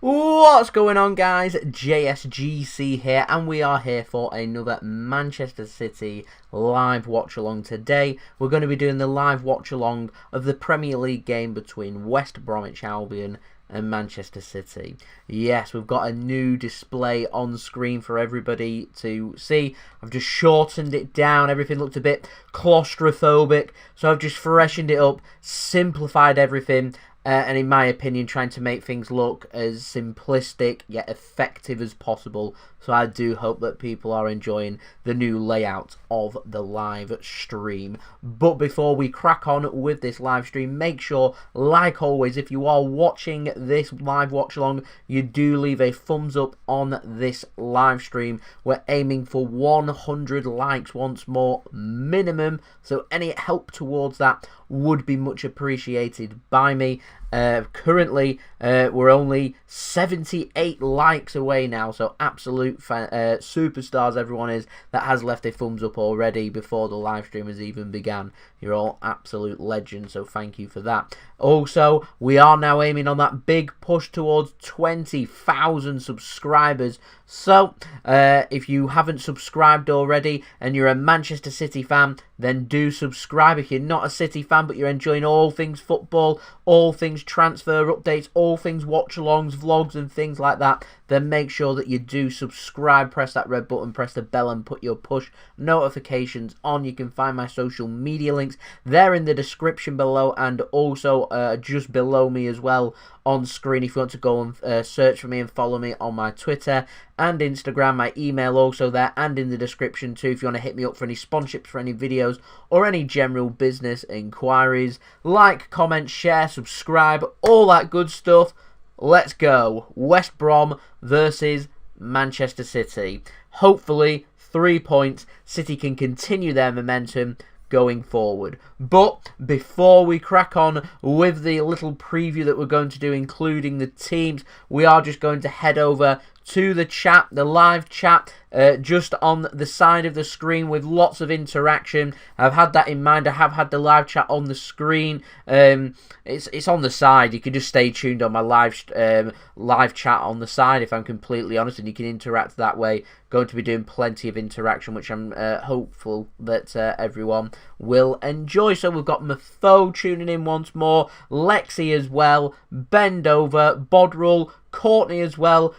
What's going on, guys? JSGC here, and we are here for another Manchester City live watch-along. Today, we're going to be doing the live watch-along of the Premier League game between West Bromwich Albion and Manchester City. Yes, we've got a new display on screen for everybody to see. I've just shortened it down. Everything looked a bit claustrophobic, so I've just freshened it up, simplified everything, and in my opinion, trying to make things look as simplistic yet effective as possible. So I do hope that people are enjoying the new layout of the live stream. But before we crack on with this live stream, make sure, like always, if you are watching this live watch along, you do leave a thumbs up on this live stream. We're aiming for 100 likes once more minimum, so any help towards that would be much appreciated by me. Currently, we're only 78 likes away now, so absolute superstars everyone is that has left a thumbs up already before the live stream has even began. You're all absolute legends, so thank you for that. Also, we are now aiming on that big push towards 20,000 subscribers. So, if you haven't subscribed already and you're a Manchester City fan, then do subscribe. If you're not a City fan but you're enjoying all things football, all things transfer updates, all things watch-alongs, vlogs and things like that, then make sure that you do subscribe, press that red button, press the bell and put your push notifications on. You can find my social media links there in the description below, and also just below me as well on screen if you want to go and search for me and follow me on my Twitter and Instagram. My email also there and in the description too if you want to hit me up for any sponsorships for any videos or any general business inquiries. Like, comment, share, subscribe, all that good stuff. Let's go. West Brom versus Manchester City. Hopefully 3 points. City can continue their momentum going forward. But before we crack on with the little preview that we're going to do, including the teams, we are just going to head over to the chat, the live chat, just on the side of the screen with lots of interaction. I've had that in mind. I have had the live chat on the screen. It's on the side. You can just stay tuned on my live chat on the side, if I'm completely honest, and you can interact that way. Going to be doing plenty of interaction, which I'm hopeful that everyone will enjoy. So we've got Matheus tuning in once more, Lexi as well, Bendover, Bodrul, Courtney as well,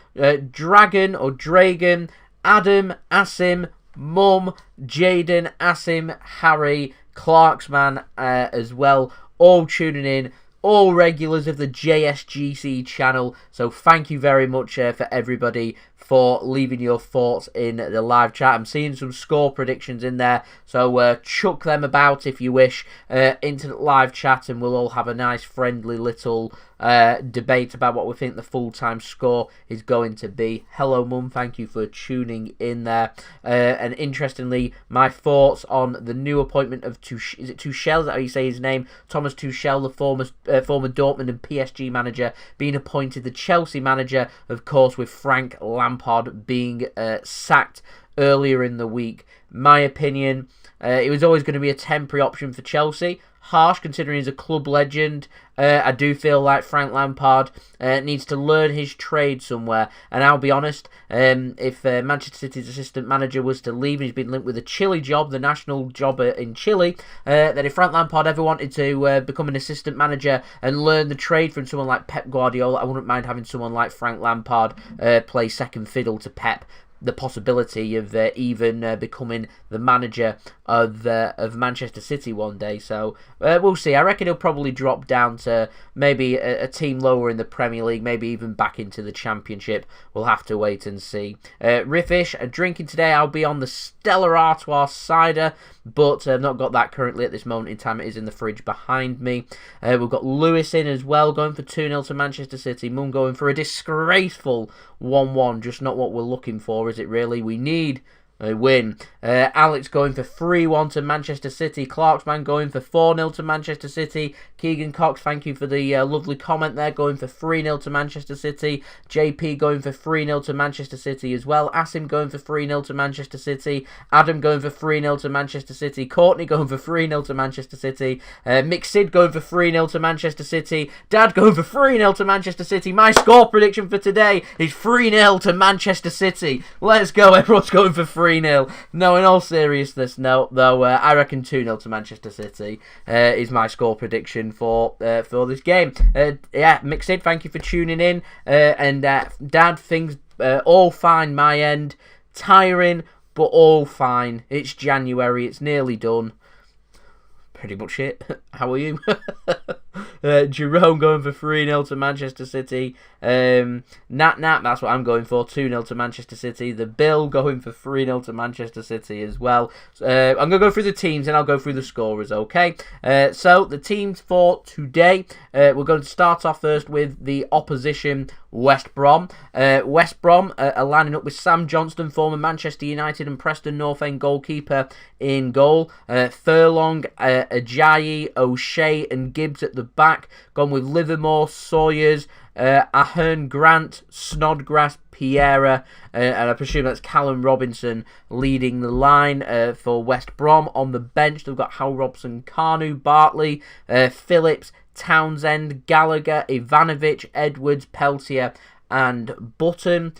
Dragon or Dragon, Adam, Asim, Mum, Jaden, Asim, Harry, Clarksman as well, all tuning in, all regulars of the JSGC channel. So thank you very much for everybody for leaving your thoughts in the live chat. I'm seeing some score predictions in there, so chuck them about if you wish into the live chat, and we'll all have a nice friendly little debate about what we think the full-time score is going to be. Hello Mum, thank you for tuning in there. And interestingly, my thoughts on the new appointment of Tuchel, is it Tuchel, is that how you say his name? Thomas Tuchel, the former Dortmund and PSG manager, being appointed the Chelsea manager, of course, with Frank Lampard being sacked earlier in the week. My opinion, it was always going to be a temporary option for Chelsea. Harsh, considering he's a club legend. I do feel like Frank Lampard needs to learn his trade somewhere. And I'll be honest, if Manchester City's assistant manager was to leave and he's been linked with a Chile job, the national job in Chile, that if Frank Lampard ever wanted to become an assistant manager and learn the trade from someone like Pep Guardiola, I wouldn't mind having someone like Frank Lampard play second fiddle to Pep. The possibility of even becoming the manager of Manchester City one day. So we'll see. I reckon he'll probably drop down to maybe a team lower in the Premier League, maybe even back into the Championship. We'll have to wait and see. Riffish, drinking today, I'll be on the Stella Artois cider, but I've not got that currently at this moment in time. It is in the fridge behind me. We've got Lewis in as well, going for 2-0 to Manchester City. Mum going for a disgraceful 1-1, just not what we're looking for, is it really? We need They win. Alex going for 3-1 to Manchester City. Clarksman going for 4-0 to Manchester City. Keegan Cox, thank you for the lovely comment there, going for 3-0 to Manchester City. JP going for 3-0 to Manchester City as well. Asim going for 3-0 to Manchester City. Adam going for 3-0 to Manchester City. Courtney going for 3-0 to Manchester City. Mixid going for 3-0 to Manchester City. Dad going for 3-0 to Manchester City. My score prediction for today is 3-0 to Manchester City. Let's go. Everyone's going for 3-0. No, in all seriousness, no. Though I reckon 2-0 to Manchester City is my score prediction for this game. Yeah, Mixid, thank you for tuning in. And Dad, things all fine my end. Tiring, but all fine. It's January. It's nearly done. Pretty much it. How are you? Jerome going for 3-0 to Manchester City. Nat, that's what I'm going for. 2-0 to Manchester City. The Bill going for 3-0 to Manchester City as well. I'm going to go through the teams and I'll go through the scorers, okay? So, the teams for today. We're going to start off first with the opposition, West Brom. West Brom are lining up with Sam Johnston, former Manchester United and Preston North End goalkeeper, in goal. Furlong, Ajayi, O'Shea and Gibbs at the back. Gone with Livermore, Sawyers, Ahern, Grant, Snodgrass, Piera, and I presume that's Callum Robinson leading the line for West Brom. On the bench, they've got Hal Robson-Kanu, Bartley, Phillips, Townsend, Gallagher, Ivanovic, Edwards, Peltier and Button.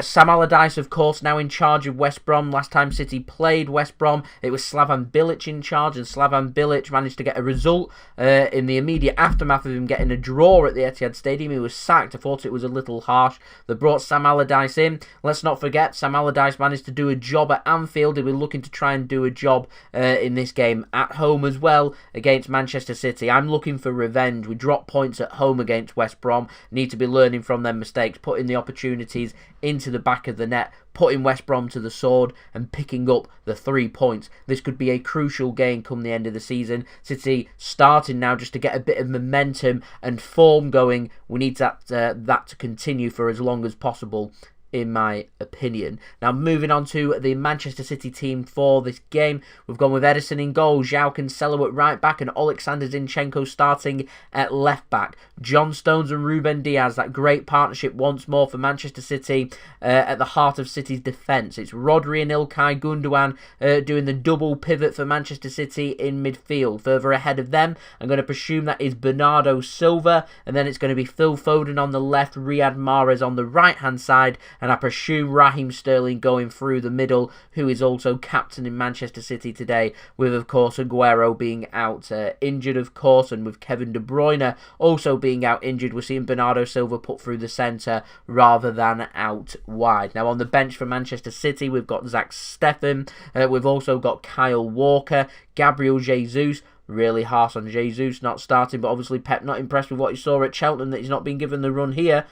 Sam Allardyce, of course, now in charge of West Brom. Last time City played West Brom, it was Slavan Bilic in charge, and Slavan Bilic managed to get a result in the immediate aftermath of him getting a draw at the Etihad Stadium. He was sacked. I thought it was a little harsh. They brought Sam Allardyce in. Let's not forget, Sam Allardyce managed to do a job at Anfield. He was looking to try and do a job in this game at home as well against Manchester City. I'm looking for revenge. We dropped points at home against West Brom. Need to be learning from their mistakes, putting the opportunities into the back of the net, putting West Brom to the sword and picking up the 3 points. This could be a crucial game come the end of the season. City starting now just to get a bit of momentum and form going. We need that to continue for as long as possible, in my opinion. Now, moving on to the Manchester City team for this game. We've gone with Ederson in goal, Joao Cancelo at right back, and Oleksandr Zinchenko starting at left back. John Stones and Ruben Dias, that great partnership once more for Manchester City at the heart of City's defence. It's Rodri and Ilkay Gundogan doing the double pivot for Manchester City in midfield. Further ahead of them, I'm going to presume that is Bernardo Silva, and then it's going to be Phil Foden on the left, Riyad Mahrez on the right-hand side, and I presume Raheem Sterling going through the middle, who is also captain in Manchester City today, with, of course, Aguero being out injured, of course, and with Kevin De Bruyne also being out injured. We're seeing Bernardo Silva put through the centre rather than out wide. Now, on the bench for Manchester City, we've got Zach Steffen. We've also got Kyle Walker, Gabriel Jesus. Really harsh on Jesus not starting, but obviously Pep not impressed with what he saw at Cheltenham, that he's not been given the run here.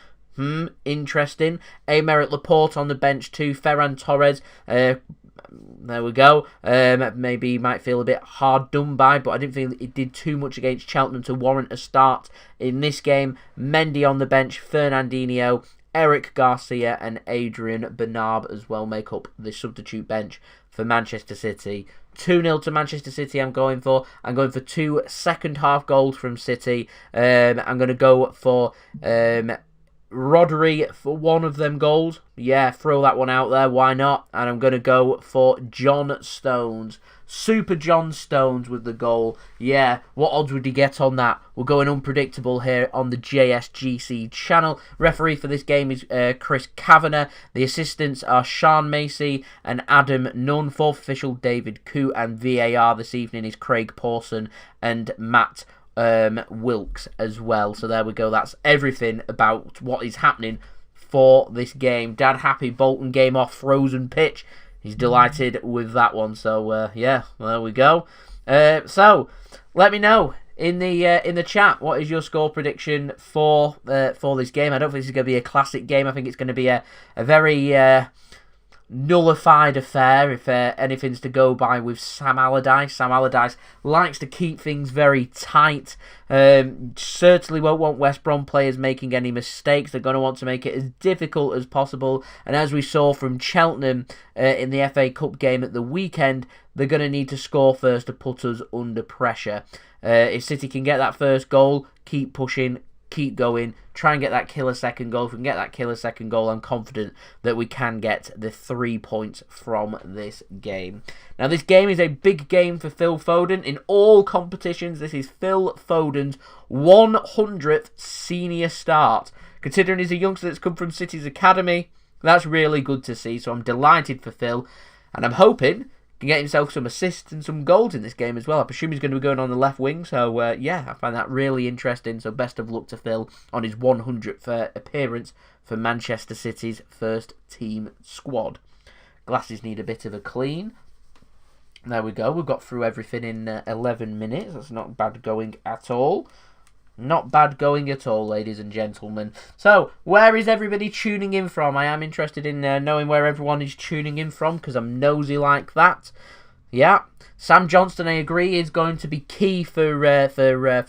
Interesting. Aymeric Laporte on the bench too. Ferran Torres. There we go. Maybe he might feel a bit hard done by, but I didn't feel it did too much against Cheltenham to warrant a start in this game. Mendy on the bench. Fernandinho, Eric Garcia and Adrian Bernard as well make up the substitute bench for Manchester City. 2-0 to Manchester City I'm going for. I'm going for 2 second half goals from City. I'm going to go for Rodri for one of them goals. Yeah, throw that one out there, why not? And I'm going to go for John Stones. Super John Stones with the goal. Yeah, what odds would he get on that? We're going unpredictable here on the JSGC channel. Referee for this game is Chris Kavanagh. The assistants are Sean Macy and Adam Nunn. Fourth official David Koo, and VAR this evening is Craig Pawson and Matt Wilkes as well. So there we go. That's everything about what is happening for this game. Dad happy. Bolton game off frozen pitch. He's delighted with that one. So yeah, there we go. So let me know in the chat, what is your score prediction for this game? I don't think this is going to be a classic game. I think it's going to be a very nullified affair, if anything's to go by, with Sam Allardyce. Sam Allardyce likes to keep things very tight. Certainly won't want West Brom players making any mistakes. They're going to want to make it as difficult as possible. And as we saw from Cheltenham in the FA Cup game at the weekend, they're going to need to score first to put us under pressure. If City can get that first goal, keep pushing, keep going, try and get that killer second goal. If we can get that killer second goal, I'm confident that we can get the 3 points from this game. Now, this game is a big game for Phil Foden. In all competitions, this is Phil Foden's 100th senior start. Considering he's a youngster that's come from City's academy, that's really good to see. So I'm delighted for Phil, and I'm hoping can get himself some assists and some goals in this game as well. I presume he's going to be going on the left wing, so yeah, I find that really interesting. So best of luck to Phil on his 100th appearance for Manchester City's first team squad. Glasses need a bit of a clean. There we go. We've got through everything in 11 minutes. That's not bad going at all. Not bad going at all, ladies and gentlemen. So, where is everybody tuning in from? I am interested in knowing where everyone is tuning in from, because I'm nosy like that. Yeah, Sam Johnston, I agree, is going to be key for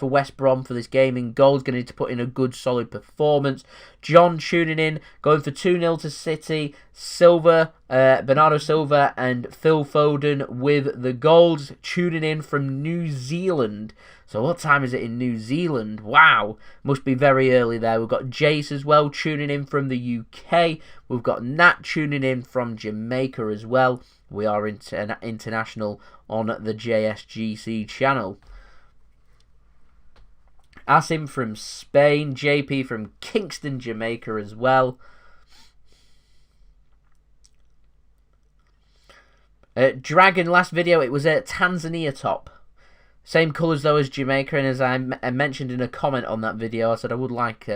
West Brom for this game in goal. He's going to need to put in a good, solid performance. John tuning in, going for 2-0 to City. Silva, Bernardo Silva and Phil Foden with the goals. Tuning in from New Zealand. So what time is it in New Zealand? Wow, must be very early there. We've got Jace as well tuning in from the UK. We've got Nat tuning in from Jamaica as well. We are international on the JSGC channel. Asim from Spain. JP from Kingston, Jamaica as well. Dragon, last video, it was a Tanzania top. Same colours though as Jamaica, and as I mentioned in a comment on that video, I said I would like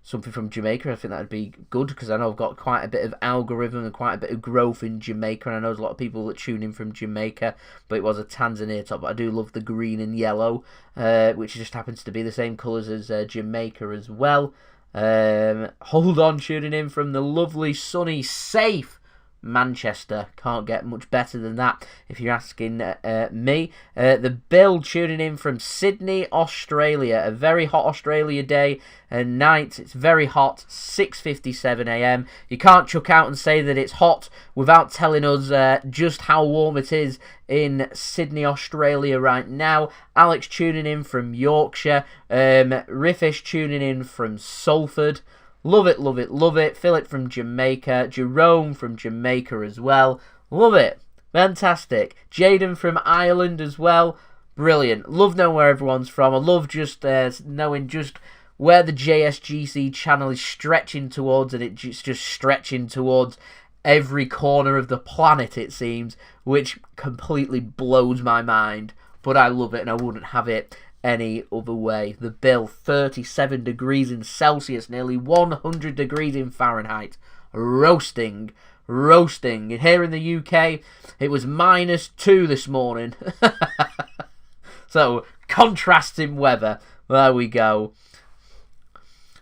something from Jamaica. I think that would be good, because I know I've got quite a bit of algorithm and quite a bit of growth in Jamaica, and I know there's a lot of people that tune in from Jamaica, but it was a Tanzania top. But I do love the green and yellow, which just happens to be the same colours as Jamaica as well. Hold on, tuning in from the lovely, sunny, safe Manchester. Can't get much better than that if you're asking me. The Bill tuning in from Sydney, Australia. A very hot Australia day and night. It's very hot, 6:57 AM. You can't chuck out and say that it's hot without telling us just how warm it is in Sydney, Australia right now. Alex tuning in from Yorkshire. Riffish tuning in from Salford. Love it, love it, love it. Philip from Jamaica. Jerome from Jamaica as well. Love it. Fantastic. Jaden from Ireland as well. Brilliant. Love knowing where everyone's from. I love just knowing just where the JSGC channel is stretching towards, and it's just stretching towards every corner of the planet, it seems, which completely blows my mind. But I love it, and I wouldn't have it any other way. The Bill, 37 degrees in Celsius, nearly 100 degrees in Fahrenheit. Roasting, roasting. And here in the UK, it was -2 this morning. So, contrasting weather. There we go.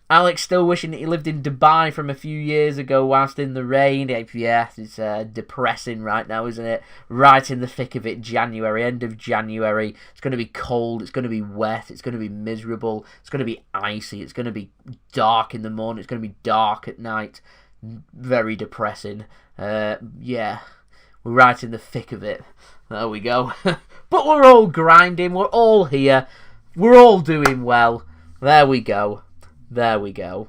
Alex still wishing that he lived in Dubai from a few years ago whilst in the rain. Yeah, it's depressing right now, isn't it? Right in the thick of it, January, end of January. It's going to be cold, it's going to be wet, it's going to be miserable, it's going to be icy, it's going to be dark in the morning, it's going to be dark at night. Very depressing. Yeah, we're right in the thick of it. There we go. But we're all grinding, we're all here, we're all doing well. There we go. There we go.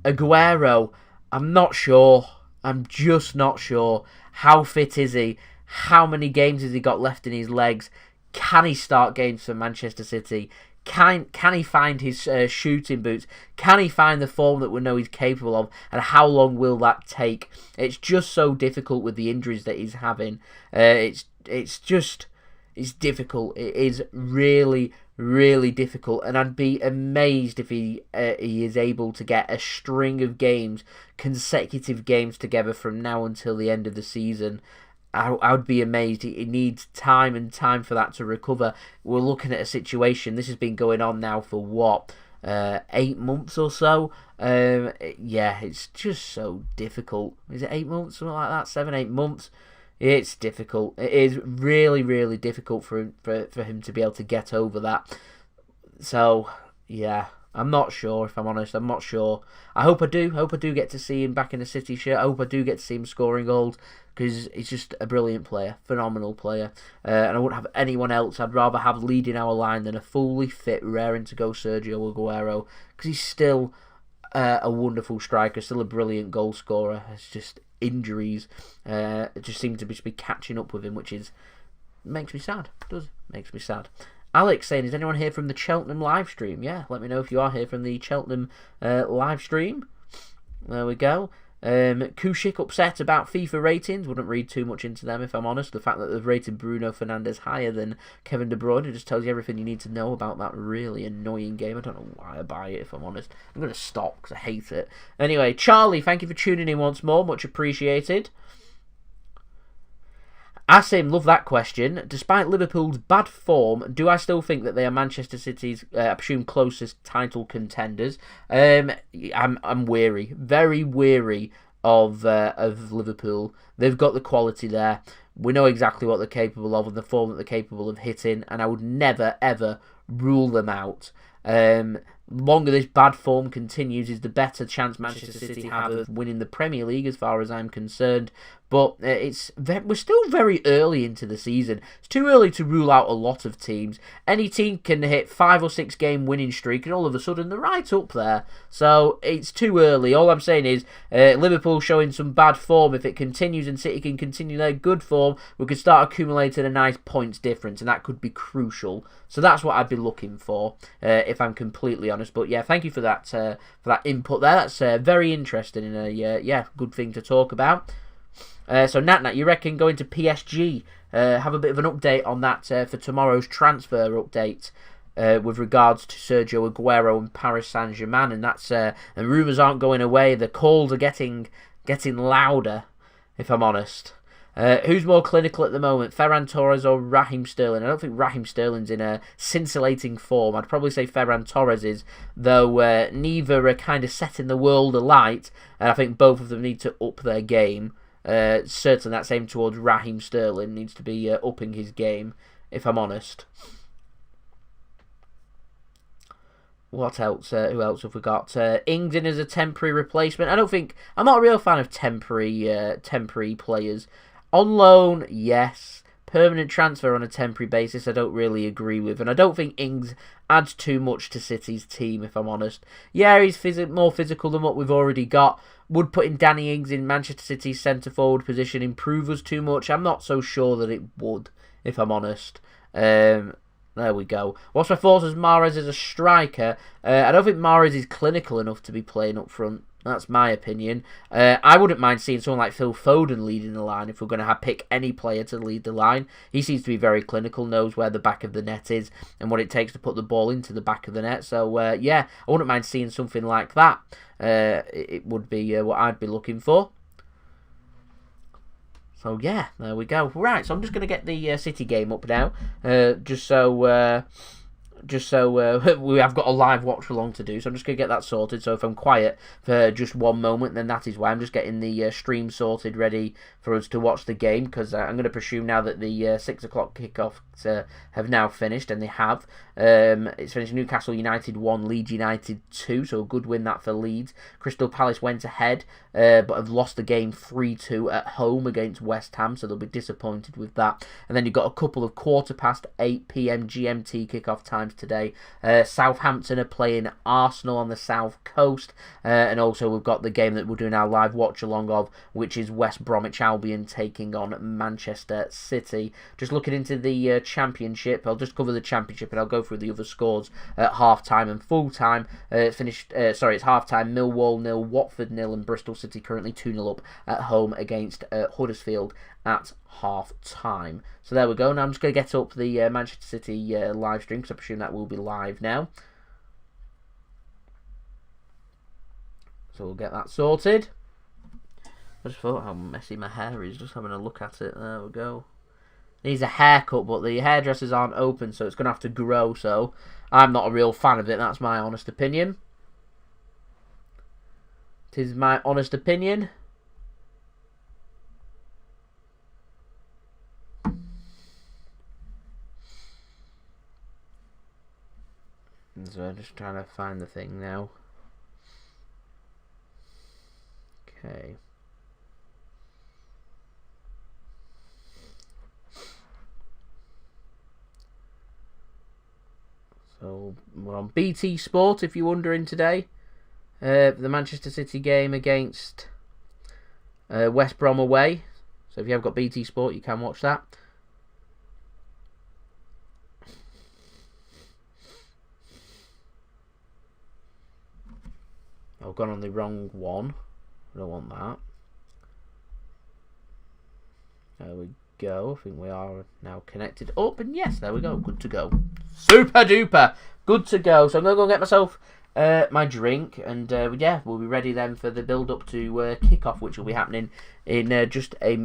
Aguero, I'm not sure. I'm just not sure. How fit is he? How many games has he got left in his legs? Can he start games for Manchester City? Can he find his shooting boots? Can he find the form that we know he's capable of? And how long will that take? It's just so difficult with the injuries that he's having. It's difficult. It is really, really difficult, and I'd be amazed if he is able to get a string of games, consecutive games together from now until the end of the season. I would be amazed. He needs time and time for that to recover. We're looking at a situation, this has been going on now for what? 8 months or so. Yeah, it's just so difficult. Is it 8 months, something like that? 7, 8 months. It's difficult. It is really, really difficult for him to be able to get over that. So yeah, I'm not sure, if I'm honest. I'm not sure. I hope I do. Hope I do get to see him back in a City shirt. I hope I do get to see him scoring goals, because he's just a brilliant player, phenomenal player. And I wouldn't have anyone else I'd rather have leading our line than a fully fit, raring to go Sergio Aguero, because he's still a wonderful striker, still a brilliant goal scorer. It's just injuries just seem to be catching up with him, which makes me sad. It does, makes me sad. Alex saying, is anyone here from the Cheltenham live stream? Yeah, let me know if you are here from the Cheltenham live stream. There we go. Kushik upset about FIFA ratings. Wouldn't read too much into them, if I'm honest. The fact that they've rated Bruno Fernandes higher than Kevin De Bruyne, it just tells you everything you need to know about that really annoying game. I don't know why I buy it, if I'm honest. I'm going to stop because I hate it. Anyway, Charlie, thank you for tuning in once more. Much appreciated. Asim, love that question. Despite Liverpool's bad form, do I still think that they are Manchester City's, I presume, closest title contenders? I'm weary, very weary of Liverpool. They've got the quality there. We know exactly what they're capable of and the form that they're capable of hitting, and I would never ever rule them out. Longer this bad form continues, is the better chance Manchester City have of winning the Premier League, as far as I'm concerned. But we're still very early into the season. It's too early to rule out a lot of teams. Any team can hit 5 or 6 game winning streak, and all of a sudden they're right up there. So it's too early. All I'm saying is Liverpool showing some bad form. If it continues and City can continue their good form, we could start accumulating a nice points difference, and that could be crucial. So that's what I'd be looking for, if I'm completely honest. But yeah, thank you for that input there. That's very interesting and a good thing to talk about. So Nat, you reckon going to PSG? Have a bit of an update on that for tomorrow's transfer update with regards to Sergio Aguero and Paris Saint-Germain, and that's and rumours aren't going away. The calls are getting louder, if I'm honest. Who's more clinical at the moment, Ferran Torres or Raheem Sterling? I don't think Raheem Sterling's in a scintillating form. I'd probably say Ferran Torres is, though neither are kind of setting the world alight, and I think both of them need to up their game. Certainly that same towards Raheem Sterling, needs to be upping his game, if I'm honest. What else? Who else have we got? Ings in as a temporary replacement. I'm not a real fan of temporary players. On loan, yes. Permanent transfer on a temporary basis, I don't really agree with. And I don't think Ings adds too much to City's team, if I'm honest. Yeah, he's more physical than what we've already got. Would putting Danny Ings in Manchester City's centre-forward position improve us too much? I'm not so sure that it would, if I'm honest. There we go. What's my thoughts as Mahrez as a striker? I don't think Mahrez is clinical enough to be playing up front. That's my opinion. I wouldn't mind seeing someone like Phil Foden leading the line if we're going to pick any player to lead the line. He seems to be very clinical, knows where the back of the net is and what it takes to put the ball into the back of the net. So, yeah, I wouldn't mind seeing something like that. It would be what I'd be looking for. So, yeah, there we go. Right, so I'm just going to get the City game up now, just so we have got a live watch along to do, so I'm just going to get that sorted. So if I'm quiet for just one moment, then that is why. I'm just getting the stream sorted, ready for us to watch the game, because I'm going to presume now that the 6 o'clock kickoffs have now finished, and they have. It's finished Newcastle United 1, Leeds United 2, so a good win that for Leeds. Crystal Palace went ahead, but have lost the game 3-2 at home against West Ham, so they'll be disappointed with that. And then you've got a couple of 8:15 PM GMT kickoff times today. Southampton are playing Arsenal on the south coast, and also we've got the game that we're doing our live watch along of, which is West Bromwich Albion taking on Manchester City. Just looking into the championship, I'll just cover the championship and I'll go through the other scores at half time and full time. It's half time, Millwall 0, Watford 0, and Bristol City currently 2-0 up at home against Huddersfield at half time. So there we go. Now I'm just going to get up the Manchester City live stream, because I presume that will be live now. So we'll get that sorted. I just thought how messy my hair is, just having a look at it. There we go. needs a haircut, but the hairdressers aren't open, so it's going to have to grow. So I'm not a real fan of it. That's my honest opinion. It is my honest opinion. So I'm just trying to find the thing now. Okay. So we're on BT Sport, if you're wondering today. The Manchester City game against West Brom away. So if you have got BT Sport, you can watch that. I've gone on the wrong one. I don't want that. There we go. I think we are now connected up. And yes, there we go. Good to go. Super duper. Good to go. So I'm going to go get myself my drink. And yeah, we'll be ready then for the build-up to kick-off, which will be happening in just a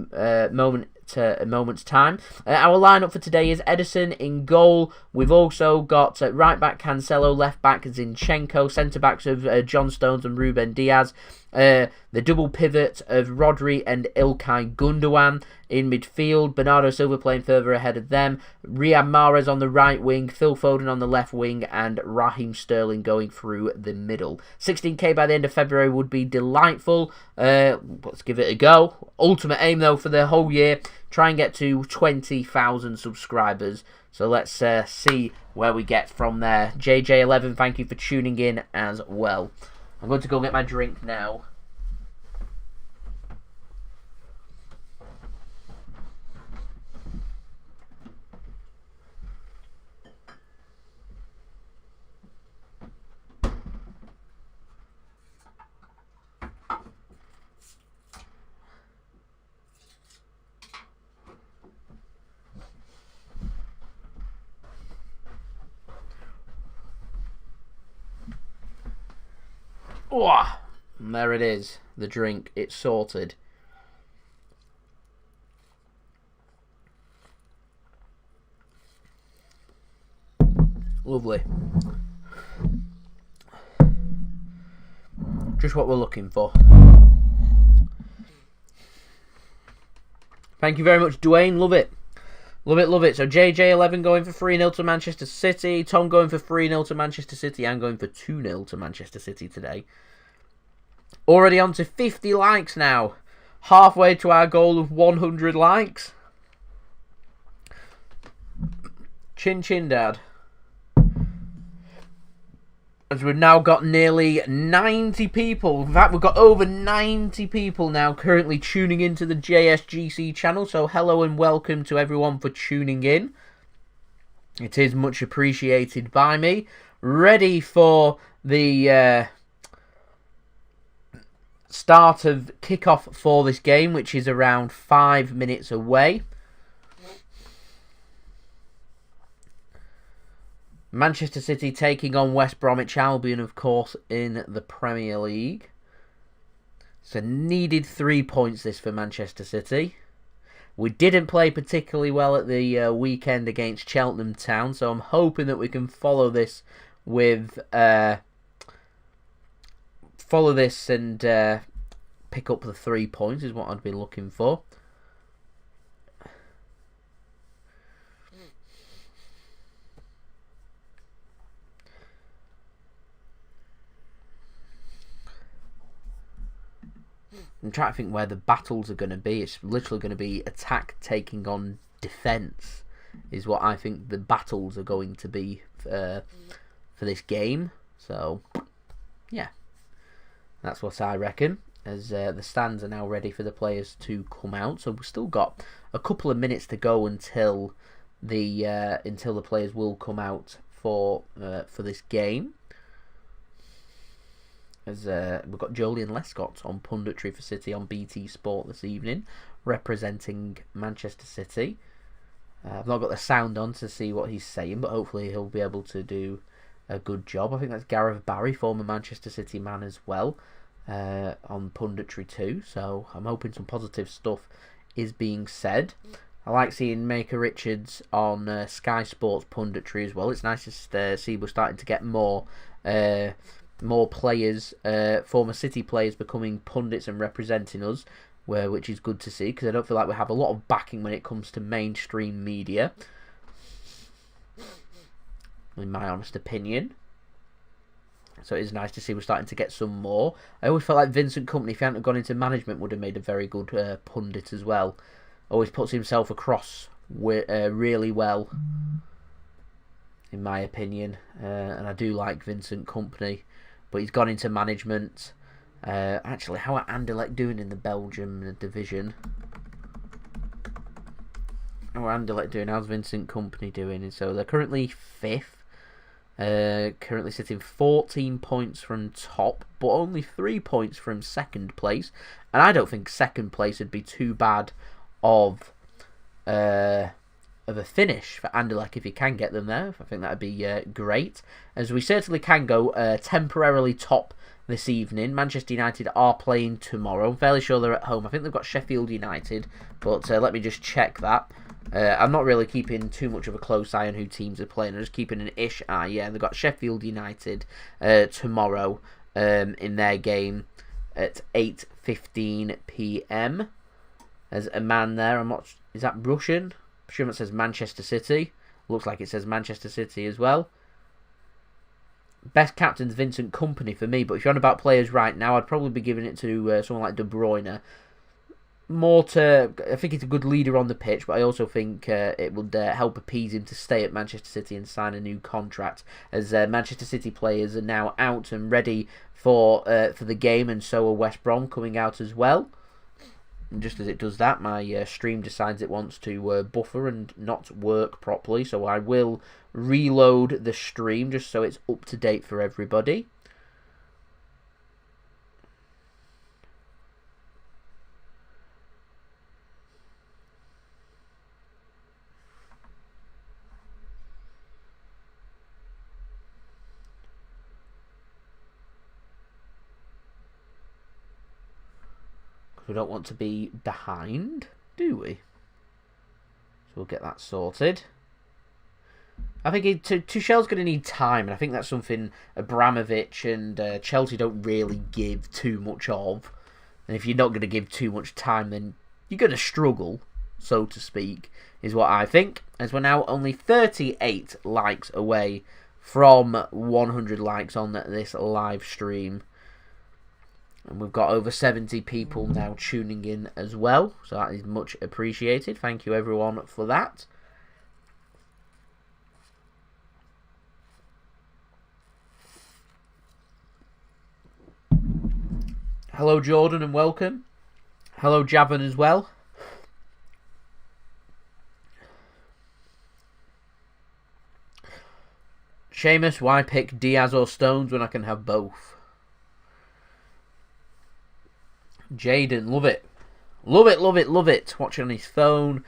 moment's time. Our lineup for today is Ederson in goal. We've also got right back Cancelo, left back Zinchenko, centre backs of John Stones and Ruben Dias. The double pivot of Rodri and Ilkay Gundogan in midfield. Bernardo Silva playing further ahead of them. Riyad Mahrez on the right wing, Phil Foden on the left wing, and Raheem Sterling going through the middle. 16k by the end of February would be delightful. Let's give it a go. Ultimate aim though for the whole year, try and get to 20,000 subscribers. So let's see where we get from there. JJ11, thank you for tuning in as well. I'm going to go get my drink now. Oh, and there it is, the drink. It's sorted. Lovely. Just what we're looking for. Thank you very much, Dwayne. Love it. Love it, love it. So JJ11 going for 3-0 to Manchester City. Tom going for 3-0 to Manchester City. I'm going for 2-0 to Manchester City today. Already on to 50 likes now. Halfway to our goal of 100 likes. Chin chin, Dad. As we've now got nearly 90 people. In fact, we've got over 90 people now currently tuning into the JSGC channel. So hello and welcome to everyone for tuning in. It is much appreciated by me. Ready for the start of kickoff for this game, which is around 5 minutes away. Manchester City taking on West Bromwich Albion, of course, in the Premier League. So needed 3 points this for Manchester City. We didn't play particularly well at the weekend against Cheltenham Town, so I'm hoping that we can follow this with and pick up the 3 points is what I'd be looking for. I'm trying to think where the battles are going to be. It's literally going to be attack taking on defence is what I think the battles are going to be for this game. So, yeah. That's what I reckon. As the stands are now ready for the players to come out. So we've still got a couple of minutes to go until the players will come out for this game. As we've got Julian Lescott on punditry for City on BT Sport this evening, representing Manchester City. I've not got the sound on to see what he's saying, but hopefully he'll be able to do a good job. I think that's Gareth Barry, former Manchester City man as well, on punditry too. So I'm hoping some positive stuff is being said. I like seeing Maker Richards on Sky Sports punditry as well. It's nice to see we're starting to get more players, former City players, becoming pundits and representing us, which is good to see, because I don't feel like we have a lot of backing when it comes to mainstream media, in my honest opinion. So it is nice to see we're starting to get some more. I always felt like Vincent Kompany, if he hadn't gone into management, would have made a very good pundit as well. Always puts himself across really well, in my opinion. And I do like Vincent Kompany, but he's gone into management. Actually, how are Anderlecht doing in the Belgium division? How are Anderlecht doing? How's Vincent Kompany doing? So they're currently 5th. Currently sitting 14 points from top, but only 3 points from second place. And I don't think second place would be too bad of a finish for Anderlecht if you can get them there. I think that would be great, as we certainly can go temporarily top this evening. Manchester United are playing tomorrow. I'm fairly sure they're at home. I think they've got Sheffield United, but let me just check that. I'm not really keeping too much of a close eye on who teams are playing. I'm just keeping an ish eye. Yeah, they've got Sheffield United tomorrow in their game at 8:15 p.m. There's a man there. I'm not. Is that Russian? I'm sure it says Manchester City. Looks like it says Manchester City as well. Best captain's Vincent Kompany for me, but if you're on about players right now, I'd probably be giving it to someone like De Bruyne. I think he's a good leader on the pitch, but I also think it would help appease him to stay at Manchester City and sign a new contract, as Manchester City players are now out and ready for the game, and so are West Brom coming out as well. And just as it does that, my stream decides it wants to buffer and not work properly, so I will reload the stream just so it's up to date for everybody. We don't want to be behind, do we? So we'll get that sorted. I think Tuchel's going to need time, and I think that's something Abramovich and Chelsea don't really give too much of. And if you're not going to give too much time, then you're going to struggle, so to speak, is what I think. As we're now only 38 likes away from 100 likes on this live stream. And we've got over 70 people now tuning in as well. So that is much appreciated. Thank you everyone for that. Hello Jordan and welcome. Hello Javan as well. Seamus, why pick Diaz or Stones when I can have both? Jaden, love it. Love it, love it, love it. Watching on his phone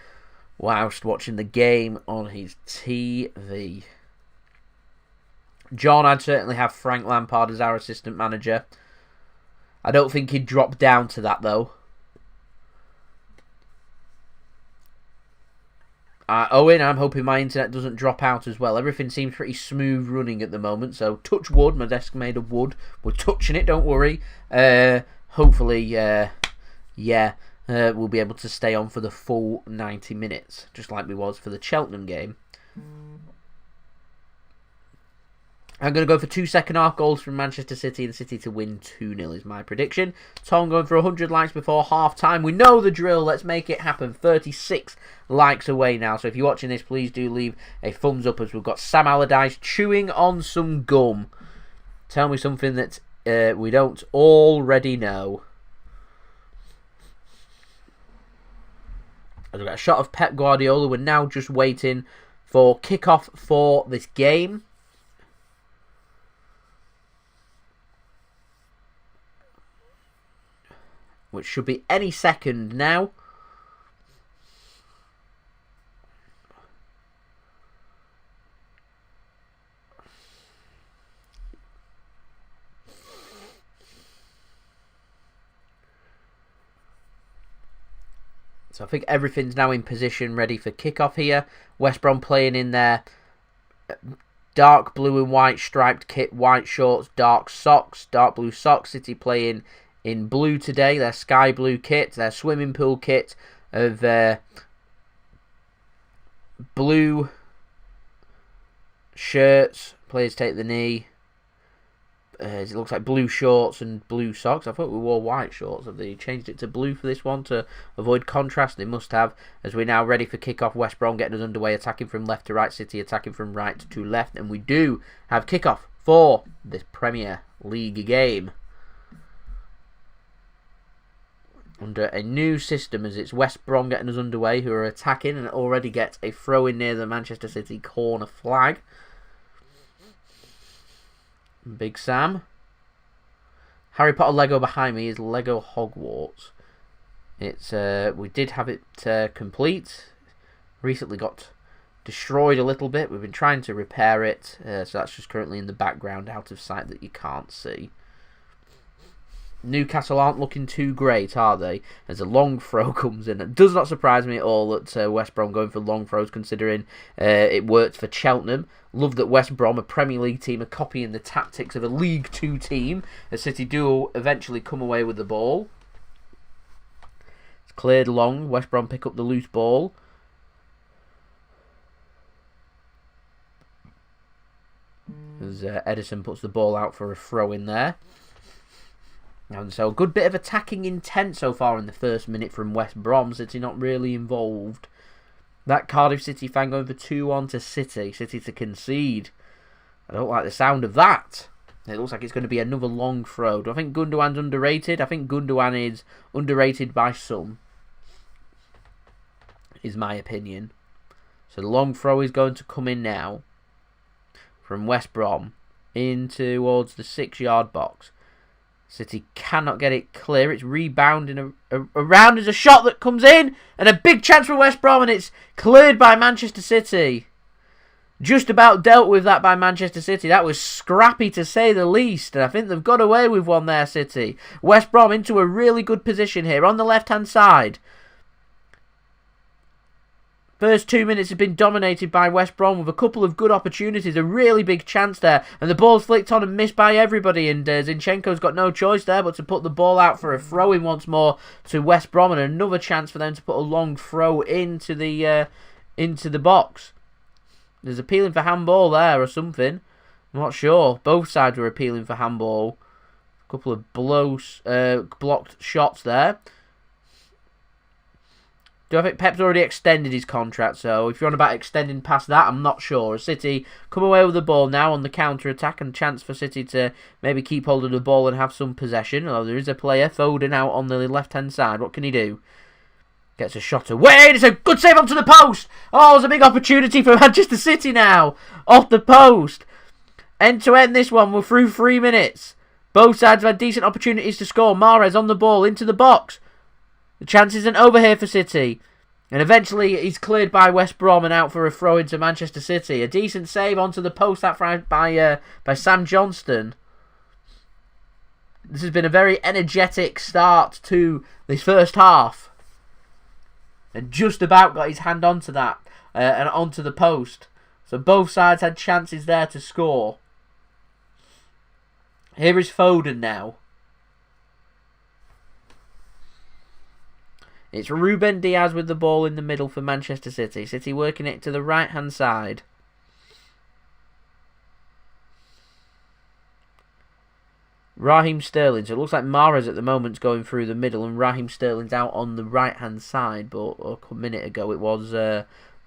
whilst watching the game on his TV. John, I'd certainly have Frank Lampard as our assistant manager. I don't think he'd drop down to that, though. Owen, I'm hoping my internet doesn't drop out as well. Everything seems pretty smooth running at the moment, so touch wood. My desk made of wood. We're touching it, don't worry. Hopefully, we'll be able to stay on for the full 90 minutes, just like we was for the Cheltenham game. I'm going to go for 2 second-half goals from Manchester City, and City to win 2-0 is my prediction. Tom going for 100 likes before half-time. We know the drill. Let's make it happen. 36 likes away now. So if you're watching this, please do leave a thumbs up, as we've got Sam Allardyce chewing on some gum. Tell me something that we don't already know. As we've got a shot of Pep Guardiola. We're now just waiting for kick-off for this game. Which should be any second now. So I think everything's now in position, ready for kickoff here. West Brom playing in their dark blue and white striped kit, white shorts, dark socks, dark blue socks. City playing in blue today, their sky blue kit, their swimming pool kit of blue shirts. Players take the knee. It looks like blue shorts and blue socks. I thought we wore white shorts. Have they changed it to blue for this one to avoid contrast? They must have, as we're now ready for kickoff. West Brom getting us underway, attacking from left to right. City attacking from right to left. And we do have kickoff for this Premier League game. Under a new system, as it's West Brom getting us underway, who are attacking and already get a throw in near the Manchester City corner flag. Big Sam. Harry Potter Lego behind me is Lego Hogwarts. It's we did have it complete. Recently got destroyed a little bit. We've been trying to repair it, so that's just currently in the background, out of sight, that you can't see. Newcastle aren't looking too great, are they? As a long throw comes in. It does not surprise me at all that West Brom going for long throws, considering it worked for Cheltenham. Love that West Brom, a Premier League team, are copying the tactics of a League 2 team, as City do eventually come away with the ball. It's cleared long. West Brom pick up the loose ball. As Ederson puts the ball out for a throw in there. And so a good bit of attacking intent so far in the first minute from West Brom. City not really involved. That Cardiff City fan going for 2-1 to City. City to concede. I don't like the sound of that. It looks like it's going to be another long throw. Do I think Gundogan's underrated? I think Gundogan is underrated by some. Is my opinion. So the long throw is going to come in now. From West Brom. In towards the 6-yard box. City cannot get it clear. It's rebounding around. There's a shot that comes in. And a big chance for West Brom. And it's cleared by Manchester City. Just about dealt with that by Manchester City. That was scrappy to say the least. And I think they've got away with one there, City. West Brom into a really good position here on the left-hand side. First 2 minutes have been dominated by West Brom with a couple of good opportunities. A really big chance there. And the ball's flicked on and missed by everybody. And Zinchenko's got no choice there but to put the ball out for a throw-in once more to West Brom. And another chance for them to put a long throw into the box. There's appealing for handball there or something. I'm not sure. Both sides were appealing for handball. A couple of blocked shots there. Do I think Pep's already extended his contract? So if you're on about extending past that, I'm not sure. City come away with the ball now on the counter-attack, and chance for City to maybe keep hold of the ball and have some possession. Although there is a player, Foden, out on the left-hand side. What can he do? Gets a shot away. It's a good save onto the post. Oh, it's a big opportunity for Manchester City now. Off the post. End to end this one. We're through 3 minutes. Both sides have had decent opportunities to score. Mahrez on the ball into the box. The chance isn't over here for City. And eventually he's cleared by West Brom and out for a throw into Manchester City. A decent save onto the post that by Sam Johnston. This has been a very energetic start to this first half. And just about got his hand onto that and onto the post. So both sides had chances there to score. Here is Foden now. It's Ruben Dias with the ball in the middle for Manchester City. City working it to the right-hand side. Raheem Sterling. So it looks like Mahrez at the moment is going through the middle and Raheem Sterling's out on the right-hand side. But a minute ago it was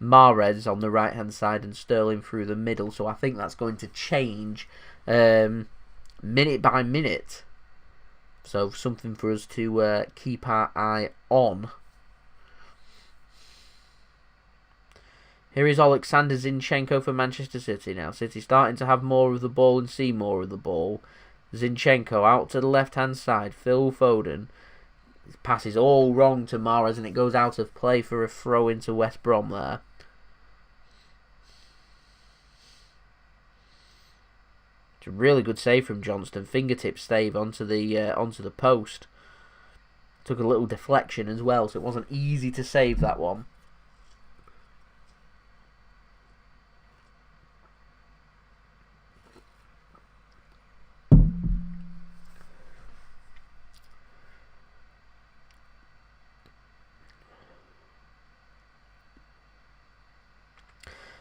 Mahrez on the right-hand side and Sterling through the middle. So I think that's going to change minute by minute. So something for us to keep our eye on. Here is Oleksandr Zinchenko for Manchester City now. City starting to have more of the ball and see more of the ball. Zinchenko out to the left-hand side. Phil Foden. His pass is all wrong to Mahrez and it goes out of play for a throw into West Brom there. A really good save from Johnston. Fingertip save onto the post. Took a little deflection as well, so it wasn't easy to save that one.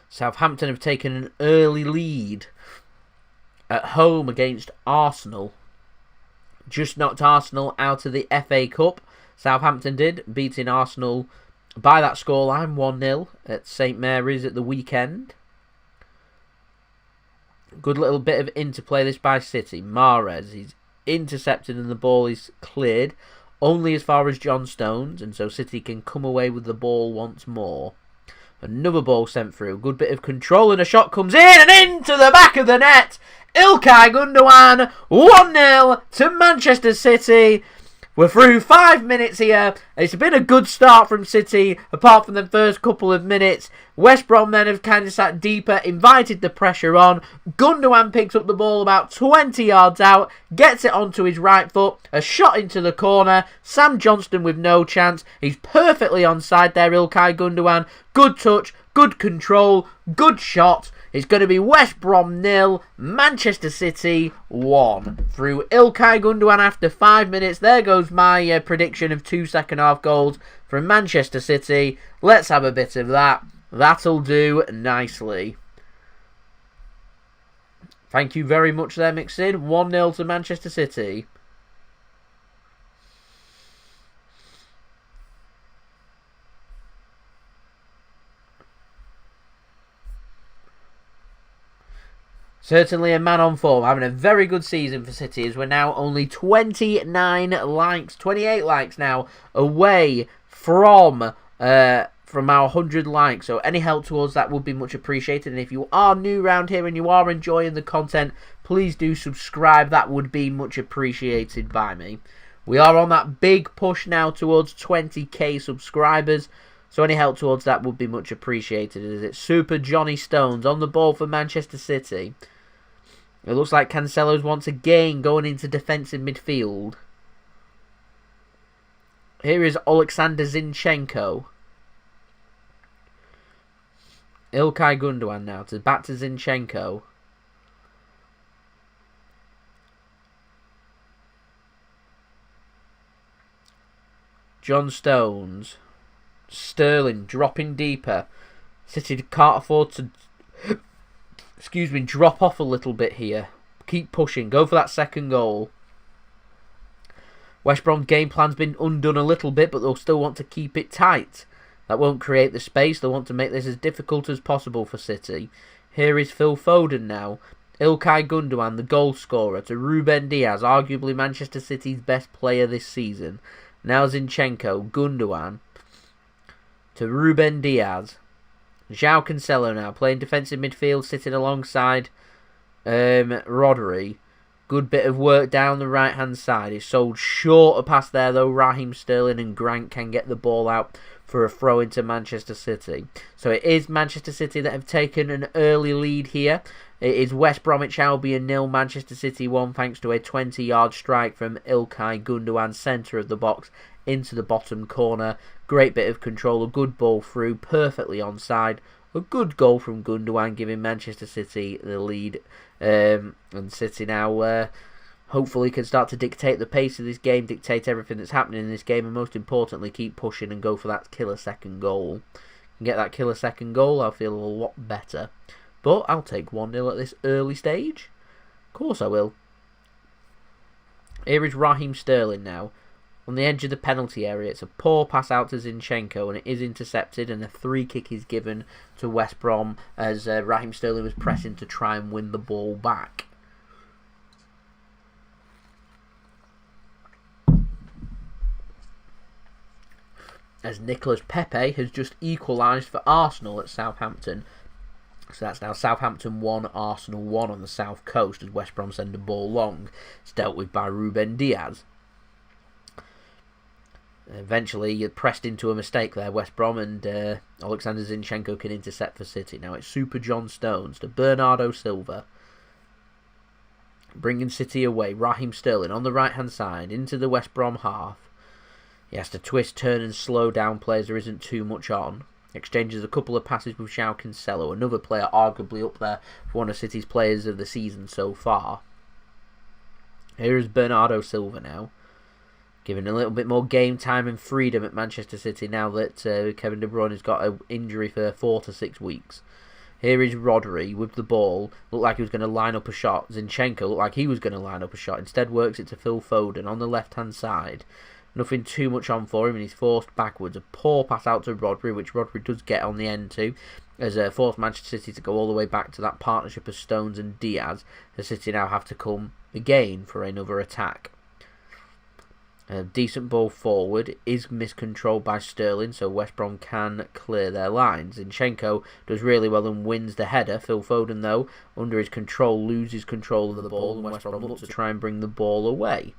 Southampton have taken an early lead at home against Arsenal. Just knocked Arsenal out of the FA Cup. Southampton did, beating Arsenal by that scoreline, 1-0 at St Mary's at the weekend. Good little bit of interplay this by City. Mahrez, he's intercepted and the ball is cleared only as far as John Stones, and so City can come away with the ball once more. Another ball sent through. Good bit of control and a shot comes in and into the back of the net. Ilkay Gundogan, 1-0 to Manchester City. We're through 5 minutes here. It's been a good start from City, apart from the first couple of minutes. West Brom then have kind of sat deeper, invited the pressure on. Gundogan picks up the ball about 20 yards out, gets it onto his right foot, a shot into the corner. Sam Johnston with no chance. He's perfectly onside there, Ilkay Gundogan. Good touch, good control, good shot. It's going to be West Brom 0, Manchester City 1. Through Ilkay Gundogan after 5 minutes. There goes my prediction of 2 second-half goals from Manchester City. Let's have a bit of that. That'll do nicely. Thank you very much there, Mixin. 1-0 to Manchester City. Certainly a man on form, having a very good season for City as we're now only 29 likes, 28 likes now away from our 100 likes. So any help towards that would be much appreciated. And if you are new around here and you are enjoying the content, please do subscribe. That would be much appreciated by me. We are on that big push now towards 20k subscribers. So any help towards that would be much appreciated. As it's Super Johnny Stones on the ball for Manchester City. It looks like Cancelo's once again going into defensive midfield. Here is Oleksandr Zinchenko. Ilkay Gundogan now back to Zinchenko. John Stones. Sterling dropping deeper. City can't afford to drop off a little bit here. Keep pushing. Go for that second goal. West Brom's game plan's been undone a little bit, but they'll still want to keep it tight. That won't create the space. They'll want to make this as difficult as possible for City. Here is Phil Foden now. Ilkay Gundogan, the goal scorer, to Ruben Dias, arguably Manchester City's best player this season. Now Zinchenko, Gundogan, to Ruben Dias. Joao Cancelo now playing defensive midfield, sitting alongside Rodri. Good bit of work down the right hand side. It's sold short a pass there though. Raheem Sterling and Grant can get the ball out for a throw into Manchester City. So it is Manchester City that have taken an early lead here. It is West Bromwich Albion 0, Manchester City 1, thanks to a 20-yard strike from Ilkay Gundogan, centre of the box into the bottom corner. Great bit of control, a good ball through, perfectly onside. A good goal from Gundogan, giving Manchester City the lead. And City now hopefully can start to dictate the pace of this game, dictate everything that's happening in this game, and most importantly, keep pushing and go for that killer second goal. Get that killer second goal, I'll feel a lot better. But I'll take 1-0 at this early stage. Of course I will. Here is Raheem Sterling now. On the edge of the penalty area, it's a poor pass out to Zinchenko, and it is intercepted, and a free kick is given to West Brom as Raheem Sterling was pressing to try and win the ball back. As Nicolas Pepe has just equalised for Arsenal at Southampton. So that's now Southampton 1, Arsenal 1 on the south coast as West Brom send the ball long. It's dealt with by Ruben Dias. Eventually pressed into a mistake there, West Brom, and Oleksandr Zinchenko can intercept for City. Now it's Super John Stones to Bernardo Silva. Bringing City away. Raheem Sterling on the right hand side into the West Brom half. He has to twist, turn and slow down players there isn't too much on. Exchanges a couple of passes with Joao Cancelo, another player arguably up there for one of City's players of the season so far. Here is Bernardo Silva now, giving a little bit more game time and freedom at Manchester City now that Kevin De Bruyne has got an injury for 4 to 6 weeks. Here is Rodri with the ball. Looked like he was going to line up a shot. Zinchenko looked like he was going to line up a shot. Instead works it to Phil Foden on the left-hand side. Nothing too much on for him, and he's forced backwards. A poor pass out to Rodri, which Rodri does get on the end too, as forced Manchester City to go all the way back to that partnership of Stones and Dias. The City now have to come again for another attack. A decent ball forward is miscontrolled by Sterling, so West Brom can clear their lines. Zinchenko does really well and wins the header. Phil Foden, though, under his control, loses control of the ball, and West Brom looks to try and bring the ball away.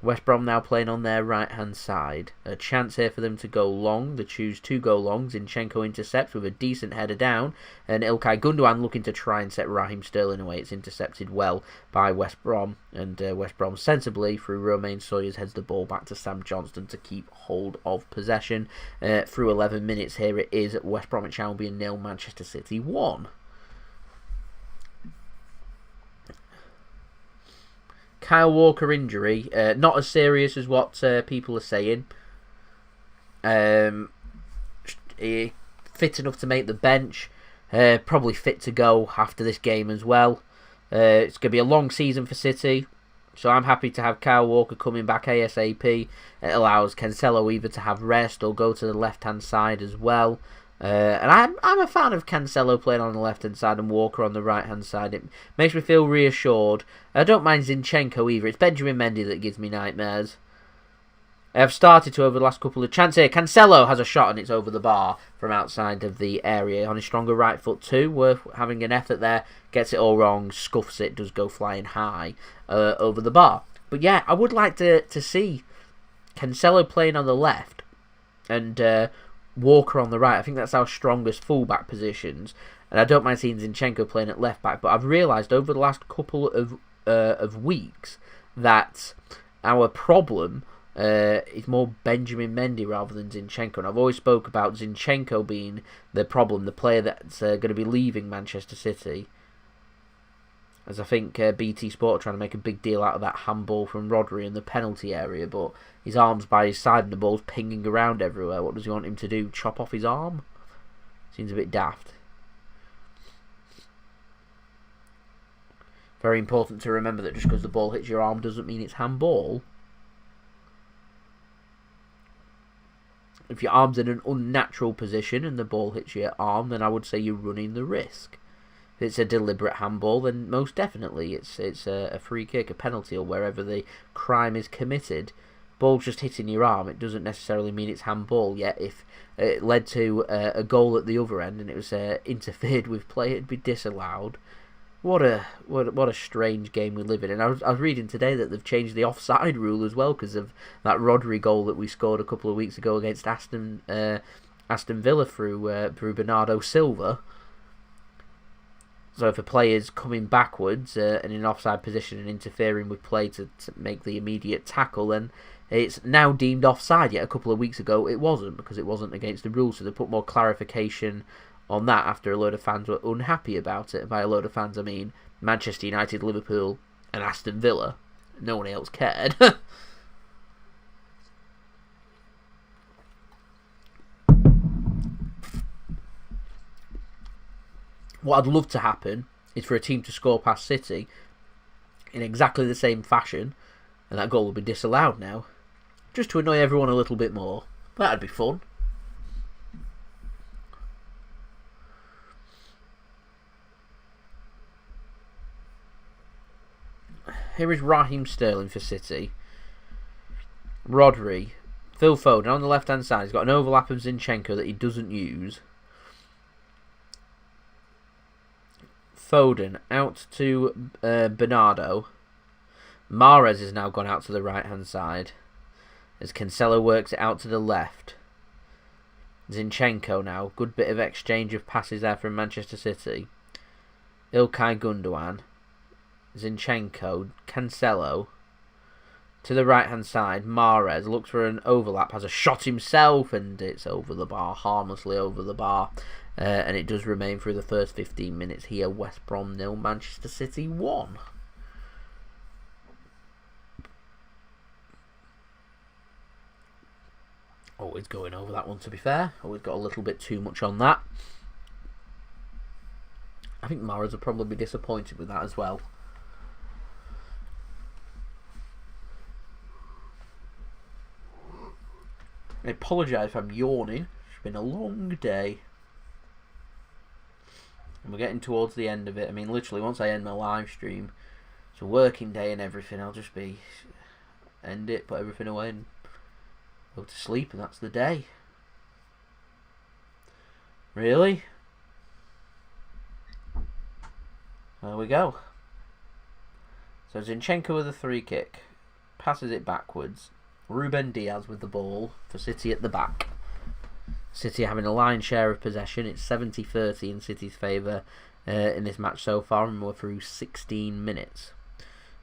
West Brom now playing on their right-hand side. A chance here for them to go long. They choose to go long. Zinchenko intercepts with a decent header down. And Ilkay Gundogan looking to try and set Raheem Sterling away. It's intercepted well by West Brom. And West Brom sensibly, through Romaine Sawyers, heads the ball back to Sam Johnston to keep hold of possession. Through 11 minutes here it is at West Bromwich Albion 0, Manchester City 1. Kyle Walker injury, not as serious as what people are saying. Fit enough to make the bench, probably fit to go after this game as well. It's going to be a long season for City, so I'm happy to have Kyle Walker coming back ASAP. It allows Cancelo either to have rest or go to the left-hand side as well. And I'm a fan of Cancelo playing on the left-hand side and Walker on the right-hand side. It makes me feel reassured. I don't mind Zinchenko either. It's Benjamin Mendy that gives me nightmares. I have started to over the last couple of chances here. Cancelo has a shot and it's over the bar from outside of the area on his stronger right foot too. Worth having an effort there. Gets it all wrong, scuffs it, does go flying high over the bar. But yeah, I would like to see Cancelo playing on the left and Walker on the right. I think that's our strongest fullback positions, and I don't mind seeing Zinchenko playing at left back. But I've realised over the last couple of weeks that our problem is more Benjamin Mendy rather than Zinchenko. And I've always spoke about Zinchenko being the problem, the player that's going to be leaving Manchester City. As I think BT Sport are trying to make a big deal out of that handball from Rodri in the penalty area, but his arm's by his side and the ball's pinging around everywhere. What does he want him to do? Chop off his arm? Seems a bit daft. Very important to remember that just because the ball hits your arm doesn't mean it's handball. If your arm's in an unnatural position and the ball hits your arm, then I would say you're running the risk. If it's a deliberate handball, then most definitely it's a free kick, a penalty, or wherever the crime is committed. Ball's just hitting your arm. It doesn't necessarily mean it's handball. Yet if it led to a goal at the other end and it was interfered with play, it'd be disallowed. What a strange game we live in. And I was reading today that they've changed the offside rule as well because of that Rodri goal that we scored a couple of weeks ago against Aston Villa through Bernardo Silva. So if a player's coming backwards and in an offside position and interfering with play to make the immediate tackle, then it's now deemed offside. Yet a couple of weeks ago it wasn't, because it wasn't against the rules. So they put more clarification on that after a load of fans were unhappy about it. And by a load of fans I mean Manchester United, Liverpool and Aston Villa. No one else cared. What I'd love to happen is for a team to score past City in exactly the same fashion, and that goal will be disallowed now, just to annoy everyone a little bit more. That'd be fun. Here is Raheem Sterling for City. Rodri. Phil Foden on the left-hand side. He's got an overlap of Zinchenko that he doesn't use. Foden out to Bernardo. Mahrez has now gone out to the right-hand side as Cancelo works it out to the left. Zinchenko now. Good bit of exchange of passes there from Manchester City. Ilkay Gundogan. Zinchenko. Cancelo. to the right-hand side. Mahrez looks for an overlap, has a shot himself, and it's over the bar, harmlessly over the bar. And it does remain through the first 15 minutes here. West Brom 0, Manchester City 1. Always going over that one, to be fair. Always got a little bit too much on that. I think Mahrez will probably be disappointed with that as well. I apologise if I'm yawning. It's been a long day. And we're getting towards the end of it. I mean, literally, once I end my live stream, it's a working day and everything. I'll just end it, put everything away, and go to sleep, and that's the day. Really? There we go. So Zinchenko with a free kick. Passes it backwards. Ruben Dias with the ball for City at the back. City having a lion's share of possession. It's 70-30 in City's favour in this match so far, and we're through 16 minutes.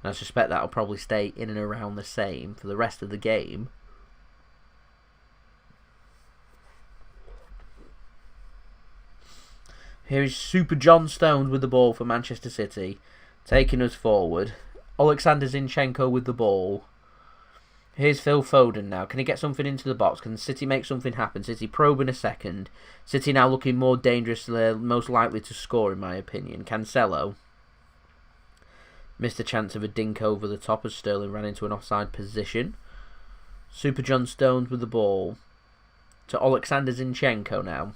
And I suspect that'll probably stay in and around the same for the rest of the game. Here is Super John Stones with the ball for Manchester City, taking us forward. Oleksandr Zinchenko with the ball. Here's Phil Foden now. Can he get something into the box? Can City make something happen? City probe in a second. City now looking more dangerous, most likely to score in my opinion. Cancelo missed a chance of a dink over the top as Sterling ran into an offside position. Super John Stones with the ball to Oleksandr Zinchenko now.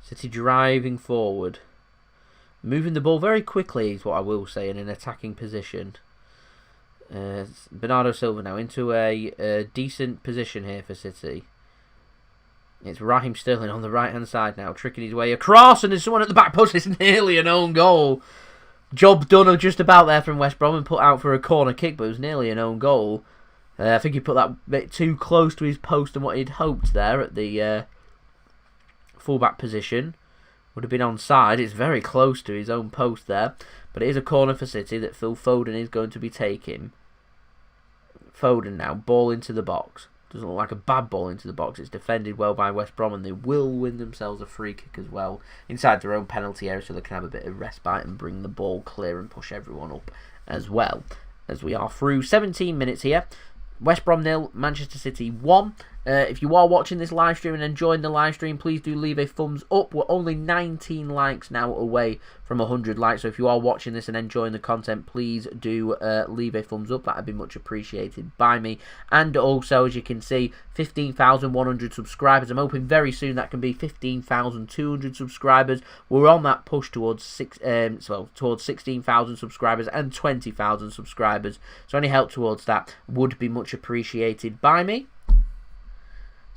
City driving forward. Moving the ball very quickly is what I will say in an attacking position. Bernardo Silva now into a decent position here for City. It's Raheem Sterling on the right hand side now, tricking his way across, and there's someone at the back post. It's nearly an own goal. Job done just about there from West Brom and put out for a corner kick, but it was nearly an own goal. I think he put that bit too close to his post than what he'd hoped there at the fullback position. Would have been onside. It's very close to his own post there. But it is a corner for City that Phil Foden is going to be taking. Foden now, ball into the box. Doesn't look like a bad ball into the box. It's defended well by West Brom, and they will win themselves a free kick as well inside their own penalty area, so they can have a bit of respite and bring the ball clear and push everyone up as well. As we are through 17 minutes here. West Brom 0, Manchester City 1. If you are watching this live stream and enjoying the live stream, please do leave a thumbs up. We're only 19 likes now away from 100 likes, so if you are watching this and enjoying the content, please do leave a thumbs up. That would be much appreciated by me. And also, as you can see, 15,100 subscribers. I'm hoping very soon that can be 15,200 subscribers. We're on that push towards towards 16,000 subscribers and 20,000 subscribers. So any help towards that would be much appreciated by me.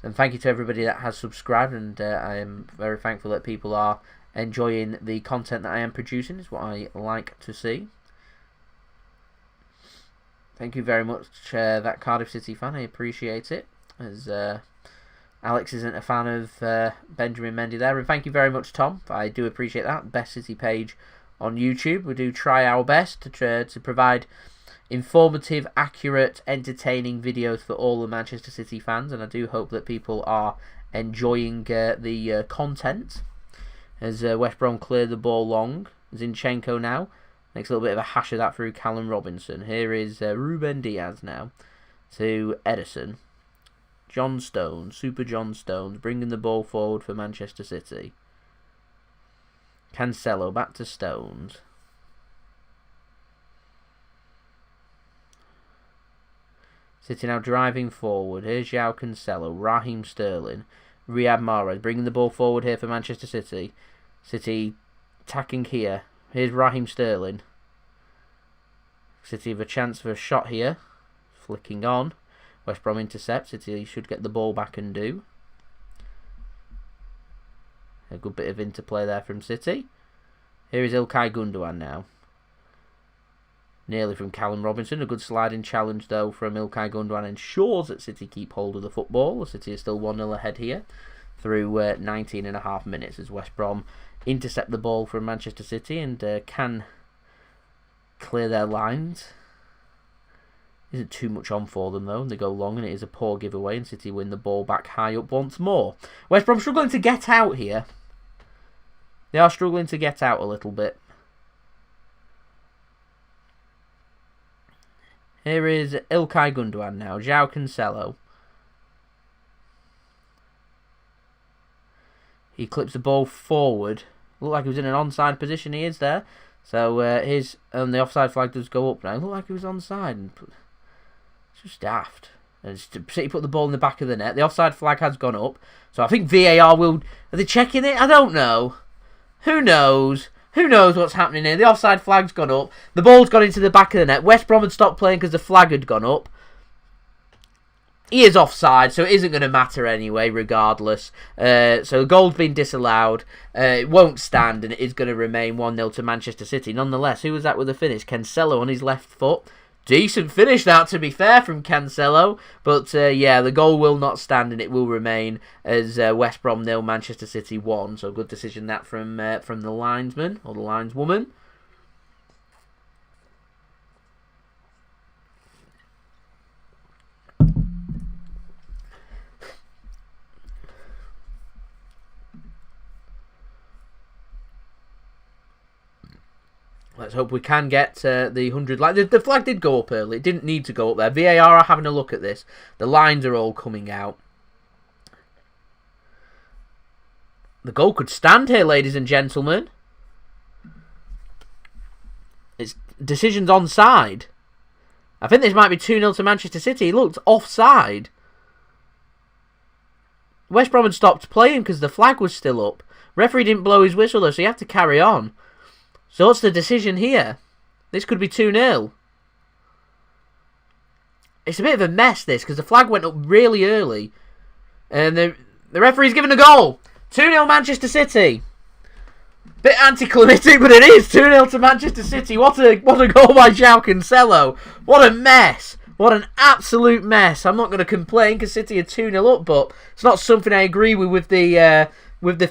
And thank you to everybody that has subscribed, and I am very thankful that people are enjoying the content that I am producing. Is what I like to see. Thank you very much, that Cardiff City fan. I appreciate it. As Alex isn't a fan of Benjamin Mendy there. And thank you very much, Tom. I do appreciate that. Best City page on YouTube. We do try our best to provide informative, accurate, entertaining videos for all the Manchester City fans, and I do hope that people are enjoying the content. As West Brom clear the ball long, Zinchenko now makes a little bit of a hash of that through Callum Robinson. Here is Ruben Dias now to Ederson. John Stones, Super John Stones, bringing the ball forward for Manchester City. Cancelo back to Stones. City now driving forward. Here's Joao Cancelo, Raheem Sterling, Riyad Mahrez bringing the ball forward here for Manchester City. City attacking here. Here's Raheem Sterling. City have a chance for a shot here. Flicking on. West Brom intercept. City should get the ball back and do. A good bit of interplay there from City. Here is Ilkay Gundogan now. Nearly from Callum Robinson. A good sliding challenge, though, from Ilkay Gundogan ensures that City keep hold of the football. City is still 1-0 ahead here through 19.5 minutes as West Brom intercept the ball from Manchester City and can clear their lines. Isn't too much on for them though, and they go long, and it is a poor giveaway, and City win the ball back high up once more. West Brom struggling to get out here. They are struggling to get out a little bit. Here is Ilkay Gundogan now. Joao Cancelo. He clips the ball forward. Looked like he was in an onside position. He is there. So and the offside flag does go up now. It looked like he was onside. It's just daft. And City put the ball in the back of the net. The offside flag has gone up. So I think VAR will... Are they checking it? I don't know. Who knows? Who knows what's happening here? The offside flag's gone up. The ball's gone into the back of the net. West Brom had stopped playing because the flag had gone up. He is offside, so it isn't going to matter anyway, regardless. So the goal's been disallowed. It won't stand, and it is going to remain 1-0 to Manchester City. Nonetheless, who was that with the finish? Cancelo on his left foot. Decent finish, that, to be fair, from Cancelo. But, yeah, the goal will not stand, and it will remain as West Brom 0, Manchester City 1. So good decision that from the linesman, or the lineswoman. Let's hope we can get the 100 likes. The flag did go up early. It didn't need to go up there. VAR are having a look at this. The lines are all coming out. The goal could stand here, ladies and gentlemen. It's decisions onside. I think this might be 2-0 to Manchester City. He looked offside. West Brom had stopped playing because the flag was still up. Referee didn't blow his whistle though, so you have to carry on. So what's the decision here? This could be 2-0. It's a bit of a mess, this, because the flag went up really early. And the referee's given a goal. 2-0 Manchester City. Bit anticlimactic, but it is 2-0 to Manchester City. What a goal by Joao Cancelo. What a mess. What an absolute mess. I'm not going to complain because City are 2-0 up, but it's not something I agree with the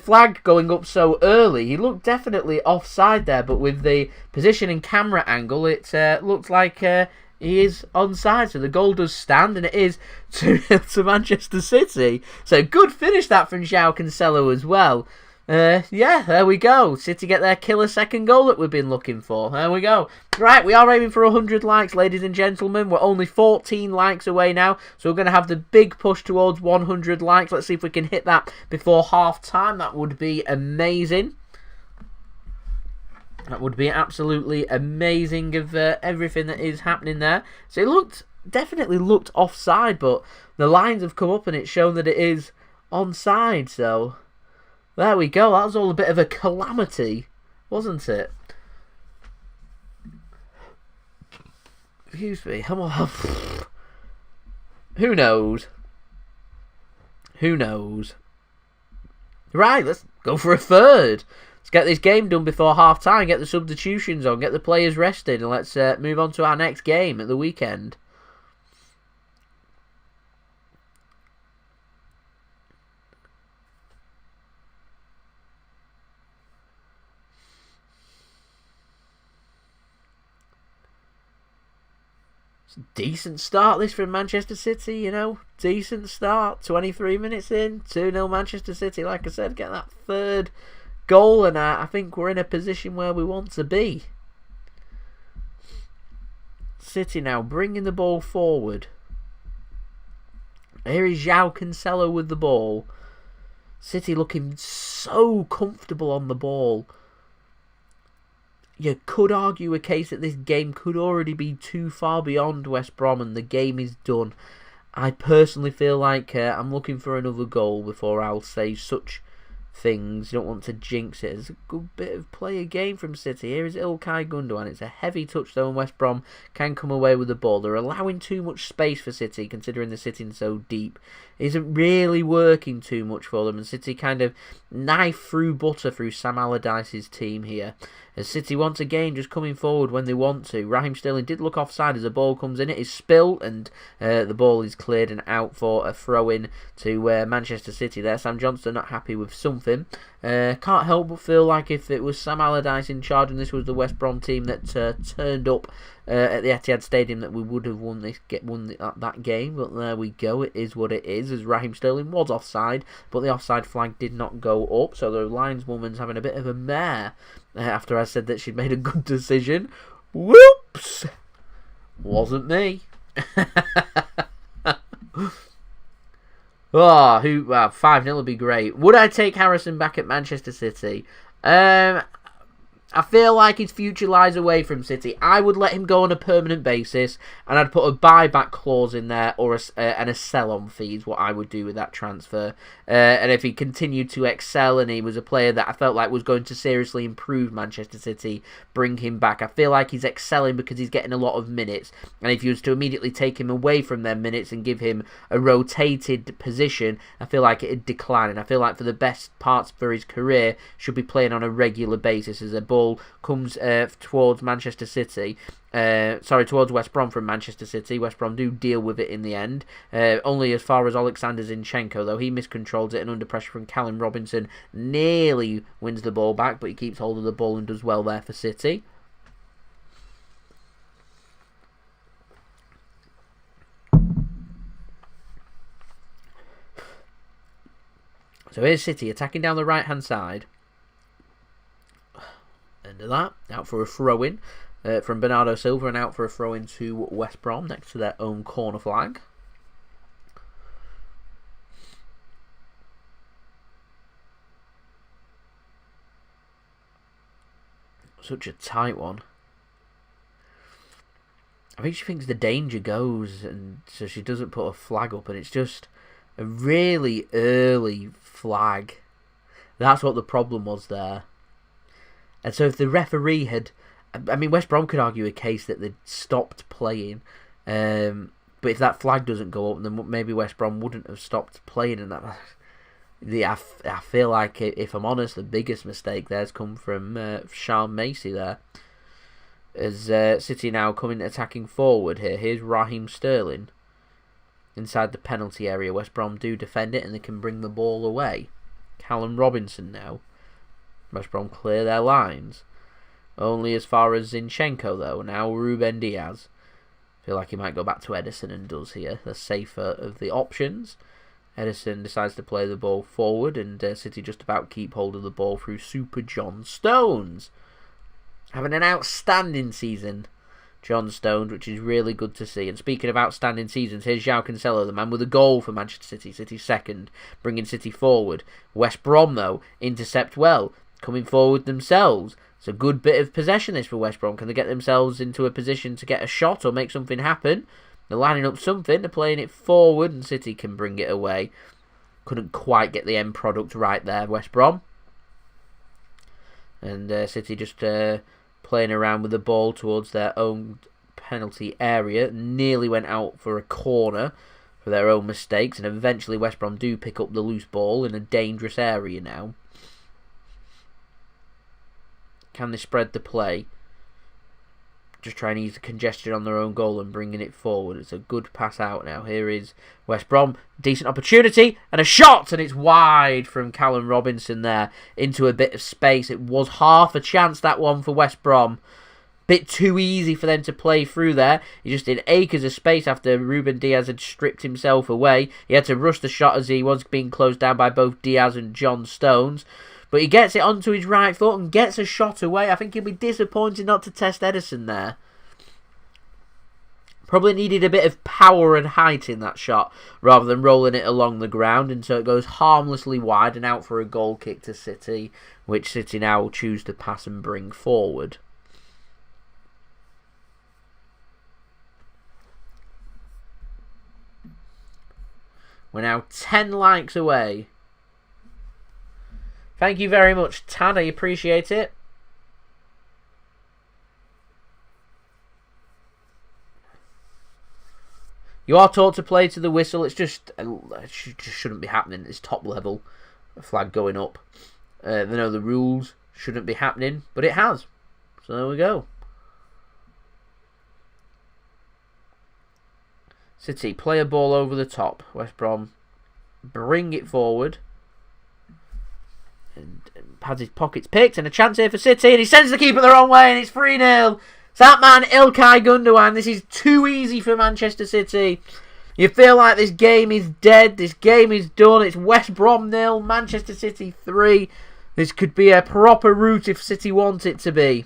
flag going up so early. He looked definitely offside there, but with the position and camera angle, it looked like he is onside. So the goal does stand, and it is 2-0 to Manchester City. So good finish that from Joao Cancelo as well. Yeah, there we go. City get their killer second goal that we've been looking for. There we go. Right, we are aiming for 100 likes, ladies and gentlemen. We're only 14 likes away now, so we're going to have the big push towards 100 likes. Let's see if we can hit that before half-time. That would be amazing. That would be absolutely amazing of everything that is happening there. So it definitely looked offside, but the lines have come up and it's shown that it is onside, so... There we go. That was all a bit of a calamity, wasn't it? Excuse me. Come on. Who knows? Who knows? Right, let's go for a third. Let's get this game done before half-time, get the substitutions on, get the players rested, and let's move on to our next game at the weekend. Decent start this from Manchester City, you know. Decent start. 23 minutes in. 2-0 Manchester City. Like I said, get that third goal, and I think we're in a position where we want to be. City now bringing the ball forward. Here is Joao Cancelo with the ball. City looking so comfortable on the ball. You could argue a case that this game could already be too far beyond West Brom and the game is done. I personally feel like I'm looking for another goal before I'll say such things. You don't want to jinx it. It's a good bit of play game from City. Here is Ilkay Gundogan. It's a heavy touch though, and West Brom can come away with the ball. They're allowing too much space for City, considering they're sitting so deep. It isn't really working too much for them, and City kind of knife through butter through Sam Allardyce's team here. As City once again just coming forward when they want to. Raheem Sterling did look offside as the ball comes in. It is spilt, and the ball is cleared and out for a throw-in to Manchester City there. Sam Johnstone not happy with something. Can't help but feel like if it was Sam Allardyce in charge and this was the West Brom team that turned up at the Etihad Stadium that we would have won that game, but there we go. It is what it is, as Raheem Sterling was offside, but the offside flag did not go up, so the lineswoman's having a bit of a mare after I said that she'd made a good decision. Whoops! Wasn't me. 5-0 would be great. Would I take Harrison back at Manchester City? I feel like his future lies away from City. I would let him go on a permanent basis, and I'd put a buyback clause in there and a sell-on fee is what I would do with that transfer. And if he continued to excel and he was a player that I felt like was going to seriously improve Manchester City, bring him back. I feel like he's excelling because he's getting a lot of minutes, and if you was to immediately take him away from them minutes and give him a rotated position, I feel like it'd decline. And I feel like for the best parts for his career, should be playing on a regular basis as a ball comes towards Manchester City. Towards West Brom from Manchester City. West Brom do deal with it in the end. Only as far as Oleksandr Zinchenko, though. He miscontrols it, and under pressure from Callum Robinson nearly wins the ball back, but he keeps hold of the ball and does well there for City. So here's City attacking down the right-hand side. End of that. Out for a throw-in from Bernardo Silva, and out for a throw-in to West Brom next to their own corner flag. Such a tight one. I think she thinks the danger goes, and so she doesn't put a flag up, and it's just a really early flag. That's what the problem was there. And so if the referee had... I mean, West Brom could argue a case that they'd stopped playing. But if that flag doesn't go up, then maybe West Brom wouldn't have stopped playing. And I feel like, if I'm honest, the biggest mistake there's come from Sean Macy there. As City now coming attacking forward here. Here's Raheem Sterling. Inside the penalty area. West Brom do defend it and they can bring the ball away. Callum Robinson now. West Brom clear their lines. Only as far as Zinchenko, though. Now Ruben Dias. Feel like he might go back to Ederson and does here. The safer of the options. Ederson decides to play the ball forward, and City just about keep hold of the ball through Super John Stones. Having an outstanding season, John Stones, which is really good to see. And speaking of outstanding seasons, here's Joao Cancelo, the man with a goal for Manchester City. City second, bringing City forward. West Brom, though, intercept well. Coming forward themselves. It's a good bit of possession this for West Brom. Can they get themselves into a position to get a shot or make something happen? They're lining up something. They're playing it forward and City can bring it away. Couldn't quite get the end product right there, West Brom. And City just playing around with the ball towards their own penalty area. Nearly went out for a corner for their own mistakes. And eventually West Brom do pick up the loose ball in a dangerous area now. Can they spread the play? Just trying to ease the congestion on their own goal and bringing it forward. It's a good pass out now. Here is West Brom. Decent opportunity. And a shot! And it's wide from Callum Robinson there. Into a bit of space. It was half a chance, that one, for West Brom. Bit too easy for them to play through there. He just did acres of space after Ruben Dias had stripped himself away. He had to rush the shot as he was being closed down by both Dias and John Stones. But he gets it onto his right foot and gets a shot away. I think he'll be disappointed not to test Ederson there. Probably needed a bit of power and height in that shot rather than rolling it along the ground. And so it goes harmlessly wide and out for a goal kick to City, which City now will choose to pass and bring forward. We're now 10 likes away. Thank you very much, Tad. I appreciate it. You are taught to play to the whistle. It's just it shouldn't be happening at this top level. A flag going up. They know the rules shouldn't be happening, but it has. So there we go. City play a ball over the top. West Brom bring it forward. And has his pockets picked, and a chance here for City, and he sends the keeper the wrong way, and it's 3-0. that man, Ilkay Gundogan. This is too easy for Manchester City. You feel like this game is dead. This game is done. It's West Brom 0, Manchester City 3. This could be a proper route if City want it to be.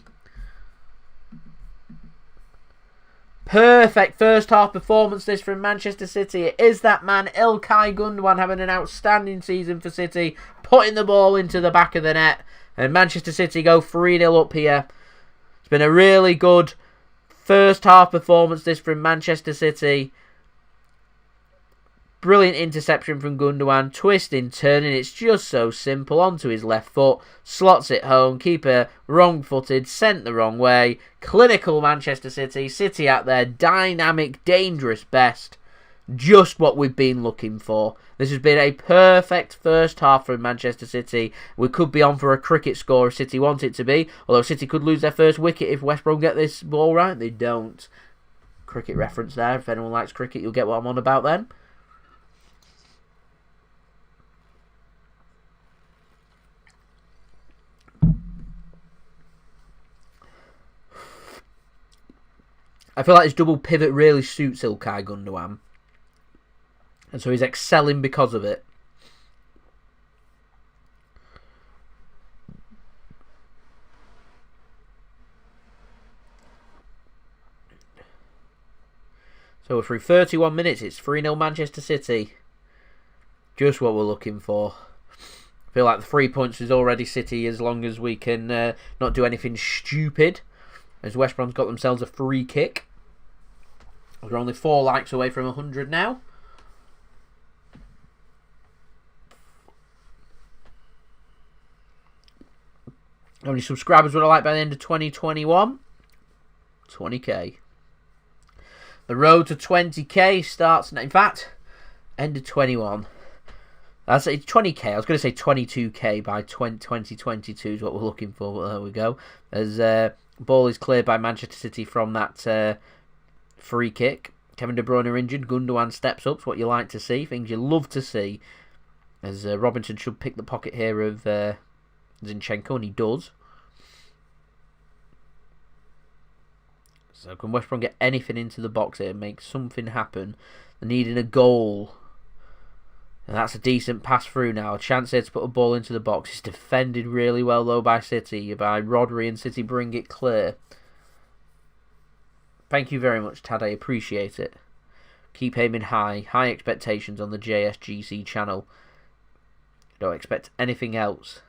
Perfect first half performance this from Manchester City. It is that man Ilkay Gundogan having an outstanding season for City, putting the ball into the back of the net, and Manchester City go 3-0 up here. It's been a really good first half performance this from Manchester City. Brilliant interception from Gundogan, twisting, turning, it's just so simple, onto his left foot, slots it home, keeper wrong-footed, sent the wrong way. Clinical Manchester City, City at their dynamic, dangerous best. Just what we've been looking for. This has been a perfect first half from Manchester City. We could be on for a cricket score if City want it to be, although City could lose their first wicket if West Brom get this ball right. They don't. Cricket reference there, if anyone likes cricket, you'll get what I'm on about then. I feel like his double pivot really suits Ilkay Gundogan. And so he's excelling because of it. So we're through 31 minutes. It's 3-0 Manchester City. Just what we're looking for. I feel like the 3 points is already City as long as we can not do anything stupid. As West Brom's got themselves a free kick. We're only 4 likes away from 100 now. How many subscribers would I like by the end of 2021? 20k. The road to 20k starts, in fact, end of 21. That's 20k. I was going to say 22k by 2022 is what we're looking for, but there we go. As ball is cleared by Manchester City from that free kick. Kevin De Bruyne are injured. Gundogan steps up. It's what you like to see. Things you love to see. As Robinson should pick the pocket here of Zinchenko, and he does. So can West Brom get anything into the box here and make something happen? They're needing a goal. And that's a decent pass through now. A chance here to put a ball into the box. It's defended really well though by City. By Rodri, and City bring it clear. Thank you very much, Tad. I appreciate it. Keep aiming high. High expectations on the JSGC channel. Don't expect anything else.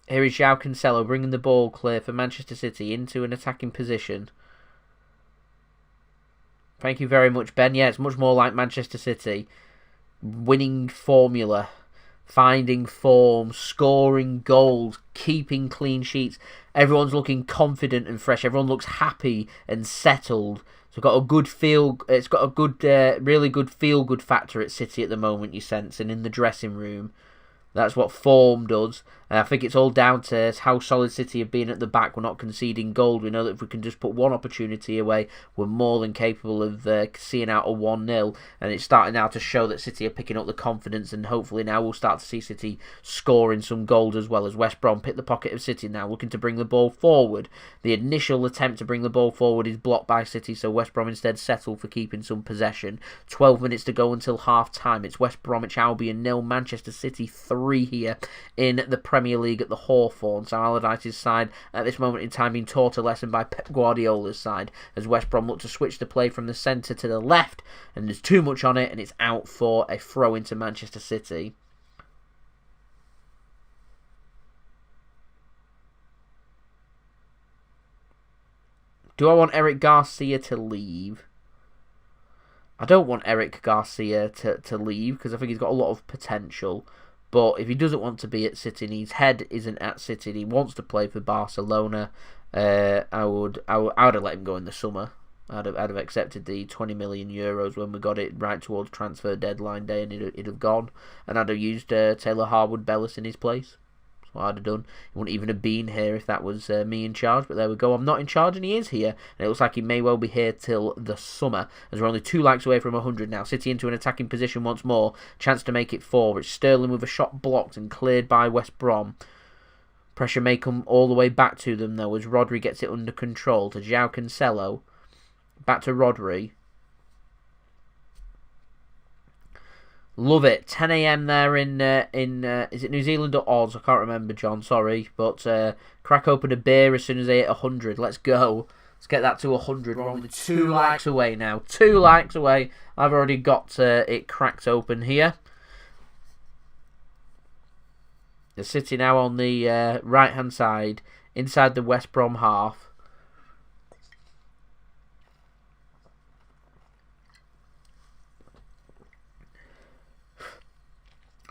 Here is Joao Cancelo bringing the ball clear for Manchester City into an attacking position. Thank you very much, Ben. Yeah, it's much more like Manchester City. Winning formula. Finding form. Scoring goals. Keeping clean sheets. Everyone's looking confident and fresh. Everyone looks happy and settled. So it's got a good feel. It's got a good, really good feel-good factor at City at the moment, you sense, and in the dressing room. That's what form does. And I think it's all down to how solid City have been at the back. We're not conceding goals. We know that if we can just put one opportunity away, we're more than capable of seeing out a 1-0. And it's starting now to show that City are picking up the confidence. And hopefully now we'll start to see City scoring some goals as well, as West Brom pick the pocket of City now, looking to bring the ball forward. The initial attempt to bring the ball forward is blocked by City, so West Brom instead settle for keeping some possession. 12 minutes to go until half-time. It's West Bromwich Albion 0, Manchester City 3 here in the Premier League at the Hawthorns. So Allardyce's side at this moment in time being taught a lesson by Pep Guardiola's side, as West Brom look to switch the play from the centre to the left, and there's too much on it, and it's out for a throw into Manchester City. Do I want Aymeric Garcia to leave? I don't want Aymeric Garcia to leave, because I think he's got a lot of potential. But if he doesn't want to be at City and his head isn't at City and he wants to play for Barcelona, I would have let him go in the summer. I'd have accepted the 20 million euros when we got it right towards transfer deadline day, and it'd have gone. And I'd have used Taylor Harwood-Bellis in his place. That's what I'd have done. He wouldn't even have been here if that was me in charge. But there we go. I'm not in charge and he is here. And it looks like he may well be here till the summer, as we're only 2 likes away from 100 now. City into an attacking position once more. Chance to make it 4. It's Sterling with a shot blocked and cleared by West Brom. Pressure may come all the way back to them, though, as Rodri gets it under control to Joao Cancelo. Back to Rodri. Love it. 10 a.m. there in is it New Zealand or Oz? I can't remember, John. Sorry. But crack open a beer as soon as they hit 100. Let's go. Let's get that to 100. We're only 2 likes away now. 2 likes away. I've already got it cracked open here. The City now on the right-hand side, inside the West Brom half.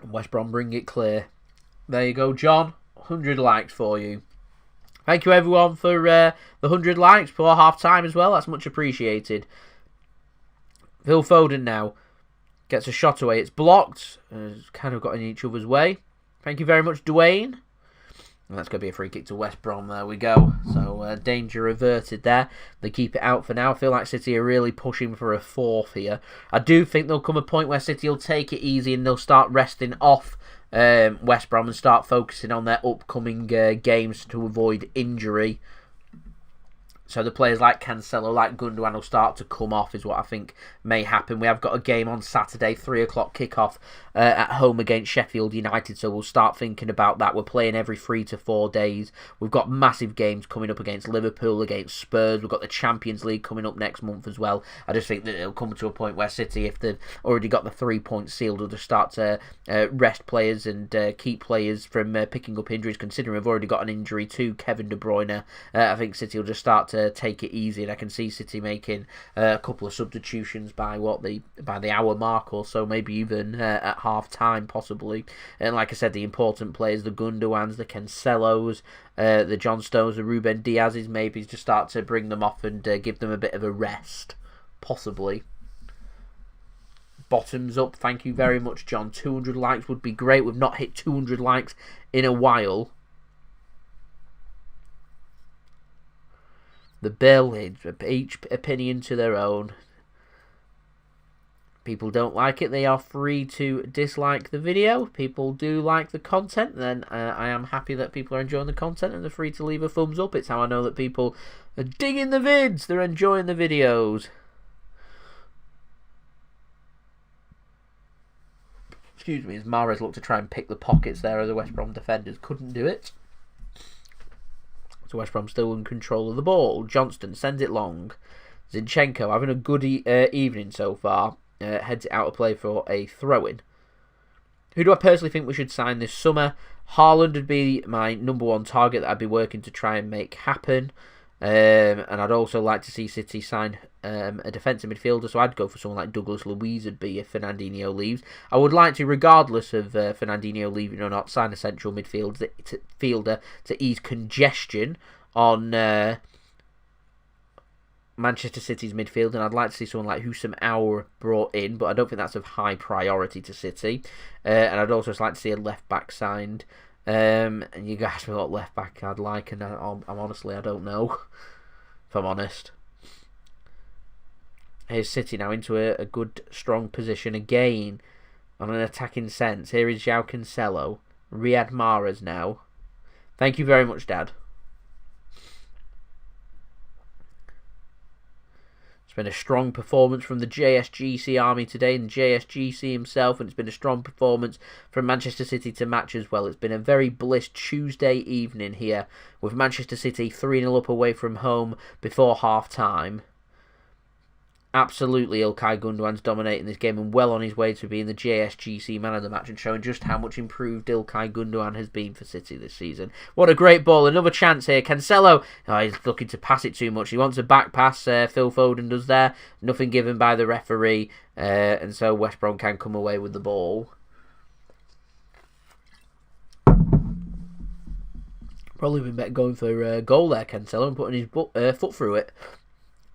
West Brom bring it clear. There you go, John. 100 likes for you. Thank you, everyone, for the 100 likes for half-time as well. That's much appreciated. Phil Foden now gets a shot away. It's blocked. It's kind of got in each other's way. Thank you very much, Dwayne. And that's going to be a free kick to West Brom. There we go. So, danger averted there. They keep it out for now. I feel like City are really pushing for a 4th here. I do think there'll come a point where City will take it easy and they'll start resting off West Brom and start focusing on their upcoming games to avoid injury. So the players like Cancelo, like Gundogan will start to come off is what I think may happen. We have got a game on Saturday, 3 o'clock kickoff at home against Sheffield United. So we'll start thinking about that. We're playing every 3 to 4 days. We've got massive games coming up against Liverpool, against Spurs. We've got the Champions League coming up next month as well. I just think that it'll come to a point where City, if they've already got the 3 points sealed, will just start to rest players and keep players from picking up injuries. Considering we've already got an injury to Kevin De Bruyne, I think City will just start to take it easy, and I can see City making a couple of substitutions by the hour mark or so, maybe even at half time possibly. And like I said, the important players, the Gundogans, the Cancelos, the John Stones, the Ruben Diaz's, maybe just start to bring them off and give them a bit of a rest, possibly. Bottoms up, thank you very much, John. 200 likes would be great. We've not hit 200 likes in a while. The bill, each opinion to their own. People don't like it, they are free to dislike the video. People do like the content, then I am happy that people are enjoying the content and they're free to leave a thumbs up. It's how I know that people are digging the vids, they're enjoying the videos. Excuse me, as Mahrez looked to try and pick the pockets there of the West Brom defenders, couldn't do it. So West Brom still in control of the ball. Johnston sends it long. Zinchenko having a good evening so far. Heads it out of play for a throw-in. Who do I personally think we should sign this summer? Haaland would be my #1 target that I'd be working to try and make happen. And I'd also like to see City sign a defensive midfielder, so I'd go for someone like Douglas Luiz would be if Fernandinho leaves. I would like to, regardless of Fernandinho leaving or not, sign a central midfielder to ease congestion on Manchester City's midfield, and I'd like to see someone like Houssam Aouar brought in, but I don't think that's of high priority to City. And I'd also just like to see a left-back signed. And you guys know what left back I'd like, and I'm honestly, I don't know, if I'm honest. Here's City now into a good, strong position again on an attacking sense. Here is Joao Cancelo. Riyad Mahrez now. Thank you very much, Dad. It's been a strong performance from the JSGC army today, and JSGC himself, and it's been a strong performance from Manchester City to match as well. It's been a very bliss Tuesday evening here, with Manchester City 3-0 up away from home before half-time. Absolutely, Ilkay Gundogan's dominating this game and well on his way to being the JSGC man of the match and showing just how much improved Ilkay Gundogan has been for City this season. What a great ball. Another chance here. Cancelo, he's looking to pass it too much. He wants a back pass. Phil Foden does there. Nothing given by the referee. And so West Brom can come away with the ball. Probably been better going for a goal there, Cancelo, and putting his foot through it.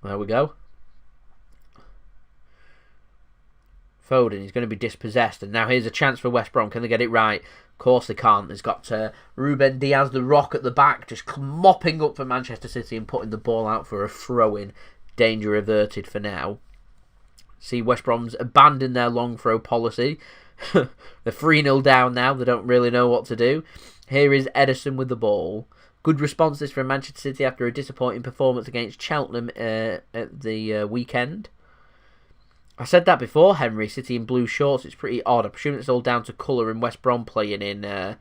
There we go. Foden, he's going to be dispossessed, and now here's a chance for West Brom. Can they get it right? Of course they can't. There's got Ruben Dias, the Rock, at the back, just mopping up for Manchester City and putting the ball out for a throw-in. Danger averted for now. See, West Brom's abandoned their long throw policy. They're 3-0 down now. They don't really know what to do. Here is Ederson with the ball. Good response this from Manchester City after a disappointing performance against Cheltenham at the weekend. I said that before, Henry. City in blue shorts. It's pretty odd. I presume it's all down to colour and West Brom playing in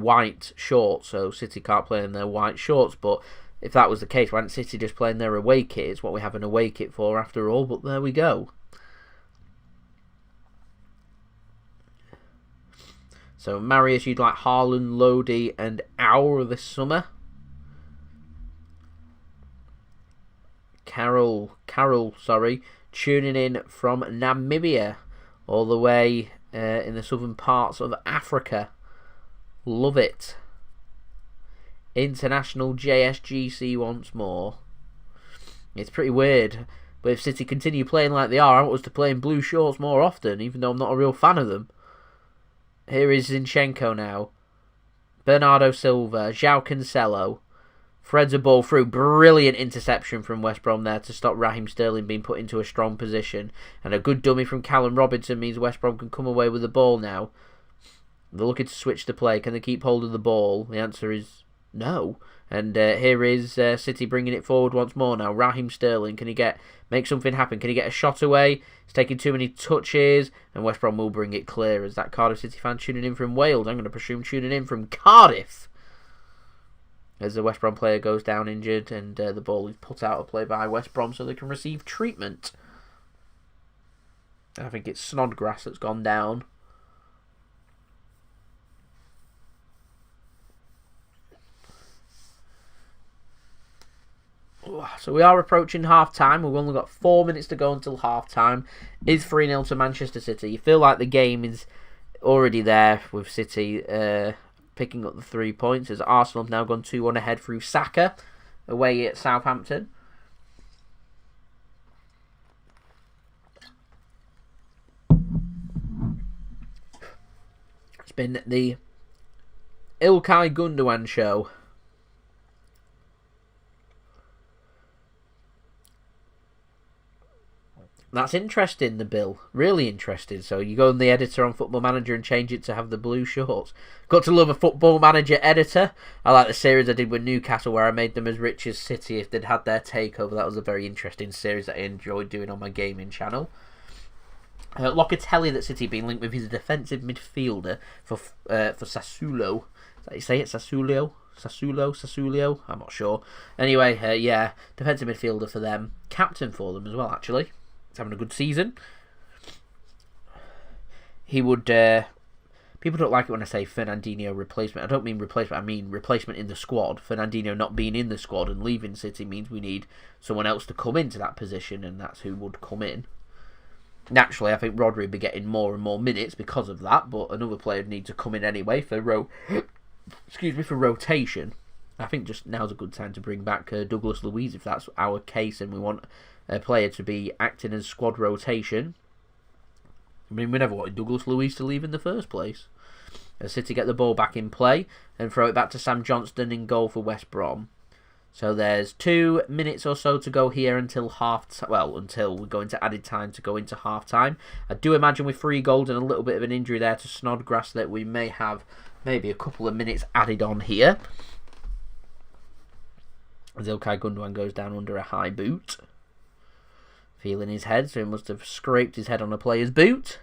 white shorts, so City can't play in their white shorts. But if that was the case, why didn't City just play in their away kit? It's what we have an away kit for after all, but there we go. So Marius, you'd like Haaland, Lodi and Aur this summer. Carol, tuning in from Namibia, all the way in the southern parts of Africa. Love it. International JSGC once more. It's pretty weird, but if City continue playing like they are, I want us to play in blue shorts more often, even though I'm not a real fan of them. Here is Zinchenko now. Bernardo Silva, Joao Cancelo. Threads a ball through. Brilliant interception from West Brom there to stop Raheem Sterling being put into a strong position. And a good dummy from Callum Robinson means West Brom can come away with the ball now. They're looking to switch the play. Can they keep hold of the ball? The answer is no. And here is City bringing it forward once more now. Raheem Sterling, can he make something happen? Can he get a shot away? He's taking too many touches, and West Brom will bring it clear. As that Cardiff City fan tuning in from Wales, I'm going to presume tuning in from Cardiff. As the West Brom player goes down injured, and the ball is put out of play by West Brom so they can receive treatment. I think it's Snodgrass that's gone down. So we are approaching half-time. We've only got 4 minutes to go until half-time. It's 3-0 to Manchester City. You feel like the game is already there with City picking up the 3 points, as Arsenal have now gone 2-1 ahead through Saka away at Southampton. It's been the Ilkay Gundogan show. That's interesting, the bill. Really interesting. So you go on the editor on Football Manager and change it to have the blue shorts. Got to love a Football Manager editor. I like the series I did with Newcastle where I made them as rich as City if they'd had their takeover. That was a very interesting series that I enjoyed doing on my gaming channel. Locatelli, that City been linked with, his defensive midfielder for Sassuolo. Is that how you say it? Sassuolo? I'm not sure. Anyway, yeah, defensive midfielder for them. Captain for them as well, actually. Having a good season. He would people don't like it when I say Fernandinho replacement. I don't mean replacement, I mean replacement in the squad. Fernandinho not being in the squad and leaving City means we need someone else to come into that position, and that's who would come in. Naturally, I think Rodri would be getting more and more minutes because of that, but another player would need to come in anyway for rotation. I think just now's a good time to bring back Douglas Luiz if that's our case and we want a player to be acting as squad rotation. I mean, we never wanted Douglas Luiz to leave in the first place. As City get the ball back in play and throw it back to Sam Johnston in goal for West Brom. So there's 2 minutes or so to go here until until we go into added time to go into half time. I do imagine with 3 goals and a little bit of an injury there to Snodgrass that we may have maybe a couple of minutes added on here. As Ilkay Gundogan goes down under a high boot. Feeling his head, so he must have scraped his head on a player's boot.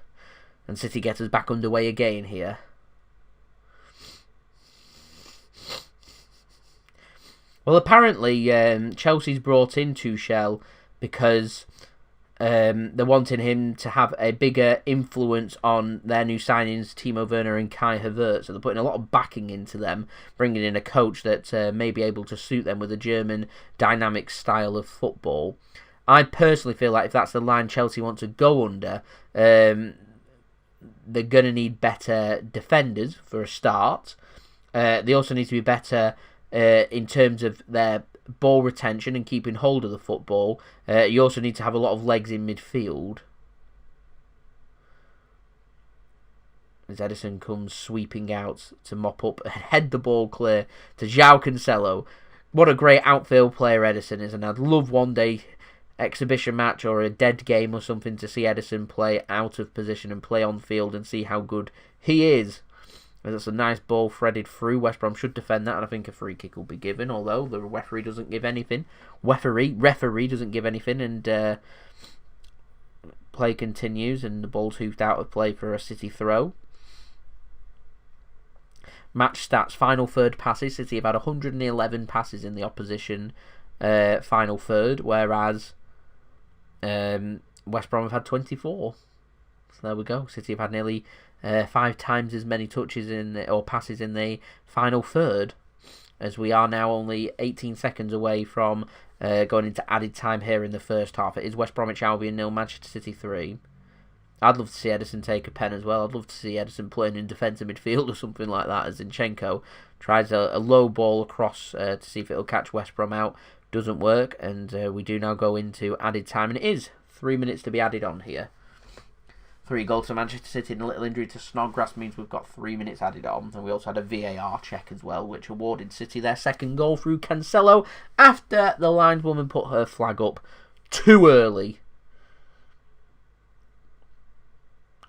And City get us back underway again here. Well, apparently Chelsea's brought in Tuchel because they're wanting him to have a bigger influence on their new signings, Timo Werner and Kai Havertz. So they're putting a lot of backing into them, bringing in a coach that may be able to suit them with a German dynamic style of football. I personally feel like if that's the line Chelsea want to go under, they're going to need better defenders for a start. They also need to be better in terms of their ball retention and keeping hold of the football. You also need to have a lot of legs in midfield. As Ederson comes sweeping out to mop up and head the ball clear to Joao Cancelo. What a great outfield player Ederson is, and I'd love one day exhibition match or a dead game or something to see Ederson play out of position and play on field and see how good he is. That's a nice ball threaded through. West Brom should defend that, and I think a free kick will be given, although the referee doesn't give anything. Referee doesn't give anything, and play continues, and the ball's hoofed out of play for a City throw. Match stats, final third passes. City have had 111 passes in the opposition final third, whereas West Brom have had 24. So there we go. City have had nearly 5 times as many touches or passes in the final third, as we are now only 18 seconds away from going into added time here in the first half. It is West Bromwich Albion 0, Manchester City 3. I'd love to see Ederson take a pen as well. I'd love to see Ederson playing in defensive midfield or something like that, as Zinchenko tries a low ball across to see if it'll catch West Brom out. Doesn't work, and we do now go into added time, and it is 3 minutes to be added on here. 3 goals to Manchester City and a little injury to Snodgrass means we've got 3 minutes added on. And we also had a VAR check as well, which awarded City their second goal through Cancelo after the lineswoman put her flag up too early.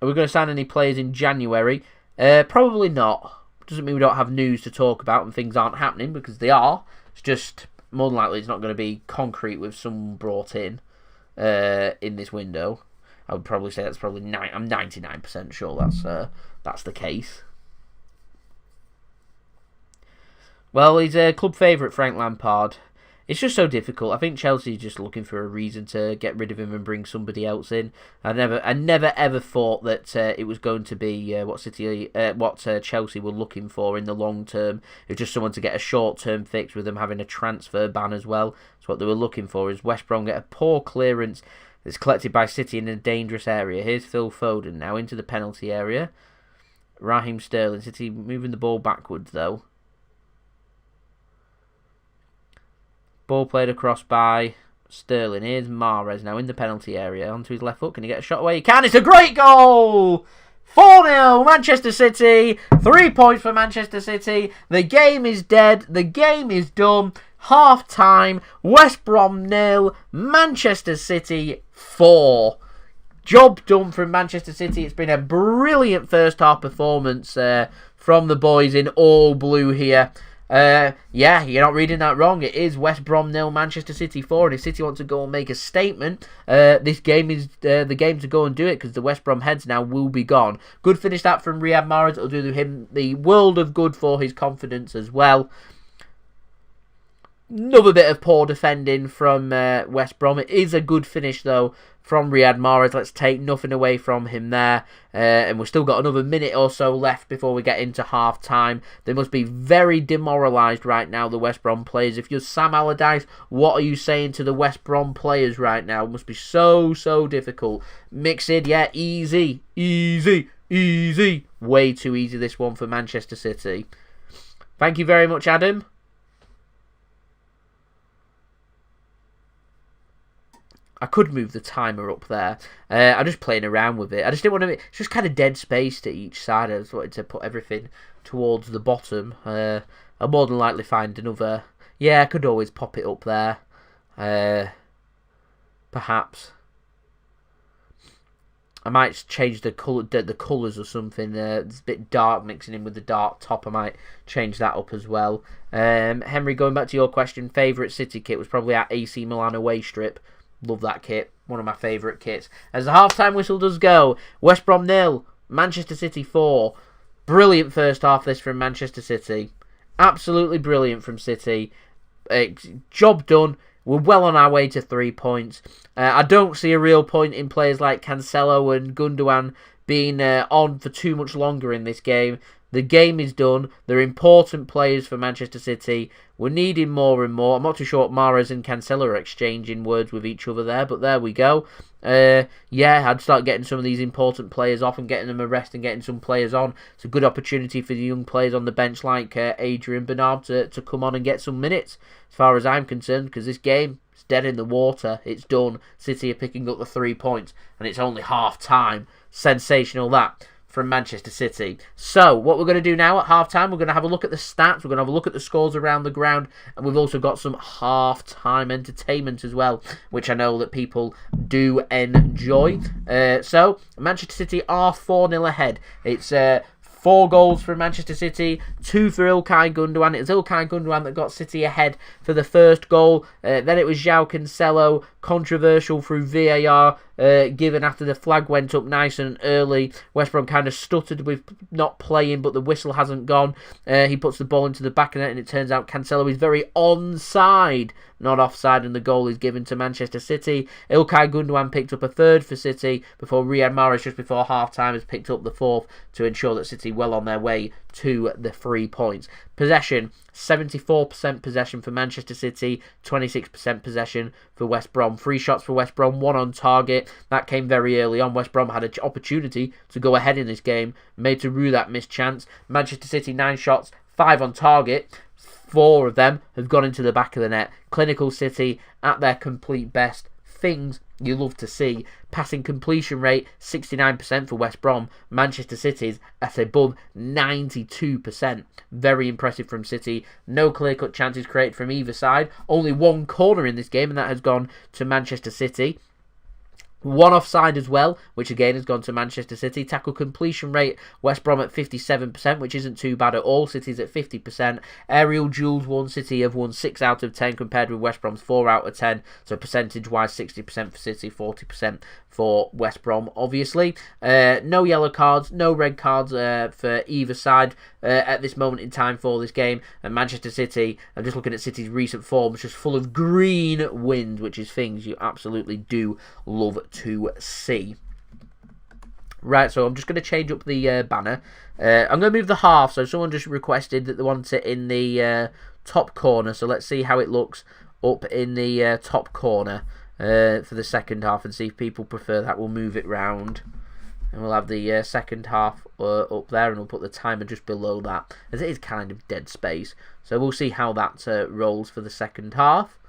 Are we going to sign any players in January? Probably not. Doesn't mean we don't have news to talk about and things aren't happening, because they are. It's just more than likely it's not going to be concrete with someone brought in this window. I would probably say that's probably I'm 99% sure that's the case. Well, he's a club favourite, Frank Lampard. It's just so difficult. I think Chelsea's just looking for a reason to get rid of him and bring somebody else in. I never ever thought that it was going to be what Chelsea were looking for in the long term. It was just someone to get a short term fix, with them having a transfer ban as well. So what they were looking for is West Brom get a poor clearance that's collected by City in a dangerous area. Here's Phil Foden now into the penalty area. Raheem Sterling. City moving the ball backwards though. Ball played across by Sterling. Here's Mahrez now in the penalty area. Onto his left foot. Can he get a shot away? He can. It's a great goal! 4-0 Manchester City. 3 points for Manchester City. The game is dead. The game is done. Half time. West Brom 0. Manchester City 4. Job done from Manchester City. It's been a brilliant first half performance from the boys in all blue here. Yeah, you're not reading that wrong. It is West Brom 0, Manchester City 4. And if City want to go and make a statement, this game is the game to go and do it, because the West Brom heads now will be gone. Good finish that from Riyad Mahrez. It'll do him the world of good for his confidence as well. Another bit of poor defending from West Brom. It is a good finish, though, from Riyad Mahrez. Let's take nothing away from him there. And we've still got another minute or so left before we get into half-time. They must be very demoralised right now, the West Brom players. If you're Sam Allardyce, what are you saying to the West Brom players right now? It must be so difficult. Mixed, yeah, easy. Way too easy, this one for Manchester City. Thank you very much, Adam. I could move the timer up there. I'm just playing around with it. I just didn't want to... It's just kind of dead space to each side. I just wanted to put everything towards the bottom. I'll more than likely find another... Yeah, I could always pop it up there. Perhaps. I might change the colours or something. It's a bit dark, mixing in with the dark top. I might change that up as well. Henry, going back to your question, favourite City kit was probably our AC Milan away strip. Love that kit. One of my favourite kits. As the half-time whistle does go, West Brom 0, Manchester City 4. Brilliant first half this from Manchester City. Absolutely brilliant from City. Job done. We're well on our way to 3 points. I don't see a real point in players like Cancelo and Gundogan being on for too much longer in this game. The game is done. They're important players for Manchester City. We're needing more and more. I'm not too sure what Mahrez and Cancelo are exchanging words with each other there, but there we go. Yeah, I'd start getting some of these important players off and getting them a rest and getting some players on. It's a good opportunity for the young players on the bench like Adrian Bernard to come on and get some minutes, as far as I'm concerned, because this game is dead in the water. It's done. City are picking up the 3 points, and it's only half-time. Sensational that. from Manchester City. So, what we're going to do now at half-time, we're going to have a look at the stats, we're going to have a look at the scores around the ground, and we've also got some half-time entertainment as well, which I know that people do enjoy. So, Manchester City are 4-0 ahead. It's 4 goals for Manchester City, 2 for Ilkay Gundogan. It was Ilkay Gundogan that got City ahead for the first goal. Then it was Joao Cancelo, controversial through VAR, given after the flag went up nice and early. West Brom kind of stuttered with not playing, but the whistle hasn't gone. He puts the ball into the back of the net, and it turns out Cancelo is very onside, not offside, and the goal is given to Manchester City. Ilkay Gundogan picked up a third for City before Riyad Mahrez, just before half-time, has picked up the fourth to ensure that City well on their way to the 3 points. Possession, 74% possession for Manchester City, 26% possession for West Brom. 3 shots for West Brom, 1 on target. That came very early on. West Brom had an opportunity to go ahead in this game, made to rue that missed chance. Manchester City, 9 shots, 5 on target. 4 of them have gone into the back of the net. Clinical City at their complete best. Things you love to see. Passing completion rate 69% for West Brom. Manchester City's at above 92%. Very impressive from City. No clear-cut chances created from either side. Only 1 corner in this game, and that has gone to Manchester City. 1 offside as well, which again has gone to Manchester City. Tackle completion rate, West Brom at 57%, which isn't too bad at all. City's at 50%. Aerial duels won. City have won 6 out of 10 compared with West Brom's 4 out of 10. So percentage-wise, 60% for City, 40% for West Brom, obviously. No yellow cards, no red cards for either side at this moment in time for this game. And Manchester City, I'm just looking at City's recent form, just full of green wins, which is things you absolutely do love to see. Right, so I'm just going to change up the banner. I'm going to move the half, so someone just requested that they want it in the top corner, so let's see how it looks up in the top corner for the second half and see if people prefer that. We'll move it round and we'll have the second half up there, and we'll put the timer just below that, as it is kind of dead space. So we'll see how that rolls for the second half.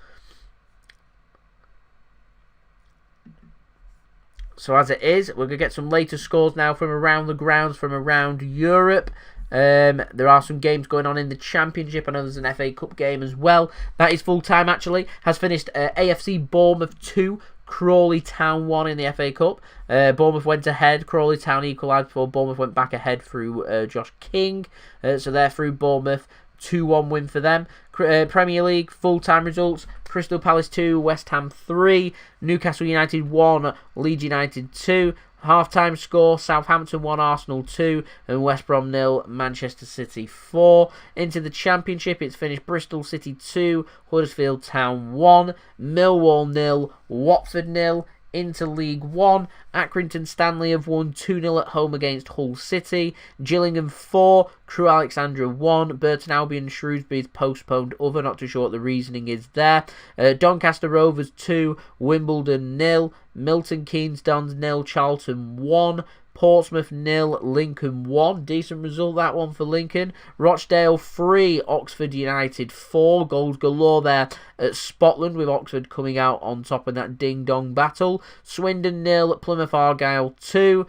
So as it is, we're going to get some later scores now from around the grounds, from around Europe. There are some games going on in the Championship. I know there's an FA Cup game as well. That is full time actually. Has finished AFC Bournemouth 2, Crawley Town 1 in the FA Cup. Bournemouth went ahead. Crawley Town equalised before Bournemouth went back ahead through Josh King. So they're through Bournemouth. 2-1 win for them. Premier League full-time results: Crystal Palace 2, West Ham 3, Newcastle United 1, Leeds United 2. Half-time score: Southampton 1, Arsenal 2, and West Brom 0, Manchester City 4. Into the Championship, it's finished Bristol City 2, Huddersfield Town 1, Millwall 0, Watford 0. Into League 1, Accrington Stanley have won 2-0 at home against Hull City. Gillingham 4, Crewe Alexandra 1. Burton Albion Shrewsbury's postponed other. Not too sure what the reasoning is there. Doncaster Rovers 2, Wimbledon 0. Milton Keynes Dons 0, Charlton 1. Portsmouth 0, Lincoln 1. Decent result, that one for Lincoln. Rochdale 3, Oxford United 4. Goals galore there at Spotland, with Oxford coming out on top in that ding-dong battle. Swindon 0, Plymouth Argyle 2.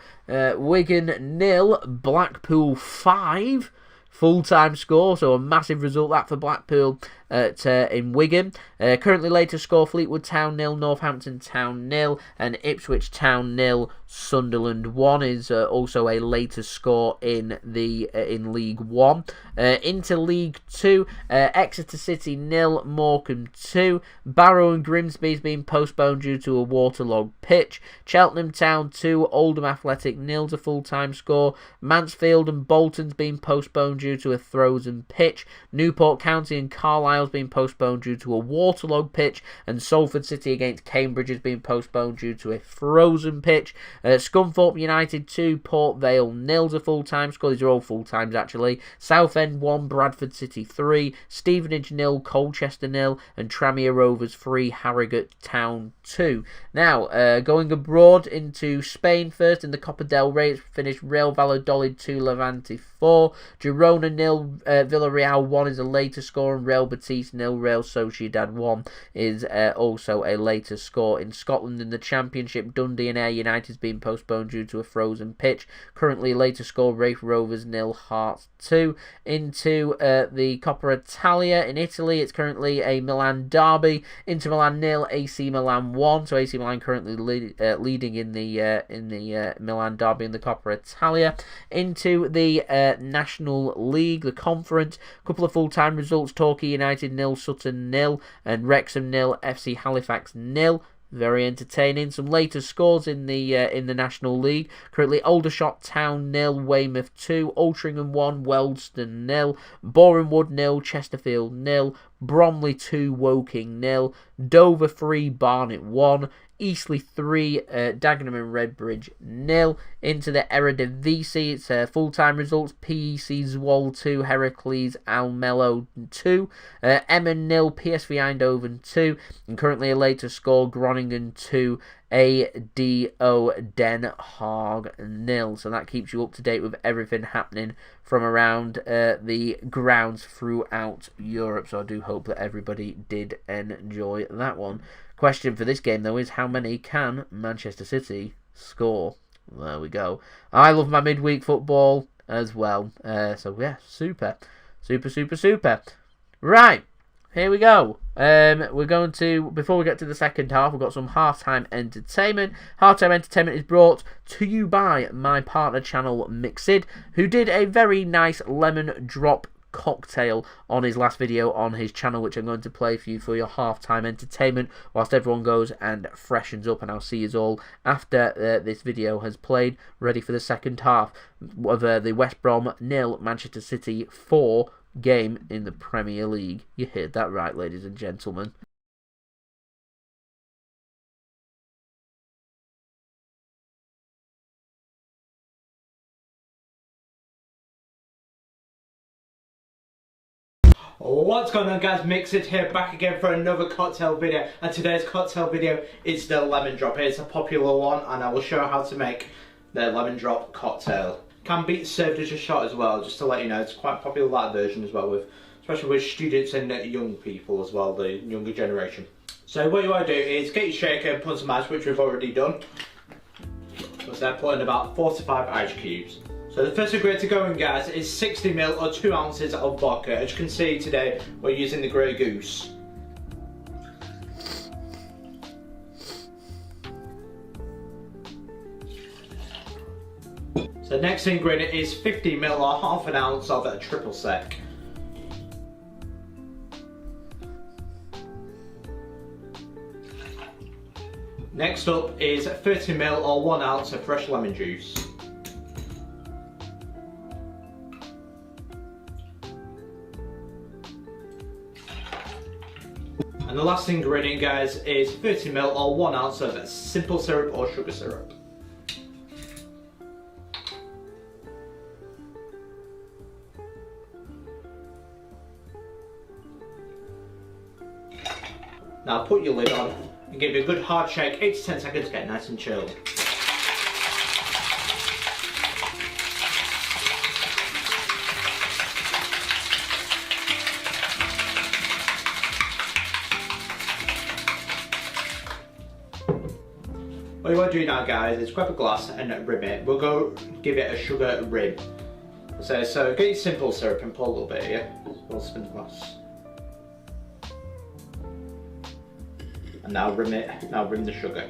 Wigan 0, Blackpool 5. Full-time score, so a massive result that for Blackpool in Wigan. Currently later score: Fleetwood Town 0, Northampton Town 0, and Ipswich Town 0, Sunderland 1 is also a later score in League 1. Into League 2, Exeter City 0, Morecambe 2. Barrow and Grimsby has been postponed due to a waterlogged pitch. Cheltenham Town 2, Oldham Athletic 0 to full-time score. Mansfield and Bolton's been postponed due to a frozen pitch. Newport County and Carlisle's been postponed due to a waterlogged pitch, and Salford City against Cambridge has been postponed due to a frozen pitch. Scunthorpe United 2, Port Vale 0 to full-time score. These are all full-times actually. Southend 1, Bradford City 3, Stevenage 0, Colchester 0, and Tranmere Rovers 3, Harrogate Town 2. Now, going abroad into Spain first, in the Copa del Rey, it's finished Real Valladolid 2, Levante 4. Girona Girona 0, Villarreal 1 is a later score, and Real Betis 0, Real Sociedad 1 is also a later score. In Scotland, in the Championship, Dundee and Ayr United has been postponed due to a frozen pitch. Currently a later score, Raith Rovers 0, Hearts 2. Into the Coppa Italia in Italy, it's currently a Milan derby. Inter Milan 0, AC Milan 1. So AC Milan currently leading in the Milan derby in the Coppa Italia. Into the National League, the Conference, a couple of full-time results: Torquay United 0, Sutton 0, and Wrexham 0, FC Halifax 0. Very entertaining. Some later scores in the National League. Currently, Aldershot Town 0, Weymouth 2, Altrincham 1, Wealdstone 0, Borehamwood 0, Chesterfield 0, Bromley 2, Woking 0, Dover 3, Barnet 1, Eastleigh 3, Dagenham and Redbridge 0. Into the Eredivisie, it's full-time results: PEC Zwolle 2, Heracles Almelo 2, Emmen 0, PSV Eindhoven 2, and currently a later score: Groningen 2, ADO Den Haag 0. So that keeps you up to date with everything happening from around the grounds throughout Europe. So I do hope that everybody did enjoy that one. Question for this game, though, is how many can Manchester City score? There we go. I love my midweek football as well. So, yeah, super. Right, here we go. We're going to, before we get to the second half, we've got some halftime entertainment. Halftime entertainment is brought to you by my partner channel, Mixid, who did a very nice lemon drop cocktail on his last video on his channel, which I'm going to play for you for your halftime entertainment whilst everyone goes and freshens up. And I'll see you all after this video has played, ready for the second half of the West Brom 0, Manchester City 4 game in the Premier League. You heard that right, ladies and gentlemen. What's going on, guys? Mixit here, back again for another cocktail video, and today's cocktail video is the lemon drop. It's a popular one, and I will show you how to make the lemon drop cocktail. Can be served as a shot as well, just to let you know. It's quite popular, that version as well, especially with students and young people as well, the younger generation. So what you want to do is get your shaker and put some ice, which we've already done. So put in about 4 to 5 ice cubes. So the first ingredient to go in, guys, is 60ml or 2 ounces of vodka. As you can see today, we're using the Grey Goose. So next ingredient is 50ml or half an ounce of a triple sec. Next up is 30ml or 1 ounce of fresh lemon juice. And the last ingredient, guys, is 30ml or 1 ounce of simple syrup or sugar syrup. Now put your lid on and give it a good hard shake, 8 to 10 seconds to get nice and chilled. What you want to do now, guys, is grab a glass and rim it. We'll go give it a sugar rim. So get your simple syrup and pour a little bit here. We'll spin the glass. And now rim it. Now rim the sugar.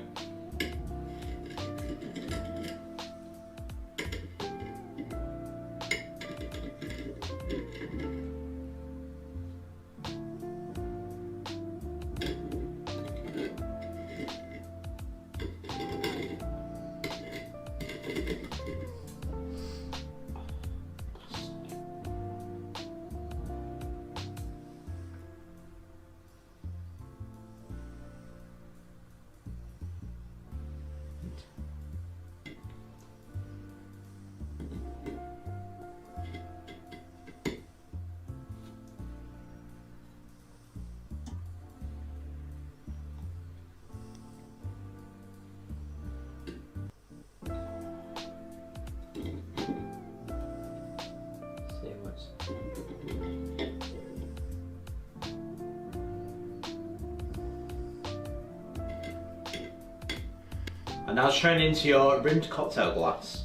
And now strain into your rimmed cocktail glass.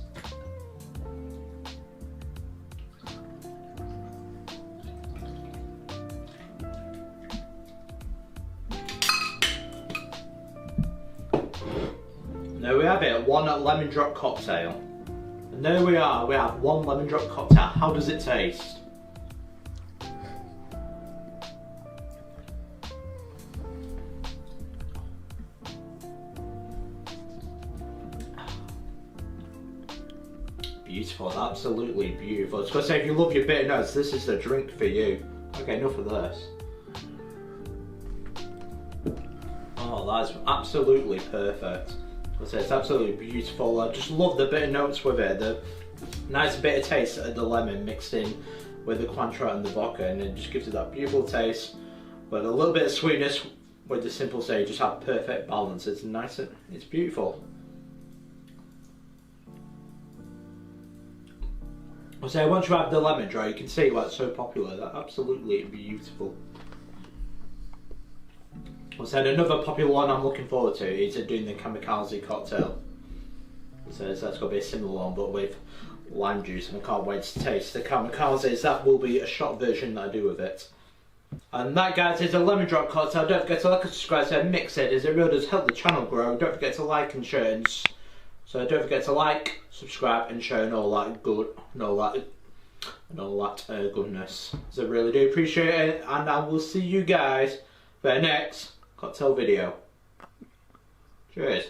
There we have it, one lemon drop cocktail. And there we are, we have one lemon drop cocktail. How does it taste? Beautiful, absolutely beautiful. I was going to say, if you love your bitter notes, this is the drink for you. Okay, enough of this. Oh, that's absolutely perfect. It's absolutely beautiful. I just love the bitter notes with it. The nice bitter taste of the lemon mixed in with the Cointreau and the vodka, and it just gives it that beautiful taste with a little bit of sweetness with the simple say. You just have perfect balance. It's nice and it's beautiful. So once you have the lemon dry, you can see why it's so popular. That's absolutely beautiful. I said another popular one I'm looking forward to is doing the kamikaze cocktail. So that's going to be a similar one, but with lime juice, and I can't wait to taste the kamikazes. That will be a shot version that I do with it. And that, guys, is a lemon drop cocktail. Don't forget to like and subscribe and mix it, as it really does help the channel grow. Don't forget to like and share. So don't forget to like, subscribe, and share, and all that good, and all that goodness. So I really do appreciate it, and I will see you guys for the next cocktail video. Cheers.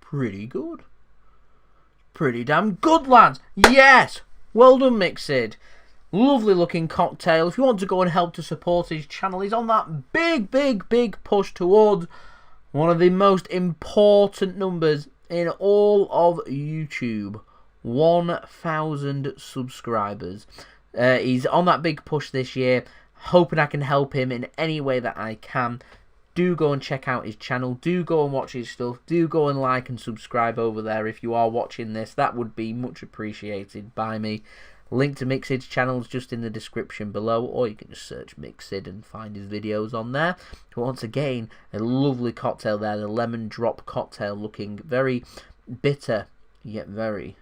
Pretty good. Pretty damn good, lads. Yes. Well done, Mixed. Lovely looking cocktail. If you want to go and help to support his channel, he's on that big push towards one of the most important numbers in all of YouTube. 1,000 subscribers. He's on that big push this year. Hoping I can help him in any way that I can. Do go and check out his channel. Do go and watch his stuff. Do go and like and subscribe over there if you are watching this. That would be much appreciated by me. Link to Mixed's channel is just in the description below, or you can just search Mixed and find his videos on there. But once again, a lovely cocktail there, the lemon drop cocktail, looking very bitter yet very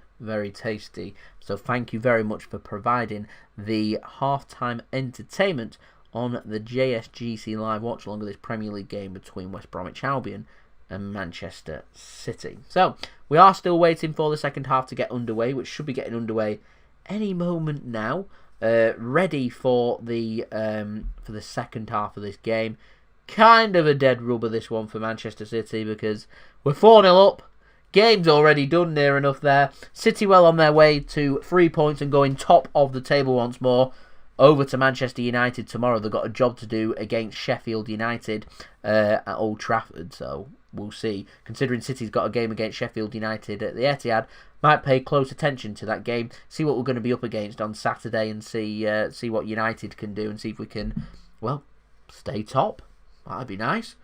tasty. So thank you very much for providing the halftime entertainment on the JSGC live watch along with this Premier League game between West Bromwich Albion and Manchester City. So we are still waiting for the second half to get underway, which should be getting underway any moment now. Ready for the second half of this game. Kind of a dead rubber, this one, for Manchester City, because we're 4-0 up. Game's already done near enough there. City well on their way to 3 points and going top of the table once more. Over to Manchester United tomorrow. They've got a job to do against Sheffield United at Old Trafford, so we'll see. Considering City's got a game against Sheffield United at the Etihad, might pay close attention to that game, see what we're going to be up against on Saturday, and see what United can do, and see if we can, well, stay top. That'd be nice.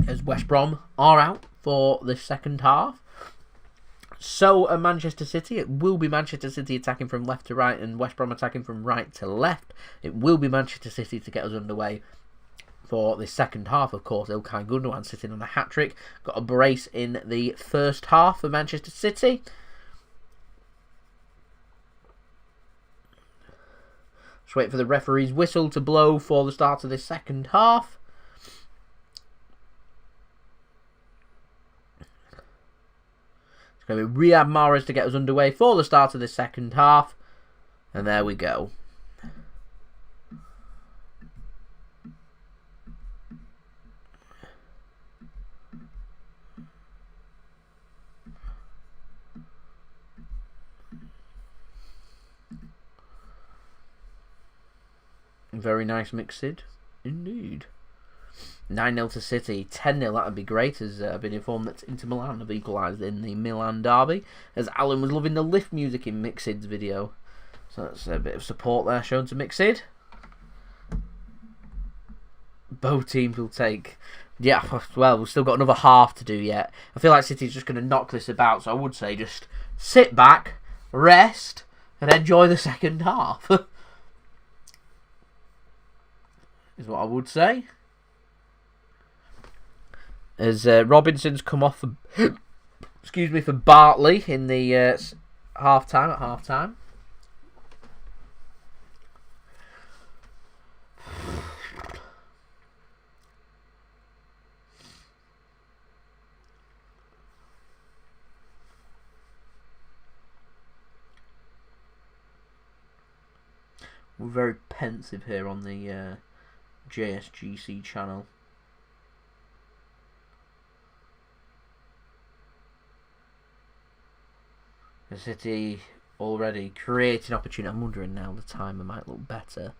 As West Brom are out for the second half. So at Manchester City, it will be Manchester City attacking from left to right and West Brom attacking from right to left. It will be Manchester City to get us underway for the second half. Of course, Ilkay Gundogan sitting on a hat-trick. Got a brace in the first half for Manchester City. Just wait for the referee's whistle to blow for the start of the second half. Going to be Riyad Mahrez to get us underway for the start of the second half. And there we go. Very nice Mixed indeed. 9-0 to City, 10-0, that would be great, as I've been informed that Inter Milan have equalised in the Milan derby, as Alan was loving the lift music in Mixed's video. So that's a bit of support there shown to Mixed. Both teams will take Yeah, well, we've still got another half to do yet. I feel like City's just going to knock this about, so I would say just sit back, rest, and enjoy the second half. Is what I would say. As Robinson's come off for, excuse me, for Bartley in the half-time, at half-time. We're very pensive here on the JSGC channel. The City already creating opportunity. I'm wondering now the timer might look better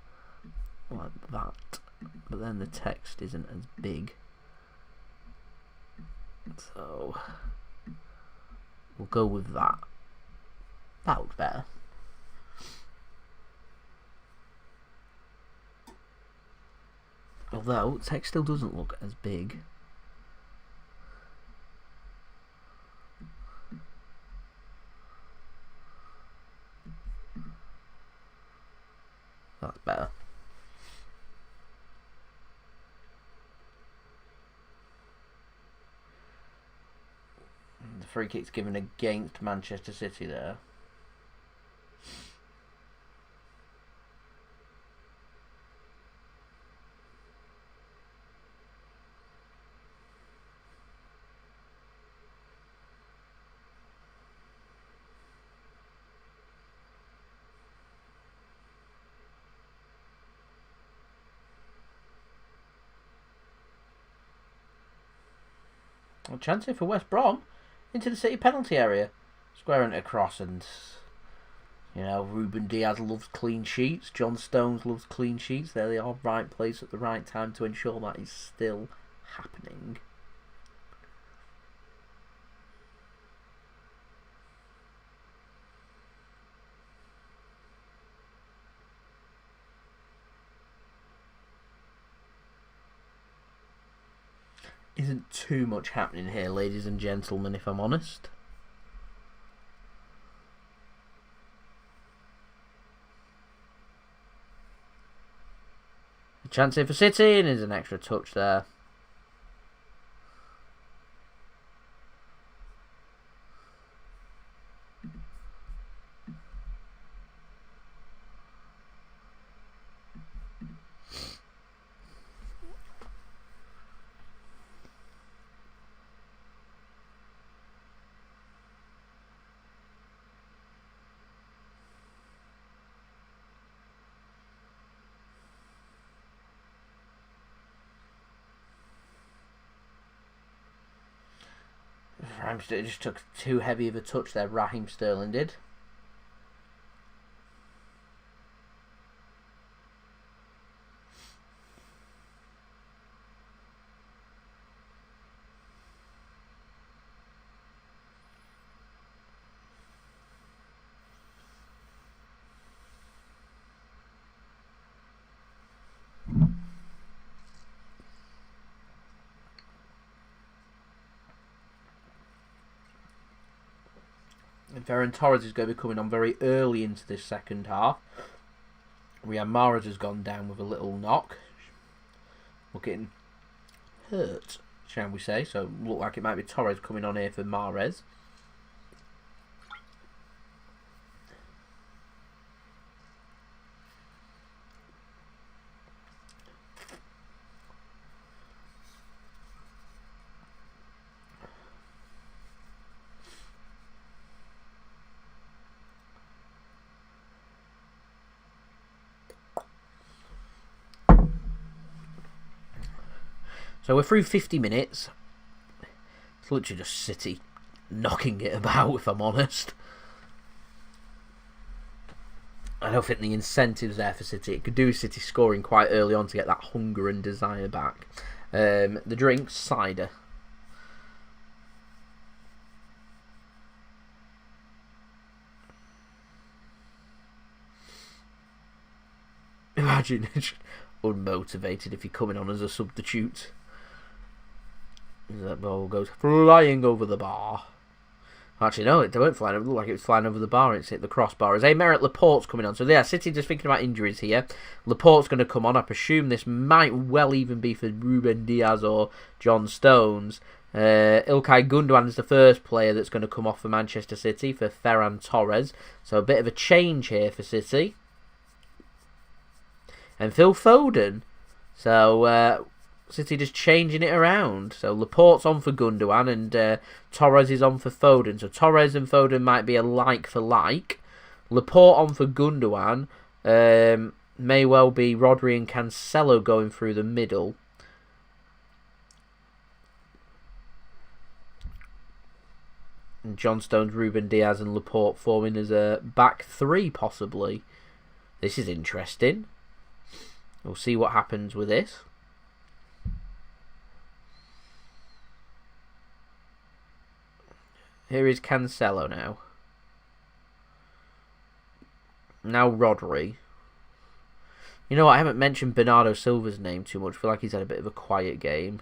like that, but then the text isn't as big, so we'll go with that. That looks better. Although text still doesn't look as big. That's better. The free kick's given against Manchester City there. A chance here for West Brom into the City penalty area. Squaring it across, and you know, Ruben Dias loves clean sheets. John Stones loves clean sheets. There they are, right place at the right time to ensure that is still happening. Isn't too much happening here, ladies and gentlemen, if I'm honest. A chance here for City, and there's an extra touch there. It just took too heavy of a touch there, Raheem Sterling did. And Ferran Torres is going to be coming on very early into this second half. Riyad Mahrez has gone down with a little knock. We're getting hurt, shall we say. So look like it might be Torres coming on here for Mahrez. So we're through 50 minutes. It's literally just City knocking it about, if I'm honest. I don't think the incentive's there for City. It could do City scoring quite early on to get that hunger and desire back. The drink, cider. Imagine unmotivated if you're coming on as a substitute. That ball goes flying over the bar. Actually, no, it weren't flying over. It looked like it was flying over the bar. It's hit the crossbar. As Aymeric Laporte's coming on. So, yeah, City just thinking about injuries here. Laporte's going to come on. I presume this might well even be for Ruben Dias or John Stones. Ilkay Gundogan is the first player that's going to come off for Manchester City for Ferran Torres. So, a bit of a change here for City. And Phil Foden. So, City just changing it around. So Laporte's on for Gundogan and Torres is on for Foden. So Torres and Foden might be a like for like. Laporte on for Gundogan. May well be Rodri and Cancelo going through the middle. And John Stones, Ruben Dias and Laporte forming as a back three possibly. This is interesting. We'll see what happens with this. Here is Cancelo now. Now Rodri. You know what, I haven't mentioned Bernardo Silva's name too much. I feel like he's had a bit of a quiet game.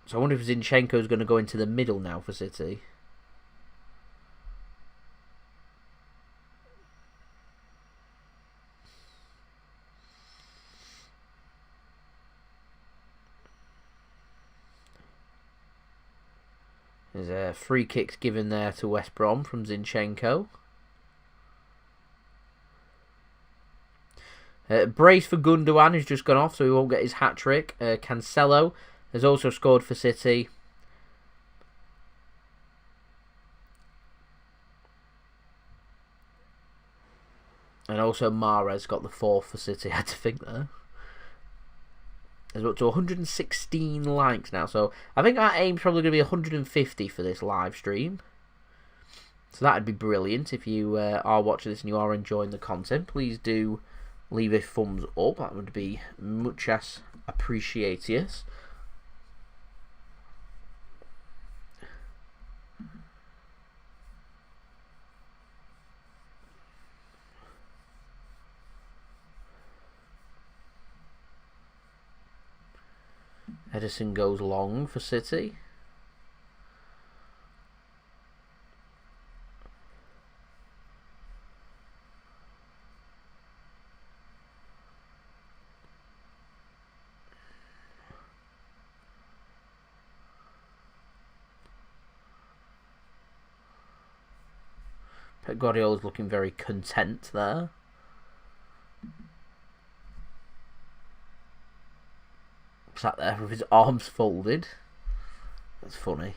So I wonder if Zinchenko's going to go into the middle now for City. There's a free kick given there to West Brom from Zinchenko. Brace for Gundogan, who's just gone off, so he won't get his hat-trick. Cancelo has also scored for City. And also Mahrez got the fourth for City, I had to think there. There's up to 116 likes now, so I think our aim's probably going to be 150 for this live stream. So that'd be brilliant. If you are watching this and you are enjoying the content, please do leave a thumbs up. That would be muchas appreciated. Ederson goes long for City. Pep Guardiola's looking very content there. Sat there with his arms folded. That's funny.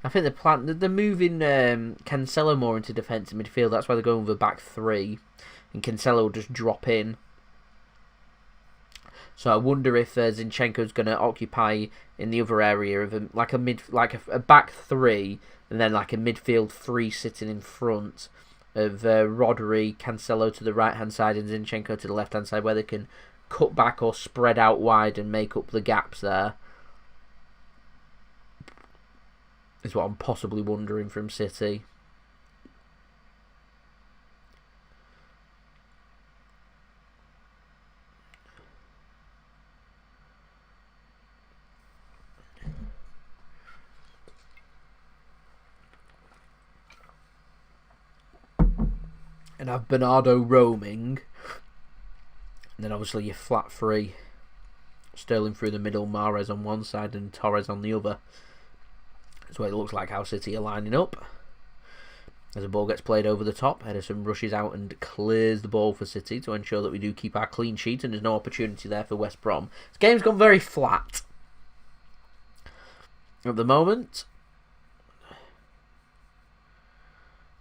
I think they're moving Cancelo more into defensive midfield. That's why they're going with a back three. And Cancelo will just drop in. So I wonder if Zinchenko's going to occupy in the other area of a back three, and then like a midfield three sitting in front of Rodri, Cancelo to the right hand side, and Zinchenko to the left hand side, where they can cut back or spread out wide and make up the gaps there. Is what I'm possibly wondering from City. And have Bernardo roaming. And then obviously your flat three. Sterling through the middle, Mahrez on one side and Torres on the other. That's what it looks like how City are lining up. As the ball gets played over the top, Ederson rushes out and clears the ball for City to ensure that we do keep our clean sheet, and there's no opportunity there for West Brom. This game's gone very flat at the moment.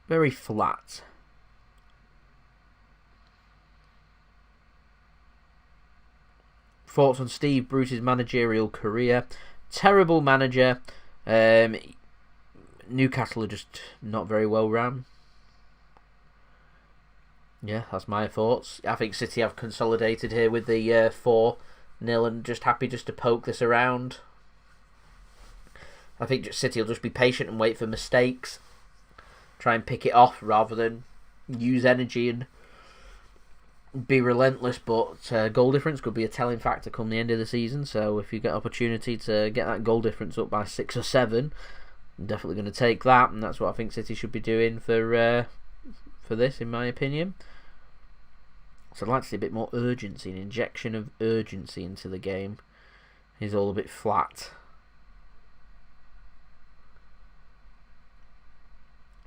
Very flat. Thoughts on Steve Bruce's managerial career? Terrible manager. Newcastle are just not very well run. Yeah, that's my thoughts. I think City have consolidated here with the 4-0 and just happy just to poke this around. I think City will just be patient and wait for mistakes. Try and pick it off rather than use energy and be relentless. But goal difference could be a telling factor come the end of the season. So if you get opportunity to get that goal difference up by 6 or 7, I'm definitely going to take that. And that's what I think City should be doing for this, in my opinion. So I'd like to see a bit more urgency, an injection of urgency into the game. It's all a bit flat.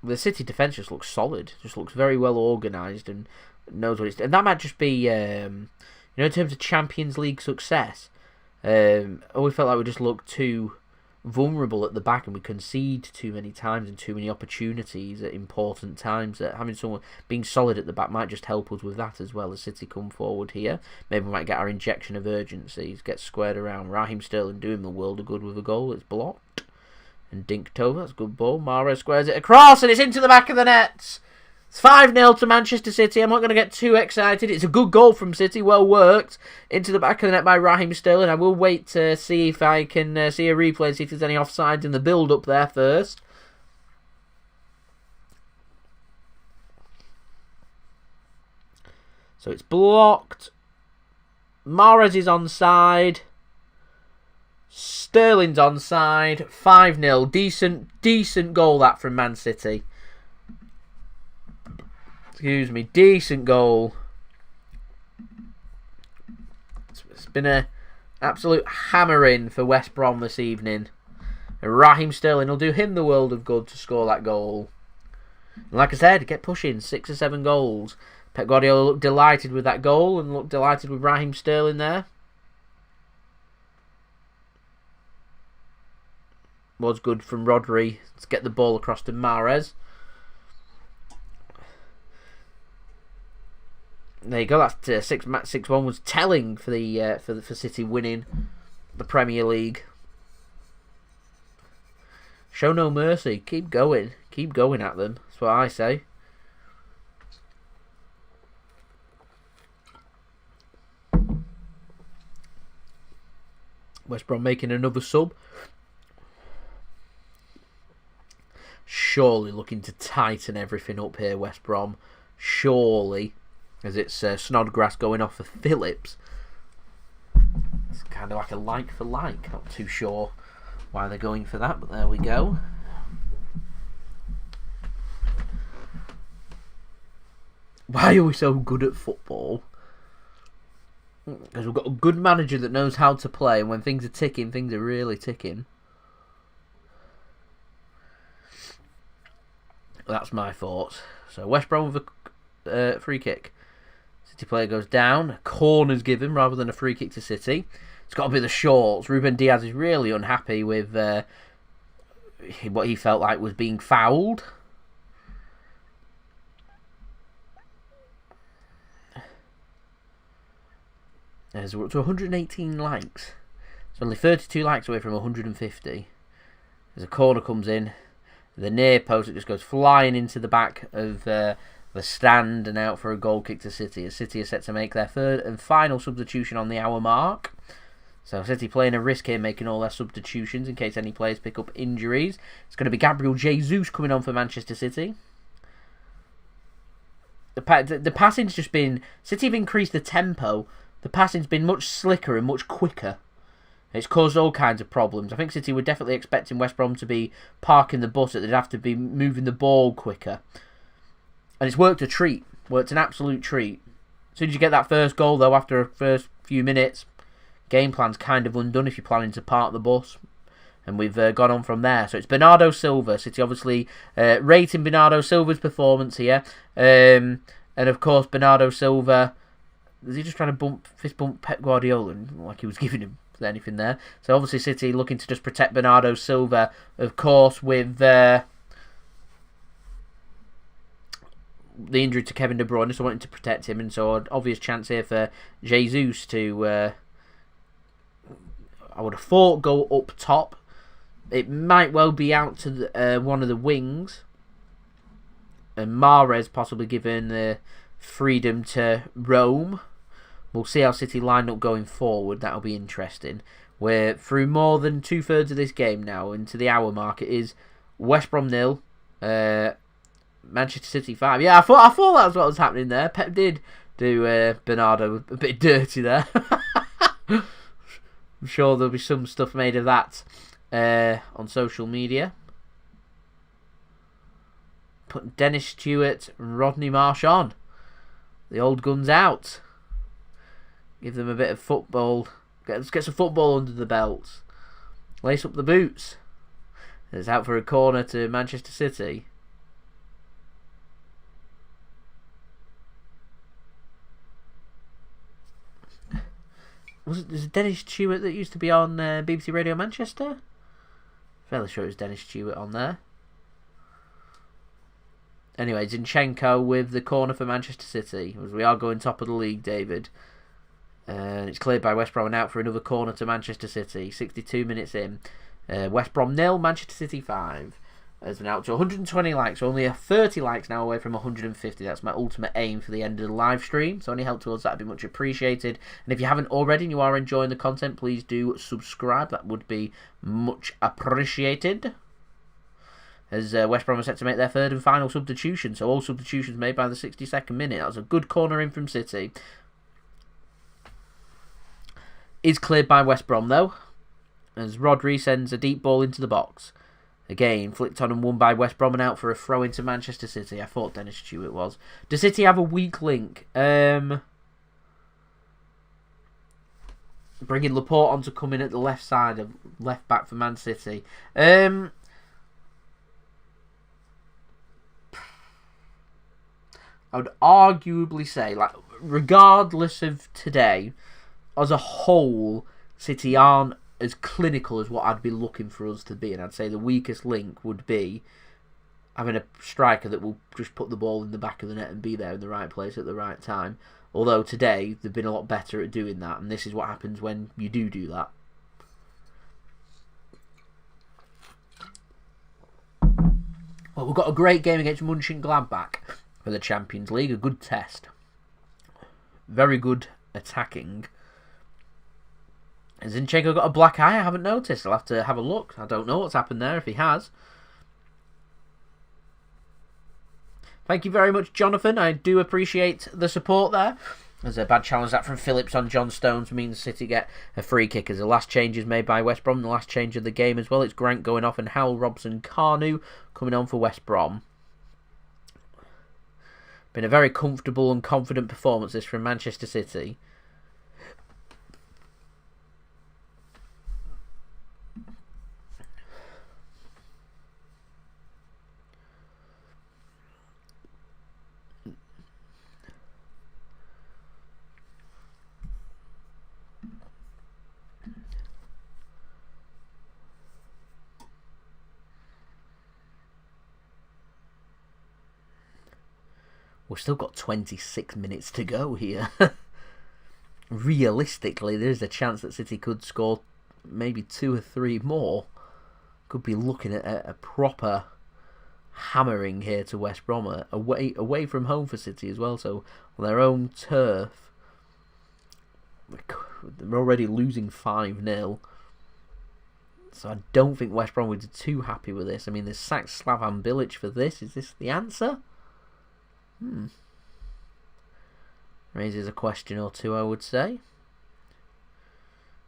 The City defence just looks solid, just looks very well organised and knows what it's doing. And that might just be, in terms of Champions League success, I always felt like we just looked too vulnerable at the back and we concede too many times and too many opportunities at important times. That having someone being solid at the back might just help us with that as well as City come forward here. Maybe we might get our injection of urgency, get squared around. Raheem Sterling doing the world of good with a goal. It's blocked. And dinked over. That's a good ball. Mahrez squares it across and it's into the back of the net. It's 5-0 to Manchester City. I'm not going to get too excited. It's a good goal from City. Well worked. Into the back of the net by Raheem Sterling. I will wait to see if I can see a replay and see if there's any offsides in the build-up there first. So it's blocked. Mahrez is onside. Sterling's onside. 5-0. Decent goal that from Man City. Excuse me. Decent goal. It's been an absolute hammering for West Brom this evening. And Raheem Sterling will do him the world of good to score that goal. And like I said, get pushing. 6 or 7 goals. Pep Guardiola looked delighted with that goal and looked delighted with Raheem Sterling there. Was good from Rodri to get the ball across to Mahrez. There you go. That's 6-1 was telling for the for City winning the Premier League. Show no mercy. Keep going. Keep going at them. That's what I say. West Brom making another sub. Surely looking to tighten everything up here, West Brom. Surely. As it's Snodgrass going off for Phillips. It's kind of like a like for like. Not too sure why they're going for that, but there we go. Why are we so good at football? Because we've got a good manager that knows how to play, and when things are ticking, things are really ticking. That's my thoughts. So West Brom with a free kick. City player goes down. Corner's given rather than a free kick to City. It's got to be the shorts. Ruben Dias is really unhappy with what he felt like was being fouled. As we're up to 118 likes. It's only 32 likes away from 150. As a corner comes in, the near post, it just goes flying into the back of the stand and out for a goal kick to City. As City are set to make their third and final substitution on the hour mark. So City playing a risk here, making all their substitutions in case any players pick up injuries. It's going to be Gabriel Jesus coming on for Manchester City. The passing's just been... City have increased the tempo. The passing's been much slicker and much quicker. It's caused all kinds of problems. I think City were definitely expecting West Brom to be parking the bus, that they'd have to be moving the ball quicker. And it's worked a treat. Worked an absolute treat. As soon as you get that first goal, though, after the first few minutes, game plan's kind of undone if you're planning to park the bus. And we've gone on from there. So it's Bernardo Silva. City obviously rating Bernardo Silva's performance here. And of course, Bernardo Silva... Is he just trying to fist bump Pep Guardiola like he was giving him anything there? So obviously City looking to just protect Bernardo Silva, of course, with the injury to Kevin De Bruyne, so wanting to protect him, and so an obvious chance here for Jesus to, I would have thought, go up top. It might well be out to one of the wings, and Mahrez possibly given freedom to roam. We'll see how City line up going forward. That'll be interesting. We're through more than 2/3 of this game now. Into the hour mark. It is West Brom 0. Manchester City 5. Yeah, I thought that was what was happening there. Pep did do Bernardo a bit dirty there. I'm sure there'll be some stuff made of that on social media. Put Dennis Stewart and Rodney Marsh on. The old guns out. Give them a bit of football. Let's get some football under the belts. Lace up the boots. It's out for a corner to Manchester City. Was it Dennis Stewart that used to be on BBC Radio Manchester? Fairly sure it was Dennis Stewart on there. Anyway, Zinchenko with the corner for Manchester City. As we are going top of the league, David. And it's cleared by West Brom and out for another corner to Manchester City. 62 minutes in. West Brom 0, Manchester City 5. Has been out to 120 likes. Only 30 likes now away from 150. That's my ultimate aim for the end of the live stream. So any help towards that would be much appreciated. And if you haven't already and you are enjoying the content, please do subscribe. That would be much appreciated. As West Brom are set to make their third and final substitution. So all substitutions made by the 62nd minute. That was a good corner in from City. Is cleared by West Brom though. As Rodri sends a deep ball into the box. Again, flicked on and won by West Brom and out for a throw into Manchester City. I thought Dennis Stewart was. Does City have a weak link? Bringing Laporte on to come in at the left side of left back for Man City. I would arguably say, like, regardless of today, as a whole, City aren't as clinical as what I'd be looking for us to be, and I'd say the weakest link would be having a striker that will just put the ball in the back of the net and be there in the right place at the right time. Although today they've been a lot better at doing that, and this is what happens when you do that. Well, we've got a great game against Mönchengladbach for the Champions League, a good test. Very good attacking. Has Zinchenko got a black eye? I haven't noticed. I'll have to have a look. I don't know what's happened there if he has. Thank you very much, Jonathan. I do appreciate the support there. There's a bad challenge that from Phillips on John Stones means City get a free kick as the last change is made by West Brom. The last change of the game as well. It's Grant going off and Hal Robson-Kanu coming on for West Brom. Been a very comfortable and confident performance this from Manchester City. We've still got 26 minutes to go here. Realistically, there's a chance that City could score maybe 2 or 3 more. Could be looking at a proper hammering here to West Brom. Away from home for City as well, so on their own turf. They're already losing 5-0. So I don't think West Brom would be too happy with this. I mean, they sacked Slavan Bilic for this. Is this the answer? Raises a question or two, I would say.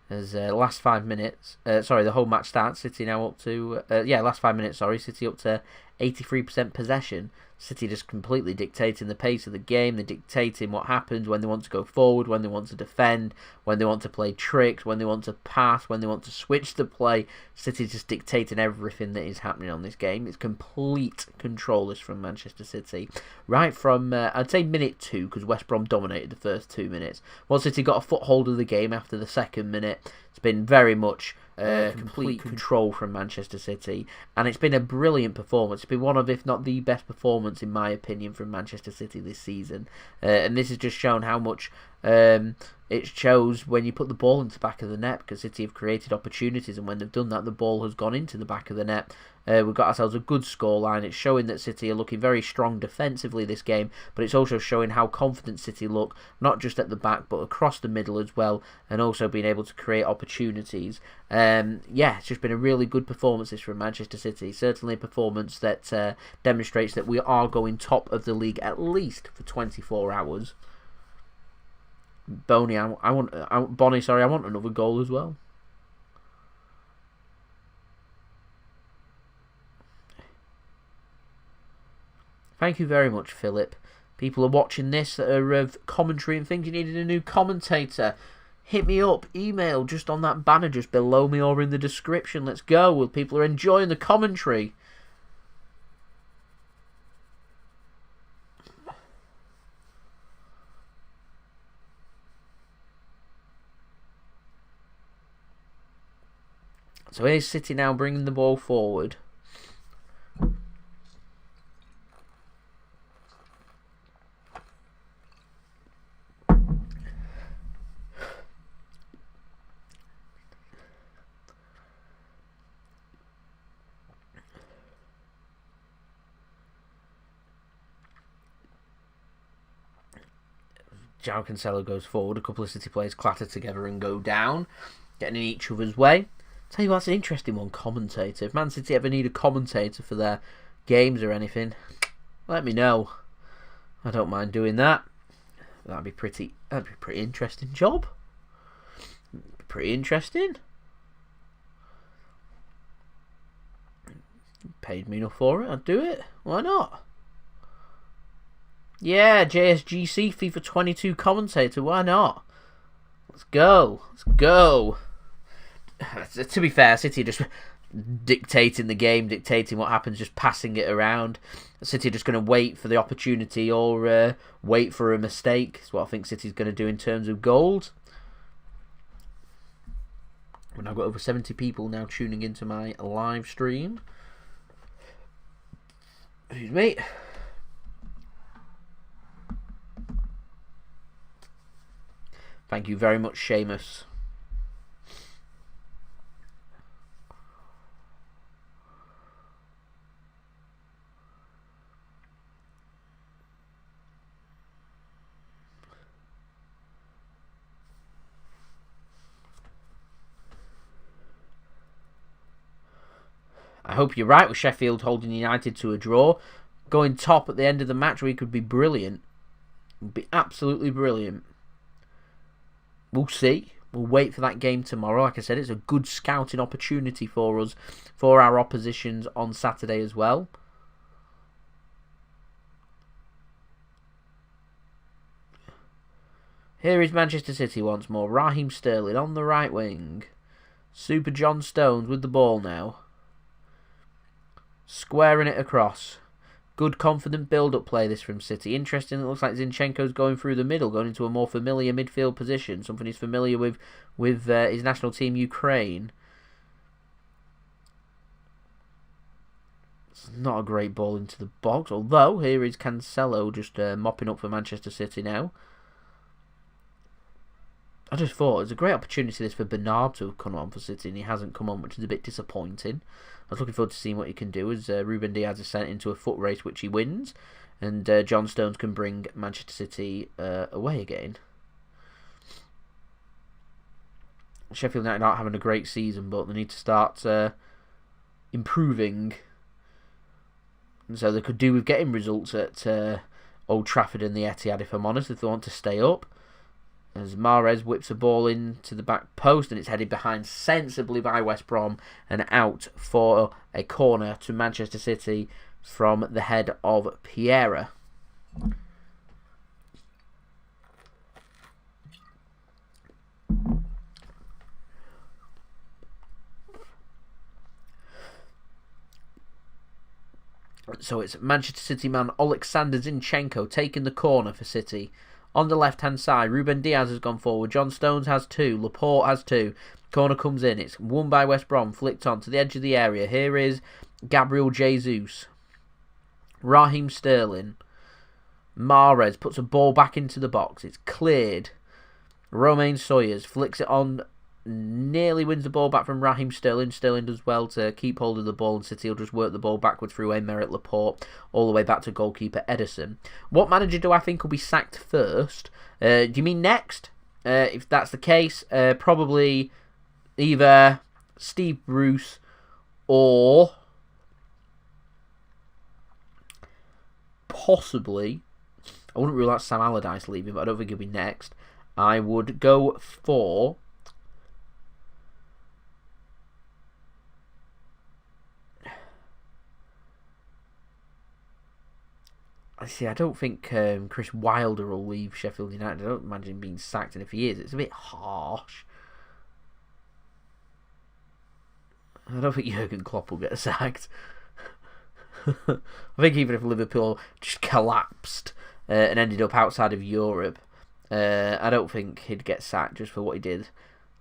As last 5 minutes, the whole match starts. City now up to last 5 minutes. City up to 83% possession. City just completely dictating the pace of the game. They're dictating what happens when they want to go forward, when they want to defend, when they want to play tricks, when they want to pass, when they want to switch the play. City's just dictating everything that is happening on this game. It's complete control from Manchester City. Right from, I'd say minute 2, because West Brom dominated the first 2 minutes. Once City got a foothold of the game after the second minute, it's been very much complete control from Manchester City, and it's been a brilliant performance. It's been one of, if not the best performance in my opinion from Manchester City this season, and this has just shown how much It shows when you put the ball into the back of the net, because City have created opportunities, and when they've done that, the ball has gone into the back of the net. We've got ourselves a good scoreline. It's showing that City are looking very strong defensively this game, but it's also showing how confident City look, not just at the back, but across the middle as well, and also being able to create opportunities. Yeah, it's just been a really good performance this from Manchester City. Certainly a performance that demonstrates that we are going top of the league at least for 24 hours. Bonnie, I want another goal as well. Thank you very much, Philip. People are watching this that are of commentary and think you needed a new commentator. Hit me up, email just on that banner just below me or in the description. Let's go. Well, people are enjoying the commentary. So here's City now bringing the ball forward. Joao Cancelo goes forward. A couple of City players clatter together and go down, getting in each other's way. Tell you what, that's an interesting one, commentator. If Man City ever need a commentator for their games or anything, let me know. I don't mind doing that. That'd be a pretty interesting job. Pretty interesting. Paid me enough for it, I'd do it. Why not? Yeah, JSGC FIFA 22 commentator, why not? Let's go. Let's go. To be fair, City are just dictating the game, dictating what happens, just passing it around. City are just going to wait for the opportunity or wait for a mistake. That's what I think City's going to do in terms of goals. We've now got over 70 people now tuning into my live stream. Excuse me. Thank you very much, Seamus. I hope you're right with Sheffield holding United to a draw. Going top at the end of the match week would be brilliant. It would be absolutely brilliant. We'll see. We'll wait for that game tomorrow. Like I said, it's a good scouting opportunity for us, for our oppositions on Saturday as well. Here is Manchester City once more. Raheem Sterling on the right wing. Super John Stones with the ball now. Squaring it across. Good confident build-up play this from City. Interesting, it looks like Zinchenko's going through the middle, going into a more familiar midfield position. Something he's familiar with his national team, Ukraine. It's not a great ball into the box, although here is Cancelo just mopping up for Manchester City now. I just thought it was a great opportunity this for Bernardo to have come on for City, and he hasn't come on, which is a bit disappointing. I was looking forward to seeing what he can do as Ruben Dias is sent into a foot race, which he wins, and John Stones can bring Manchester City away again. Sheffield United aren't having a great season, but they need to start improving. And so they could do with getting results at Old Trafford and the Etihad, if I'm honest, if they want to stay up. As Mahrez whips a ball into the back post, and it's headed behind sensibly by West Brom and out for a corner to Manchester City from the head of Piera. So it's Manchester City man Oleksandr Zinchenko taking the corner for City. On the left-hand side, Ruben Dias has gone forward. John Stones has two. Laporte has two. Corner comes in. It's won by West Brom. Flicked on to the edge of the area. Here is Gabriel Jesus. Raheem Sterling. Mahrez puts a ball back into the box. It's cleared. Romaine Sawyers flicks it on, nearly wins the ball back from Raheem Sterling. Sterling does well to keep hold of the ball, and City will just work the ball backward through Aymeric Laporte all the way back to goalkeeper Ederson. What manager do I think will be sacked first? Do you mean next? If that's the case, probably either Steve Bruce or possibly, I wouldn't rule out Sam Allardyce leaving, but I don't think he'll be next. I would go for I don't think Chris Wilder will leave Sheffield United. I don't imagine him being sacked, and if he is, it's a bit harsh. I don't think Jurgen Klopp will get sacked. I think even if Liverpool just collapsed and ended up outside of Europe, I don't think he'd get sacked just for what he did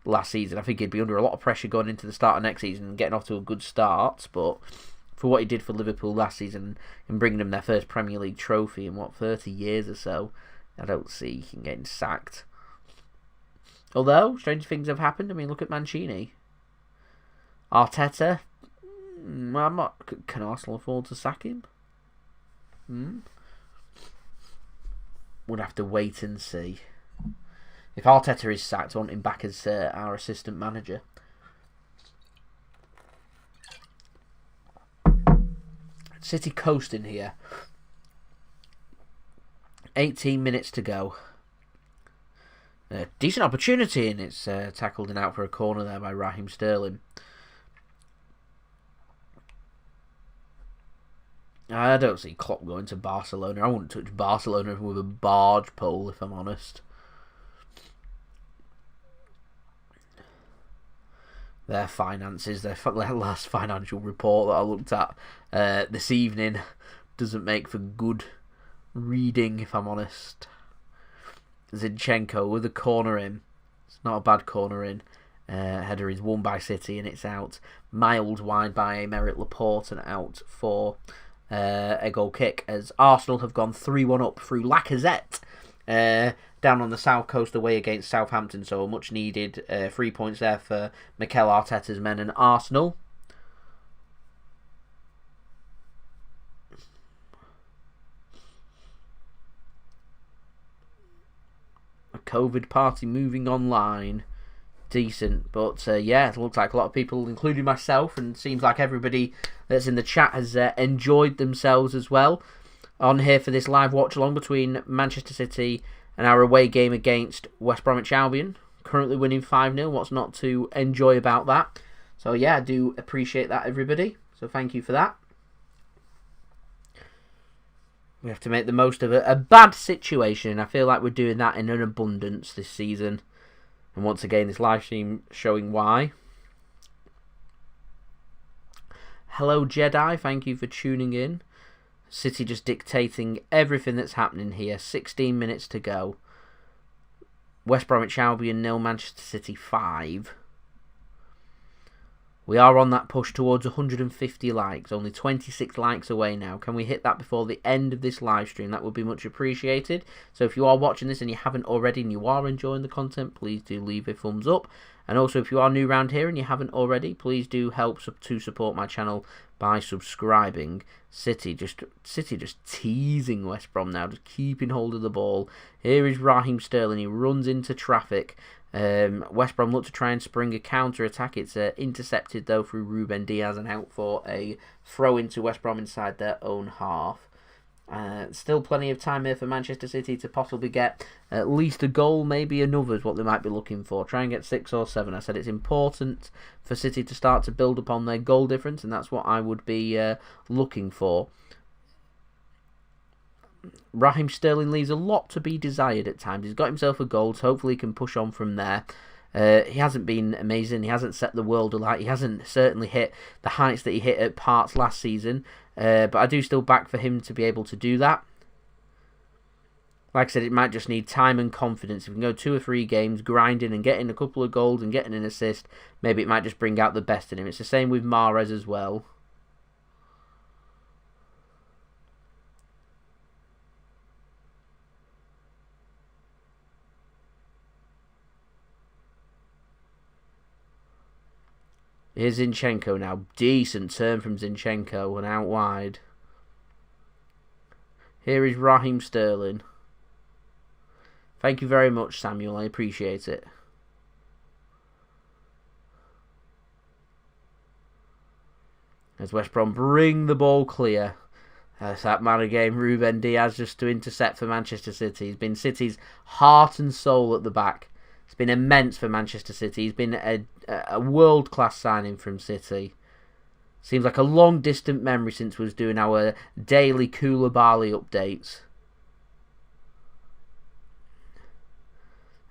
last season. I think he'd be under a lot of pressure going into the start of next season and getting off to a good start, but for what he did for Liverpool last season and bringing them their first Premier League trophy in, 30 years or so, I don't see him getting sacked. Although, strange things have happened. I mean, look at Mancini. Arteta, can Arsenal afford to sack him? Would have to wait and see. If Arteta is sacked, I want him back as our assistant manager. City coasting here. 18 minutes to go. Decent opportunity, and it's tackled and out for a corner there by Raheem Sterling. I don't see Klopp going to Barcelona. I wouldn't touch Barcelona with a barge pole, if I'm honest. Their finances, their last financial report that I looked at this evening doesn't make for good reading, if I'm honest. Zinchenko with a corner in. It's not a bad corner in. Header is won by City and it's out. Miles wide by Aymeric Laporte and out for a goal kick as Arsenal have gone 3-1 up through Lacazette. Down on the south coast away against Southampton, so a much needed 3 points there for Mikel Arteta's men and Arsenal. A COVID party moving online. Decent, but yeah, it looks like a lot of people, including myself, and seems like everybody that's in the chat has enjoyed themselves as well on here for this live watch along between Manchester City and our away game against West Bromwich Albion. Currently winning 5-0. What's not to enjoy about that? So yeah, I do appreciate that, everybody. So thank you for that. We have to make the most of a bad situation. I feel like we're doing that in an abundance this season. And once again, this live stream showing why. Hello, Jedi. Thank you for tuning in. City just dictating everything that's happening here. 16 minutes to go. West Bromwich Albion 0, Manchester City 5. We are on that push towards 150 likes. Only 26 likes away now. Can we hit that before the end of this live stream? That would be much appreciated. So if you are watching this and you haven't already and you are enjoying the content, please do leave a thumbs up. And also if you are new around here and you haven't already, please do help to support my channel by subscribing. City just teasing West Brom now, just keeping hold of the ball. Here is Raheem Sterling. He runs into traffic. West Brom look to try and spring a counter-attack. It's intercepted though through Ruben Dias and out for a throw into West Brom inside their own half. Still plenty of time here for Manchester City to possibly get at least a goal, maybe another is what they might be looking for. Try and get 6 or 7. I said it's important for City to start to build upon their goal difference, and that's what I would be looking for. Raheem Sterling leaves a lot to be desired at times. He's got himself a goal, so hopefully he can push on from there. He hasn't been amazing. He hasn't set the world alight. He hasn't certainly hit the heights that he hit at parts last season. But I do still back for him to be able to do that. Like I said, it might just need time and confidence. If we can go 2 or 3 games grinding and getting a couple of goals and getting an assist, maybe it might just bring out the best in him. It's the same with Mahrez as well. Here's Zinchenko now. Decent turn from Zinchenko and out wide. Here is Raheem Sterling. Thank you very much, Samuel. I appreciate it. As West Brom bring the ball clear. That's that man again, Ruben Dias, just to intercept for Manchester City. He's been City's heart and soul at the back. It's been immense for Manchester City. He's been a world-class signing from City. Seems like a long distant memory since we was doing our daily Koulibaly updates.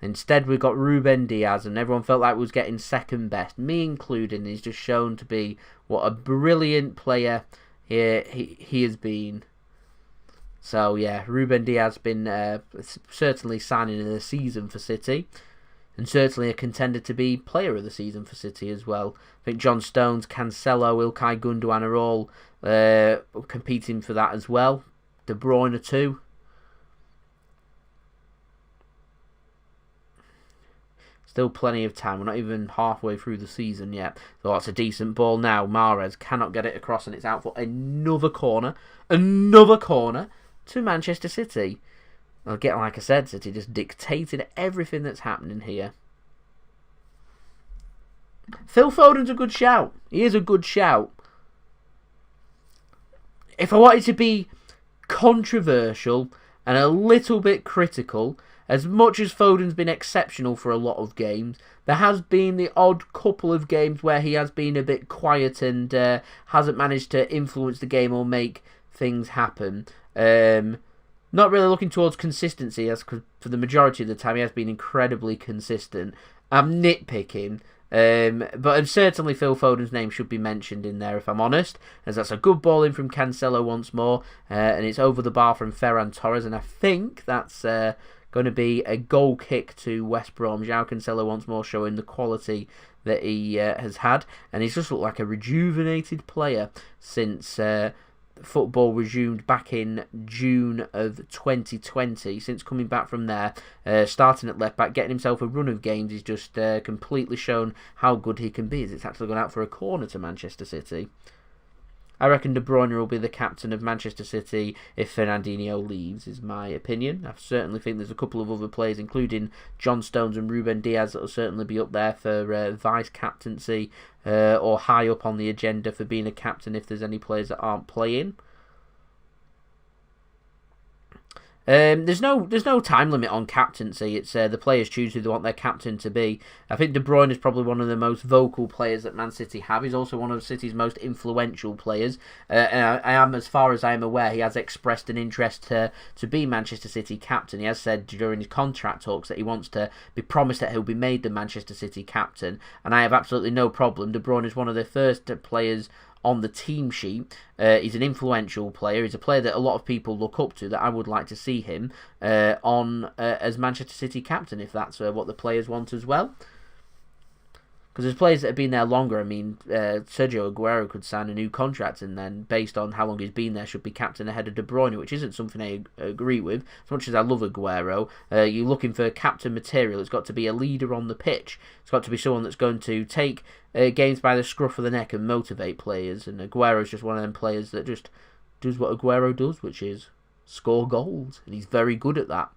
Instead, we got Ruben Dias, and everyone felt like we was getting second best, me including. He's just shown to be what a brilliant player he has been. So yeah, Ruben Dias been certainly signing of the season for City, and certainly a contender to be player of the season for City as well. I think John Stones, Cancelo, Ilkay Gundogan are all competing for that as well. De Bruyne too. Still plenty of time. We're not even halfway through the season yet. So that's a decent ball now. Mahrez cannot get it across, and it's out for another corner. Another corner to Manchester City. Again, like I said, City just dictated everything that's happening here. Phil Foden's a good shout. He is a good shout. If I wanted to be controversial and a little bit critical, as much as Foden's been exceptional for a lot of games, there has been the odd couple of games where he has been a bit quiet and hasn't managed to influence the game or make things happen. Not really looking towards consistency, as for the majority of the time he has been incredibly consistent. I'm nitpicking, but certainly Phil Foden's name should be mentioned in there if I'm honest, as that's a good ball in from Cancelo once more, and it's over the bar from Ferran Torres, and I think that's going to be a goal kick to West Brom. Joao Cancelo once more showing the quality that he has had, and he's just looked like a rejuvenated player since football resumed back in June of 2020. Since coming back from there, starting at left back, getting himself a run of games, he's just completely shown how good he can be, as it's actually gone out for a corner to Manchester City. I reckon De Bruyne will be the captain of Manchester City if Fernandinho leaves, is my opinion. I certainly think there's a couple of other players, including John Stones and Ruben Dias, that will certainly be up there for vice-captaincy or high up on the agenda for being a captain if there's any players that aren't playing. There's no time limit on captaincy. It's the players choose who they want their captain to be. I think De Bruyne is probably one of the most vocal players that Man City have. He's also one of City's most influential players. And I am, as far as I am aware, he has expressed an interest to be Manchester City captain. He has said during his contract talks that he wants to be promised that he'll be made the Manchester City captain. And I have absolutely no problem. De Bruyne is one of the first players on the team sheet. He's an influential player. He's a player that a lot of people look up to, that I would like to see him on as Manchester City captain, if that's what the players want as well. Because there's players that have been there longer. I mean, Sergio Aguero could sign a new contract and then, based on how long he's been there, should be captain ahead of De Bruyne, which isn't something I agree with. As much as I love Aguero, you're looking for captain material. It's got to be a leader on the pitch. It's got to be someone that's going to take games by the scruff of the neck and motivate players. And Aguero's just one of them players that just does what Aguero does, which is score goals. And he's very good at that.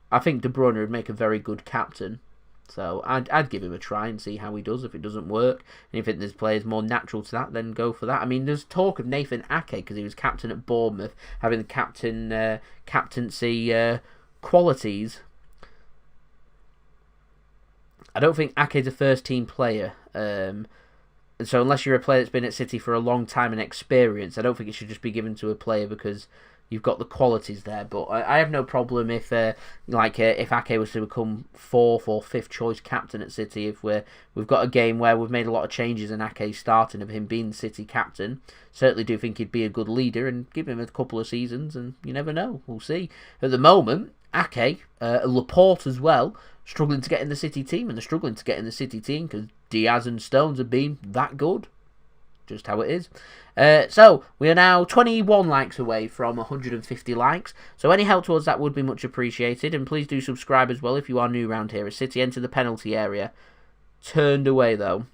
I think De Bruyne would make a very good captain. So I'd give him a try and see how he does. If it doesn't work, and if there's players more natural to that, then go for that. I mean, there's talk of Nathan Ake, because he was captain at Bournemouth, having the captaincy qualities. I don't think Ake's a first team player, and so unless you're a player that's been at City for a long time and experience, I don't think it should just be given to a player because you've got the qualities there. But I have no problem if Ake was to become fourth or fifth choice captain at City. If we've got a game where we've made a lot of changes and Ake's starting, of him being City captain, certainly do think he'd be a good leader, and give him a couple of seasons and you never know. We'll see. At the moment, Ake, Laporte as well, struggling to get in the City team, and they're struggling to get in the City team because Dias and Stones have been that good. Just how it is. So we are now 21 likes away from 150 likes, so any help towards that would be much appreciated, and please do subscribe as well if you are new around here. As City enter the penalty area, turned away though,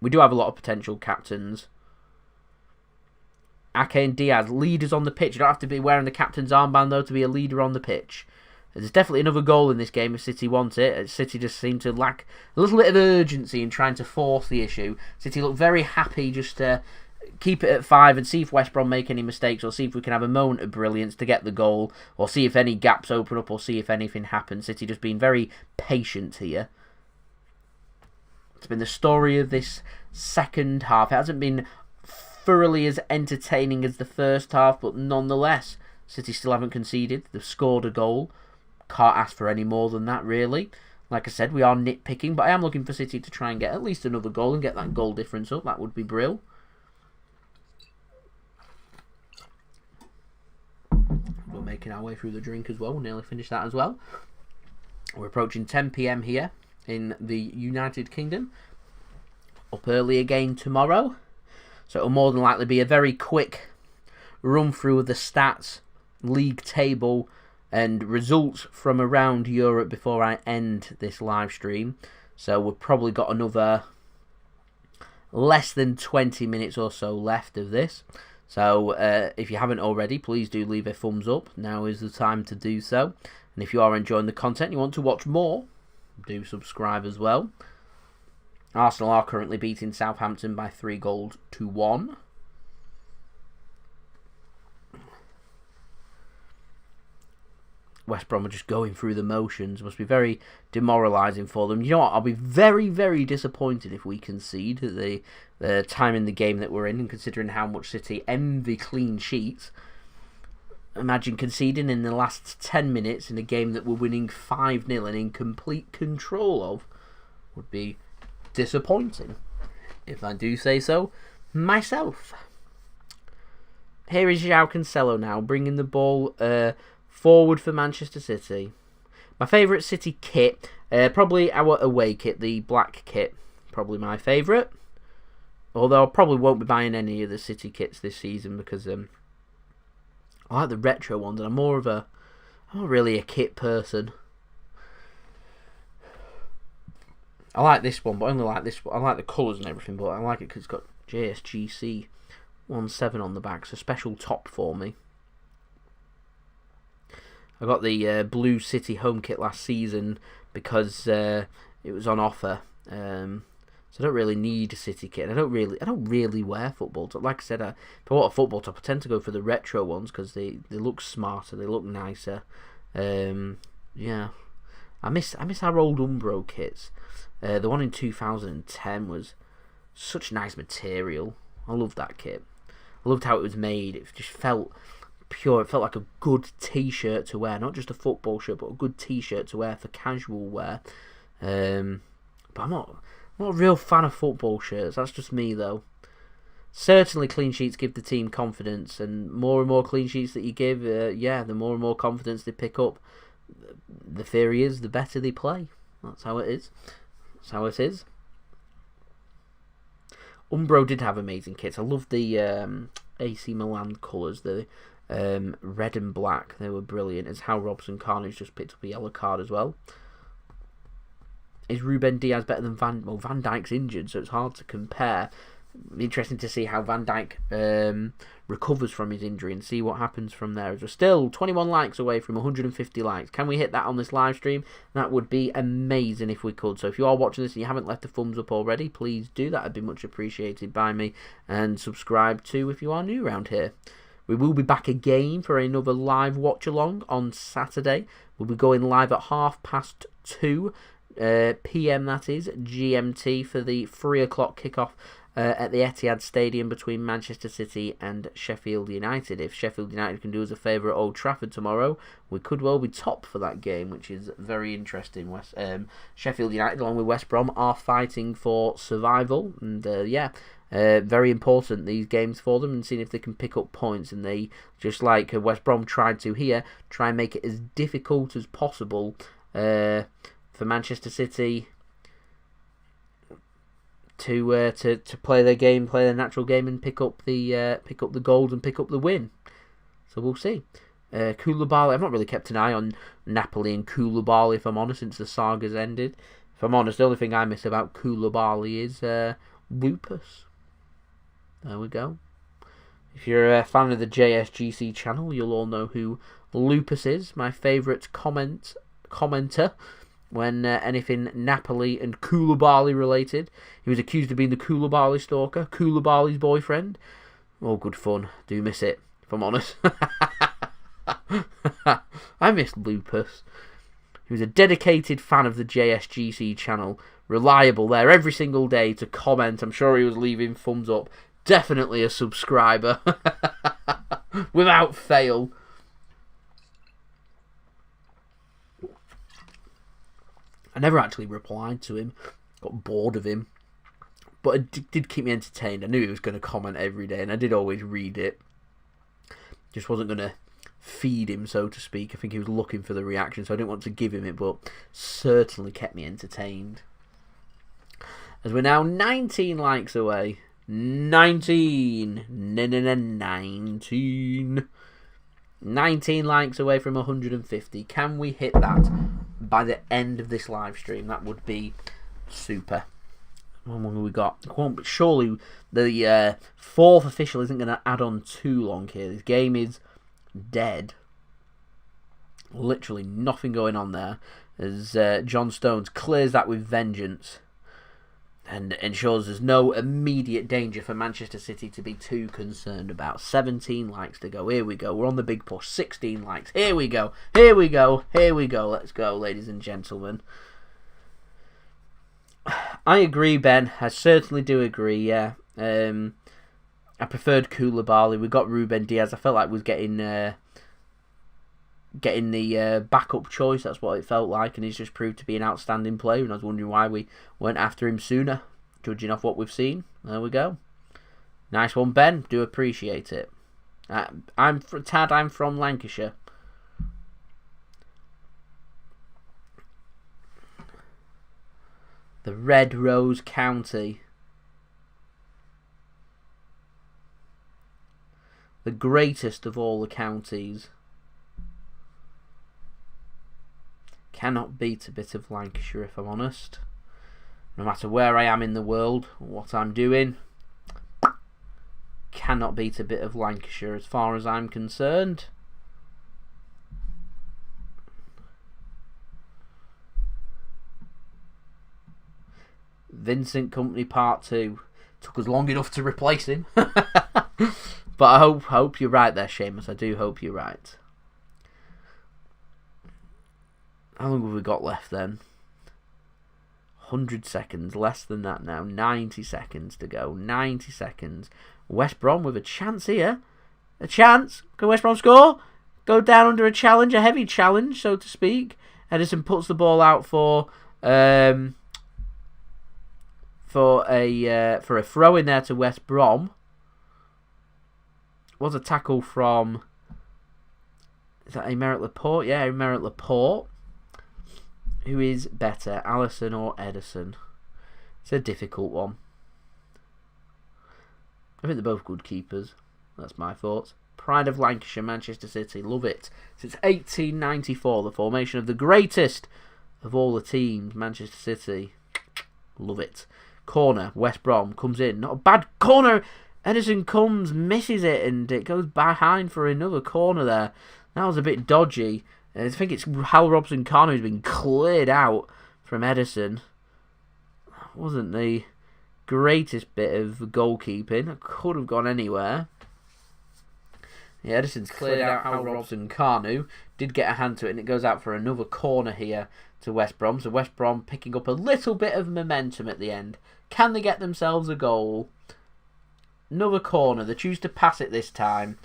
We do have a lot of potential captains. Ake and Diaz, leaders on the pitch. You don't have to be wearing the captain's armband, though, to be a leader on the pitch. There's definitely another goal in this game if City want it. City just seem to lack a little bit of urgency in trying to force the issue. City look very happy just to keep it at 5 and see if West Brom make any mistakes, or see if we can have a moment of brilliance to get the goal, or see if any gaps open up, or see if anything happens. City just being very patient here. It's been the story of this second half. It hasn't been thoroughly as entertaining as the first half, but nonetheless, City still haven't conceded. They've scored a goal. Can't ask for any more than that, really. Like I said, we are nitpicking, but I am looking for City to try and get at least another goal and get that goal difference up. That would be brilliant. We're making our way through the drink as well. We'll nearly finish that as well. We're approaching 10 PM here in the United Kingdom. Up early again tomorrow. So it'll more than likely be a very quick run through of the stats, league table, and results from around Europe before I end this live stream. So we've probably got another less than 20 minutes or so left of this. So if you haven't already, please do leave a thumbs up. Now is the time to do so. And if you are enjoying the content and you want to watch more, do subscribe as well. Arsenal are currently beating Southampton by 3-1. West Brom are just going through the motions. Must be very demoralising for them. You know what? I'll be very, very disappointed if we concede at the time in the game that we're in, and considering how much City envy clean sheets. Imagine conceding in the last 10 minutes in a game that we're winning 5-0 and in complete control of. Would be disappointing, if I do say so myself. Here is Joao Cancelo now, bringing the ball forward for Manchester City. My favourite City kit, probably our away kit, the black kit. Probably my favourite. Although I probably won't be buying any of the City kits this season because I like the retro ones, and I'm not really a kit person. I like this one, but I only like this one. I like the colours and everything, but I like it because it's got JSGC 17 on the back. So special top for me. I got the blue City home kit last season because it was on offer. So I don't really need a City kit. I don't really wear football top. Like I said, if I want a football top, I tend to go for the retro ones because they look smarter, they look nicer. Yeah, I miss our old Umbro kits. The one in 2010 was such nice material. I loved that kit. I loved how it was made. It just felt pure. It felt like a good t-shirt to wear, not just a football shirt, but a good t-shirt to wear for casual wear. But I'm not a real fan of football shirts. That's just me, though. Certainly, clean sheets give the team confidence, and more clean sheets that you give, the more and more confidence they pick up. The theory is, the better they play. That's how it is. That's how it is. Umbro did have amazing kits. I love the AC Milan colours, the red and black. They were brilliant. As Hal Robson-Kanu just picked up a yellow card as well. Is Ruben Dias better than Van Dijk's injured, so it's hard to compare. Interesting to see how Van Dijk recovers from his injury and see what happens from there. We're still 21 likes away from 150 likes. Can we hit that on this live stream? That would be amazing if we could. So if you are watching this and you haven't left a thumbs up already, please do that. It'd be much appreciated by me. And subscribe too if you are new around here. We will be back again for another live watch along on Saturday. We'll be going live at 2:30 PM, that is, GMT, for the 3 o'clock kickoff at the Etihad Stadium between Manchester City and Sheffield United. If Sheffield United can do us a favour at Old Trafford tomorrow, we could well be top for that game, which is very interesting. Sheffield United, along with West Brom, are fighting for survival, and very important, these games for them, and seeing if they can pick up points. And they, just like West Brom tried to here, try and make it as difficult as possible for Manchester City to play their game, play their natural game, and pick up the goals and pick up the win. So we'll see. Koulibaly, I've not really kept an eye on Napoli and Koulibaly, if I'm honest, since the saga's ended. If I'm honest, the only thing I miss about Koulibaly is Lupus. There we go. If you're a fan of the JSGC channel, you'll all know who Lupus is. My favourite commenter when anything Napoli and Koulibaly related. He was accused of being the Koulibaly stalker, Koulibaly's boyfriend. Oh, good fun. Do miss it, if I'm honest. I miss Lupus. He was a dedicated fan of the JSGC channel. Reliable there every single day to comment. I'm sure he was leaving thumbs up. Definitely a subscriber. Without fail. I never actually replied to him. Got bored of him. But it did keep me entertained. I knew he was going to comment every day, and I did always read it. Just wasn't going to feed him, so to speak. I think he was looking for the reaction, so I didn't want to give him it, but certainly kept me entertained. As we're now 19 likes away. 19 likes away from 150. Can we hit that by the end of this live stream? That would be super. How long have we got? Surely the fourth official isn't going to add on too long here. This game is dead. Literally nothing going on there. As John Stones clears that with vengeance and ensures there's no immediate danger for Manchester City to be too concerned about. 17 likes to go. Here we go. We're on the big push. 16 likes. Here we go. Here we go. Here we go. Let's go, ladies and gentlemen. I agree, Ben. I certainly do agree, yeah. I preferred Koulibaly. We got Ruben Dias. I felt like we was getting the backup choice. That's what it felt like, and he's just proved to be an outstanding player, and I was wondering why we weren't after him sooner, judging off what we've seen. There we go. Nice one, Ben. Do appreciate it. I'm from Lancashire. The Red Rose County. The greatest of all the counties. Cannot beat a bit of Lancashire, if I'm honest. No matter where I am in the world, or what I'm doing, cannot beat a bit of Lancashire as far as I'm concerned. Vincent Kompany Part 2. Took us long enough to replace him. But I hope you're right there, Seamus. I do hope you're right. How long have we got left then? 100 seconds. Less than that now. 90 seconds to go. 90 seconds. West Brom with a chance here. A chance. Can West Brom score? Go down under a challenge. A heavy challenge, so to speak. Ederson puts the ball out for a throw in there to West Brom. Was a tackle from... Is that Aymeric Laporte? Yeah, Aymeric Laporte. Who is better, Alisson or Ederson? It's a difficult one. I think they're both good keepers. That's my thoughts. Pride of Lancashire, Manchester City. Love it. Since 1894, the formation of the greatest of all the teams, Manchester City. Love it. Corner, West Brom comes in. Not a bad corner. Ederson comes, misses it, and it goes behind for another corner there. That was a bit dodgy. I think it's Hal Robson-Kanu who's been cleared out from Ederson. Wasn't the greatest bit of goalkeeping. It could have gone anywhere. Yeah, Ederson's cleared out Hal Robson-Kanu. Did get a hand to it, and it goes out for another corner here to West Brom. So West Brom picking up a little bit of momentum at the end. Can they get themselves a goal? Another corner. They choose to pass it this time.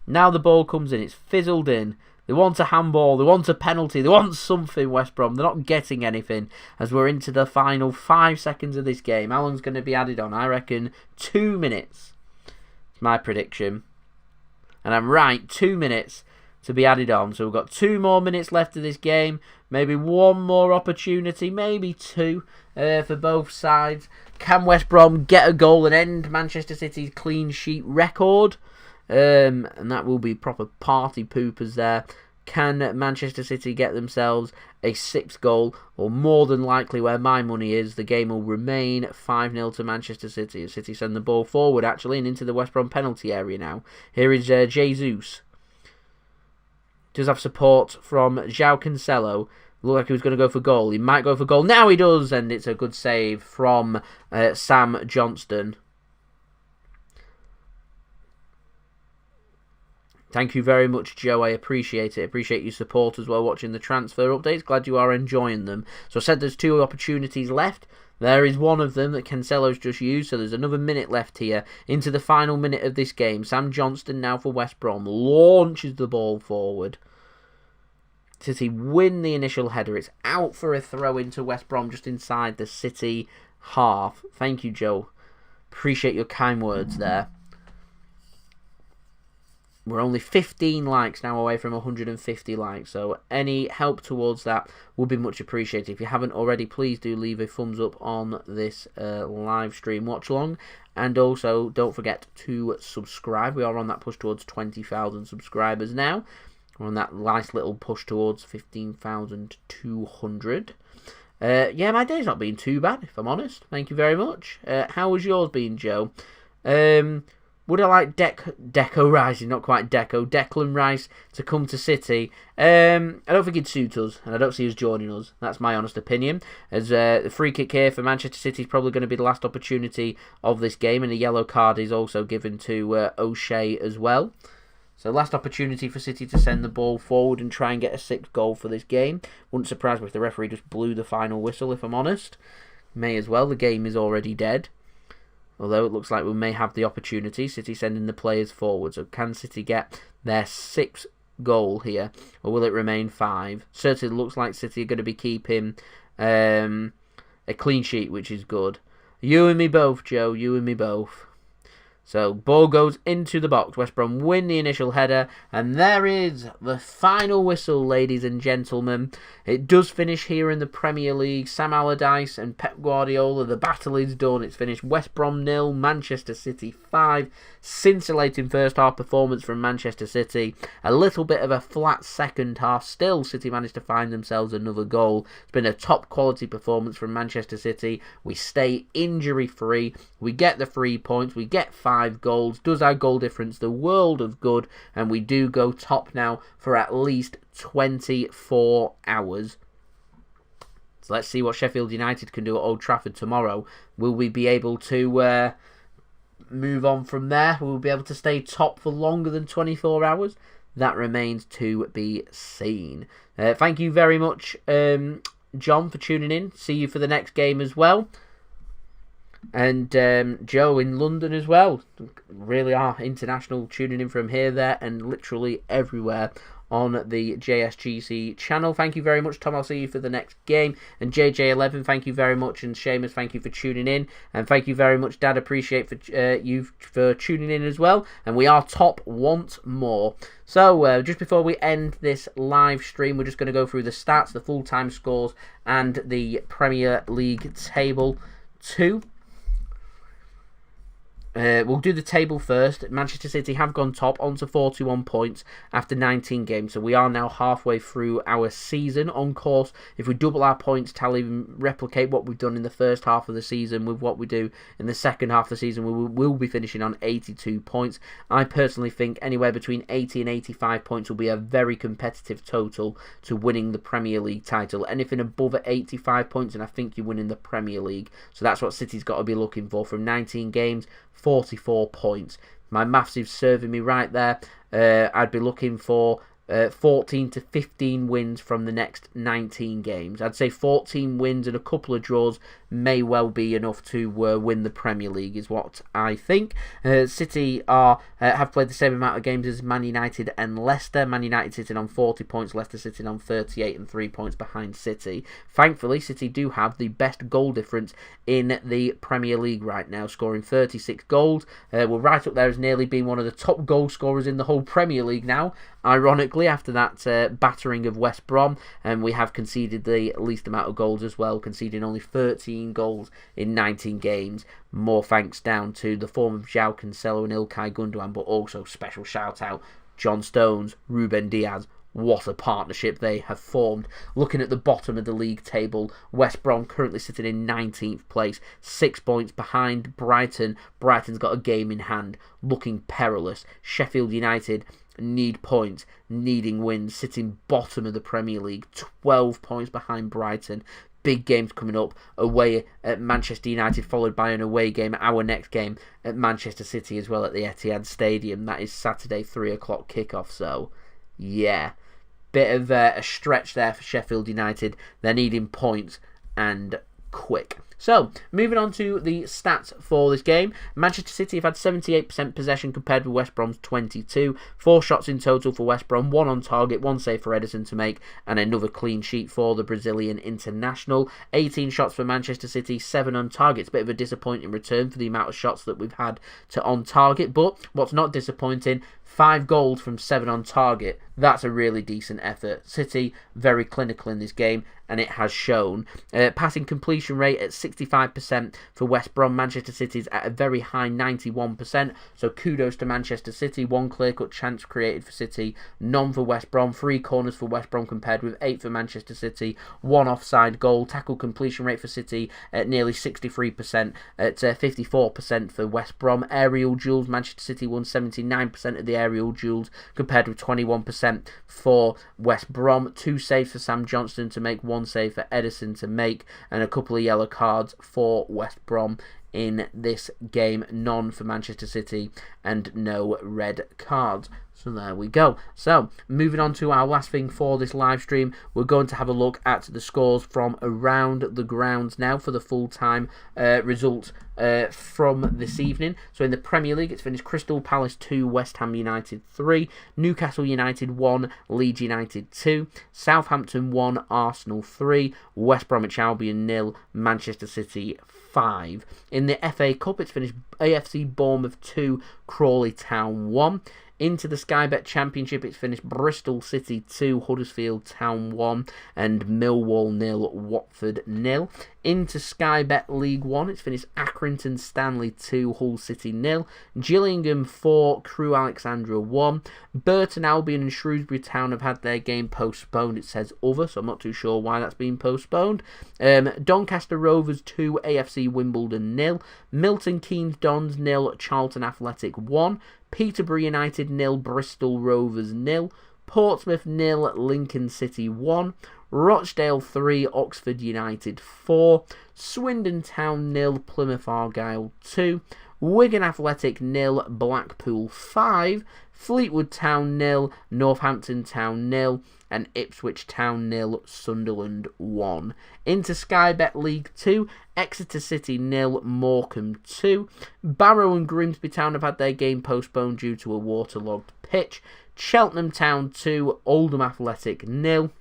Now the ball comes in. It's fizzled in. They want a handball. They want a penalty. They want something, West Brom. They're not getting anything as we're into the final 5 seconds of this game. How long's going to be added on? I reckon 2 minutes. It's my prediction. And I'm right. 2 minutes to be added on. So we've got 2 more minutes left of this game. Maybe 1 more opportunity. Maybe 2 for both sides. Can West Brom get a goal and end Manchester City's clean sheet record? And that will be proper party poopers there. Can Manchester City get themselves a 6th goal? Or more than likely, where my money is, the game will remain 5-0 to Manchester City. As City send the ball forward, actually, and into the West Brom penalty area now. Here is Jesus. Does have support from Joao Cancelo. Looked like he was going to go for goal. He might go for goal. Now he does, and it's a good save from Sam Johnston. Thank you very much, Joe. I appreciate it. Appreciate your support as well, watching the transfer updates. Glad you are enjoying them. So I said there's 2 opportunities left. There is one of them that Cancelo's just used, so there's another minute left here into the final minute of this game. Sam Johnston now for West Brom launches the ball forward. City win the initial header. It's out for a throw into West Brom just inside the City half. Thank you, Joe. Appreciate your kind words there. We're only 15 likes now away from 150 likes, so any help towards that would be much appreciated. If you haven't already, please do leave a thumbs up on this live stream watch along, and also don't forget to subscribe. We are on that push towards 20,000 subscribers now. We're on that nice little push towards 15,200. Yeah, my day's not been too bad, if I'm honest. Thank you very much. How was yours been, Joe? Would I like Declan Rice to come to City? I don't think he'd suit us, and I don't see us joining us. That's my honest opinion. As the free kick here for Manchester City is probably going to be the last opportunity of this game, and a yellow card is also given to O'Shea as well. So last opportunity for City to send the ball forward and try and get a 6th goal for this game. Wouldn't surprise me if the referee just blew the final whistle, if I'm honest. May as well, the game is already dead. Although it looks like we may have the opportunity. City sending the players forward. So can City get their 6th goal here? Or will it remain 5? Certainly looks like City are going to be keeping a clean sheet, which is good. You and me both, Joe. You and me both. So, ball goes into the box. West Brom win the initial header. And there is the final whistle, ladies and gentlemen. It does finish here in the Premier League. Sam Allardyce and Pep Guardiola. The battle is done. It's finished West Brom 0, Manchester City 5. Scintillating first half performance from Manchester City. A little bit of a flat second half. Still, City managed to find themselves another goal. It's been a top quality performance from Manchester City. We stay injury free. We get the 3 points. We get 5 goals. Does our goal difference the world of good, and we do go top now for at least 24 hours. So let's see what Sheffield United can do at Old Trafford tomorrow. Will we be able to move on from there? Will we be able to stay top for longer than 24 hours? That remains to be seen. Thank you very much, John, for tuning in. See you for the next game as well. And Joe in London as well. Really are international, tuning in from here, there, and literally everywhere on the JSGC channel. Thank you very much, Tom. I'll see you for the next game. And JJ11, thank you very much. And Seamus, thank you for tuning in. And thank you very much, Dad. Appreciate you for tuning in as well. And we are top once more. So, just before we end this live stream, we're just going to go through the stats, the full-time scores, and the Premier League table too. We'll do the table first. Manchester City have gone top onto 41 points after 19 games. So we are now halfway through our season. On course, if we double our points tally and replicate what we've done in the first half of the season with what we do in the second half of the season, we will be finishing on 82 points. I personally think anywhere between 80 and 85 points will be a very competitive total to winning the Premier League title. Anything above 85 points, and I think you're winning the Premier League. So that's what City's got to be looking for from 19 games. 44 points. My maths is serving me right there. I'd be looking for 14 to 15 wins from the next 19 games. I'd say 14 wins and a couple of draws may well be enough to win the Premier League, is what I think. City have played the same amount of games as Man United and Leicester. Man United sitting on 40 points, Leicester sitting on 38 and 3 points behind City. Thankfully, City do have the best goal difference in the Premier League right now, scoring 36 goals. We're right up there as nearly being one of the top goal scorers in the whole Premier League now, ironically, after that battering of West Brom, and we have conceded the least amount of goals as well, conceding only 13 goals in 19 games. More thanks down to the form of Joao Cancelo and Ilkay Gundogan, but also special shout out John Stones, Ruben Dias, what a partnership they have formed. Looking at the bottom of the league table, West Brom currently sitting in 19th place, 6 points behind Brighton. Brighton's got a game in hand, looking perilous. Sheffield United need points, needing wins, sitting bottom of the Premier League, 12 points behind Brighton. Big games coming up, away at Manchester United, followed by an away game, our next game at Manchester City as well at the Etihad Stadium. That is Saturday, 3 o'clock kickoff, so yeah, bit of a stretch there for Sheffield United. They're needing points and quick. So, moving on to the stats for this game. Manchester City have had 78% possession compared with West Brom's 22. 4 shots in total for West Brom, 1 on target, 1 save for Ederson to make, and another clean sheet for the Brazilian international. 18 shots for Manchester City, 7 on target. It's a bit of a disappointing return for the amount of shots that we've had to on target, but what's not disappointing, 5 goals from 7 on target. That's a really decent effort. City, very clinical in this game, and it has shown. Passing completion rate at 65% for West Brom. Manchester City's at a very high 91%, so kudos to Manchester City. 1 clear-cut chance created for City, none for West Brom. 3 corners for West Brom compared with 8 for Manchester City. 1 offside goal. Tackle completion rate for City at nearly 63%, at 54% for West Brom. Aerial duels, Manchester City won 79% of the aerial duels compared with 21% for West Brom. 2 saves for Sam Johnston to make, 1 save for Ederson to make, and a couple of yellow cards for West Brom in this game. None for Manchester City and no red cards. So there we go. So, moving on to our last thing for this live stream, we're going to have a look at the scores from around the grounds now for the full-time result from this evening. So in the Premier League, it's finished Crystal Palace 2, West Ham United 3, Newcastle United 1, Leeds United 2, Southampton 1, Arsenal 3, West Bromwich Albion 0, Manchester City 5. In the FA Cup, it's finished AFC Bournemouth 2, Crawley Town 1. Into the Sky Bet Championship, it's finished Bristol City 2, Huddersfield Town 1, and Millwall 0, Watford 0. Into Sky Bet League 1, it's finished Accrington Stanley 2, Hull City 0, Gillingham 4, Crewe Alexandra 1. Burton Albion and Shrewsbury Town have had their game postponed. It says other, so I'm not too sure why that's been postponed. Doncaster Rovers 2, AFC Wimbledon 0, Milton Keynes Dons 0, Charlton Athletic 1, Peterborough United 0, Bristol Rovers 0, Portsmouth 0, Lincoln City 1, Rochdale 3, Oxford United 4, Swindon Town 0, Plymouth Argyle 2, Wigan Athletic 0, Blackpool 5, Fleetwood Town 0, Northampton Town 0, and Ipswich Town 0, Sunderland 1. Into Sky Bet League 2, Exeter City 0, Morecambe 2. Barrow and Grimsby Town have had their game postponed due to a waterlogged pitch. Cheltenham Town 2, Oldham Athletic 0.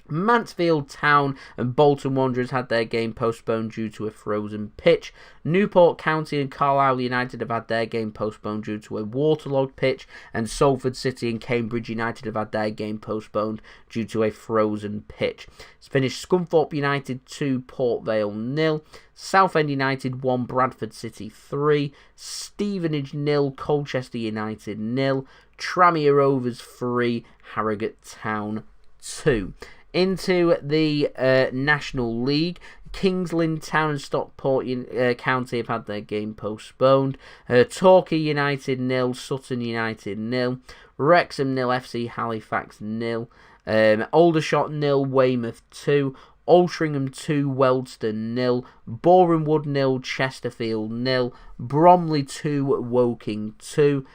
Mansfield Town and Bolton Wanderers had their game postponed due to a frozen pitch. Newport County and Carlisle United have had their game postponed due to a waterlogged pitch, and Salford City and Cambridge United have had their game postponed due to a frozen pitch. It's finished Scunthorpe United 2, Port Vale 0, Southend United 1, Bradford City 3, Stevenage 0, Colchester United 0, Tranmere Rovers 3, Harrogate Town 2. Into the National League, Kings Lynn Town and Stockport County have had their game postponed. Torquay United 0, Sutton United 0, Wrexham 0, FC Halifax 0, Aldershot 0, Weymouth 2, Altrincham 2, Wealdstone 0, Borehamwood 0, Chesterfield 0, Bromley 2, Woking 2,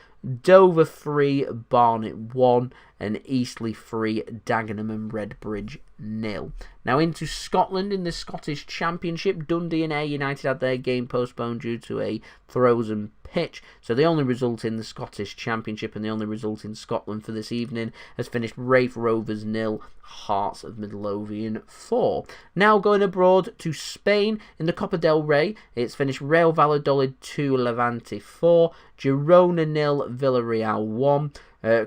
Dover 3, Barnet 1, and Eastleigh 3, Dagenham and Redbridge 0. Now into Scotland in the Scottish Championship, Dundee and Ayr United had their game postponed due to a frozen pitch. So the only result in the Scottish Championship and the only result in Scotland for this evening has finished Raith Rovers 0, Hearts of Midlothian 4. Now going abroad to Spain in the Copa del Rey, it's finished Real Valladolid 2, Levante 4, Girona 0, Villarreal 1.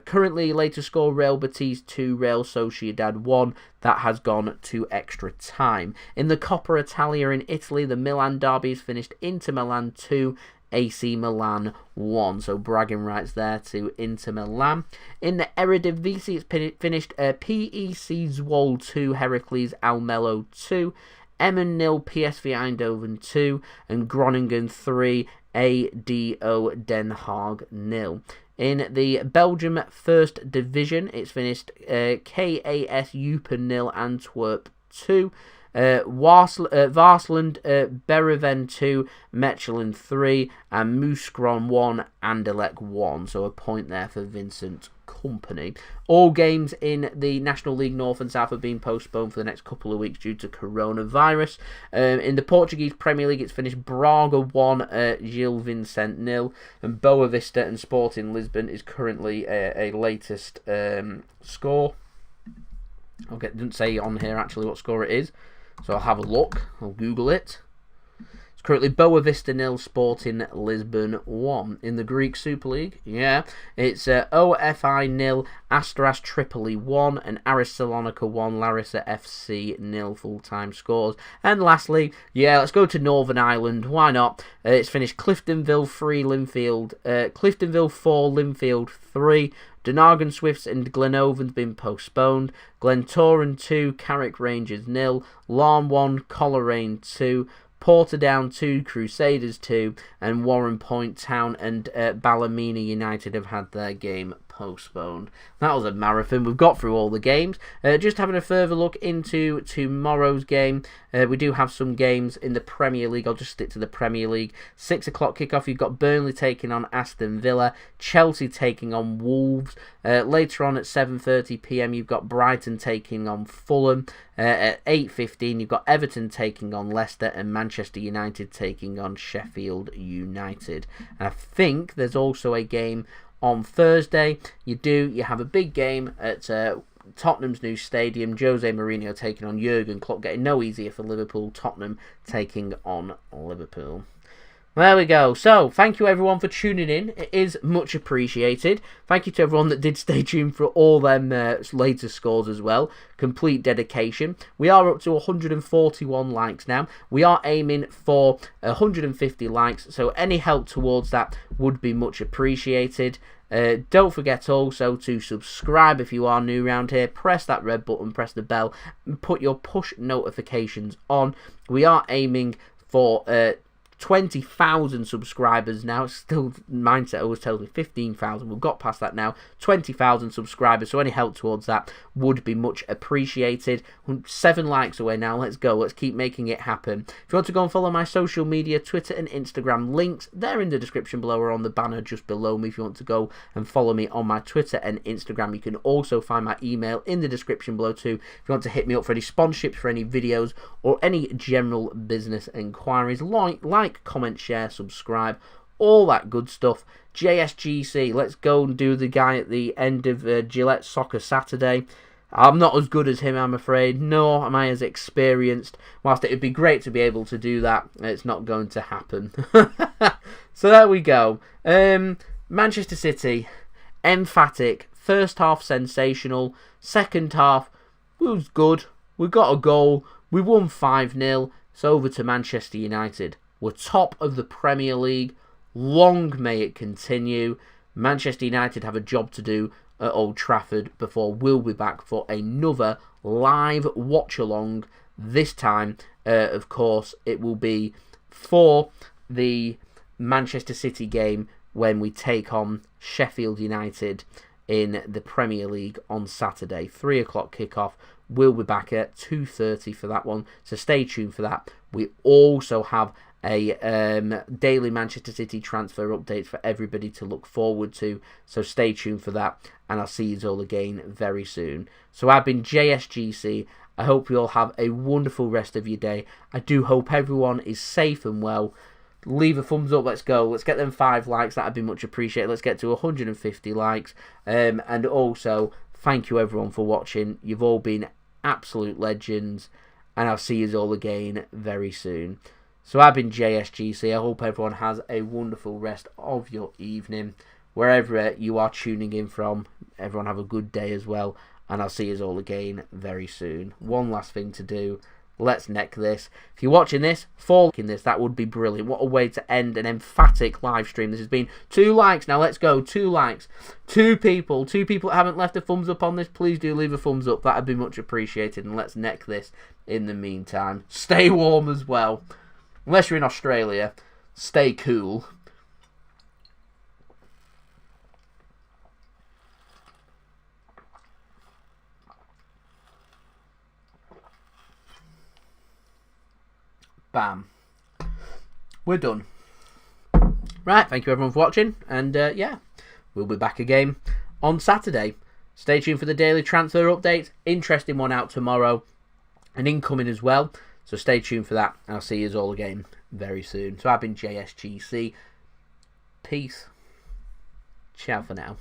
Currently, later score Real Betis 2, Real Sociedad 1. That has gone to extra time. In the Coppa Italia in Italy, the Milan derby is finished Inter Milan 2, AC Milan 1. So bragging rights there to Inter Milan. In the Eredivisie, it's finished PEC Zwolle 2, Heracles Almelo 2, Emmen 0, PSV Eindhoven 2, and Groningen 3, ADO Den Haag 0. In the Belgium First Division, it's finished KAS Eupen 0, Antwerp 2, Varsland Bereven 2, Mechelen 3, and Mouscron 1, Anderlecht 1. So a point there for Vincent Kompany. All games in the National League North and South have been postponed for the next couple of weeks due to coronavirus. In the Portuguese Premier League, it's finished Braga 1, Gil Vicente 0, and Boa Vista and Sporting Lisbon is currently a latest score. Okay, it doesn't say on here actually what score it is, so I'll have a look. I'll Google it. It's currently Boa Vista 0, Sporting Lisbon 1. In the Greek Super League, it's OFI 0, Asteras Tripoli 1, and Aris Salonika 1, Larissa FC 0 full-time scores. And lastly, let's go to Northern Ireland. Why not? It's finished Cliftonville 3, Cliftonville 4, Linfield 3. Dunargan Swifts and Glenovan's been postponed. Glentoran 2, Carrick Rangers 0, Larne 1, Coleraine 2, Portadown 2, Crusaders 2, and Warren Point Town and Ballymena United have had their game postponed. That was a marathon. We've got through all the games. Just having a further look into tomorrow's game. We do have some games in the Premier League. I'll just stick to the Premier League. 6 o'clock kickoff. You've got Burnley taking on Aston Villa. Chelsea taking on Wolves. Later on at 7:30 p.m. you've got Brighton taking on Fulham. At 8:15 you've got Everton taking on Leicester and Manchester United taking on Sheffield United. And I think there's also a game on Thursday. You have a big game at Tottenham's new stadium. Jose Mourinho taking on Jurgen Klopp, getting no easier for Liverpool. Tottenham taking on Liverpool. There we go. So, thank you everyone for tuning in. It is much appreciated. Thank you to everyone that did stay tuned for all them later scores as well. Complete dedication. We are up to 141 likes now. We are aiming for 150 likes, so any help towards that would be much appreciated. Don't forget also to subscribe if you are new around here. Press that red button, press the bell, and put your push notifications on. We are aiming for 20,000 subscribers now. It's still, mindset always tells me 15,000. We've got past that now. 20,000 subscribers, so any help towards that would be much appreciated. 7 likes away now. Let's go. Let's keep making it happen. If you want to go and follow my social media, Twitter and Instagram links, they're in the description below or on the banner just below me. If you want to go and follow me on my Twitter and Instagram, you can also find my email in the description below too. If you want to hit me up for any sponsorships, for any videos, or any general business inquiries, like, comment, share, subscribe, all that good stuff. JSGC, let's go and do the guy at the end of Gillette Soccer Saturday. I'm not as good as him, I'm afraid, nor am I as experienced. Whilst it would be great to be able to do that, it's not going to happen. So there we go. Manchester City, emphatic. First half sensational. Second half was good. We got a goal. We won 5-0. It's over to Manchester United. We're top of the Premier League. Long may it continue. Manchester United have a job to do at Old Trafford before we'll be back for another live watch-along. This time, of course, it will be for the Manchester City game when we take on Sheffield United in the Premier League on Saturday. 3 o'clock kickoff. We'll be back at 2:30 for that one, so stay tuned for that. We also have a daily Manchester City transfer updates for everybody to look forward to, so stay tuned for that, and I'll see you all again very soon. So I've been JSGC. I hope you all have a wonderful rest of your day. I do hope everyone is safe and well. Leave a thumbs up. Let's go. Let's get them 5 likes. That'd be much appreciated. Let's get to 150 likes. And also, thank you everyone for watching. You've all been absolute legends, and I'll see you all again very soon. So I've been JSGC. I hope everyone has a wonderful rest of your evening, wherever you are tuning in from. Everyone have a good day as well, and I'll see you all again very soon. One last thing to do. Let's neck this. If you're watching this, liking this, that would be brilliant. What a way to end an emphatic live stream. This has been 2 likes. Now let's go. 2 likes. 2 people that haven't left a thumbs up on this, please do leave a thumbs up. That'd be much appreciated. And let's neck this in the meantime. Stay warm as well. Unless you're in Australia, stay cool. Bam. We're done. Right, thank you everyone for watching, and yeah, we'll be back again on Saturday. Stay tuned for the daily transfer updates. Interesting one out tomorrow, and incoming as well, so stay tuned for that. I'll see you all again very soon. So I've been JSGC. Peace. Ciao for now.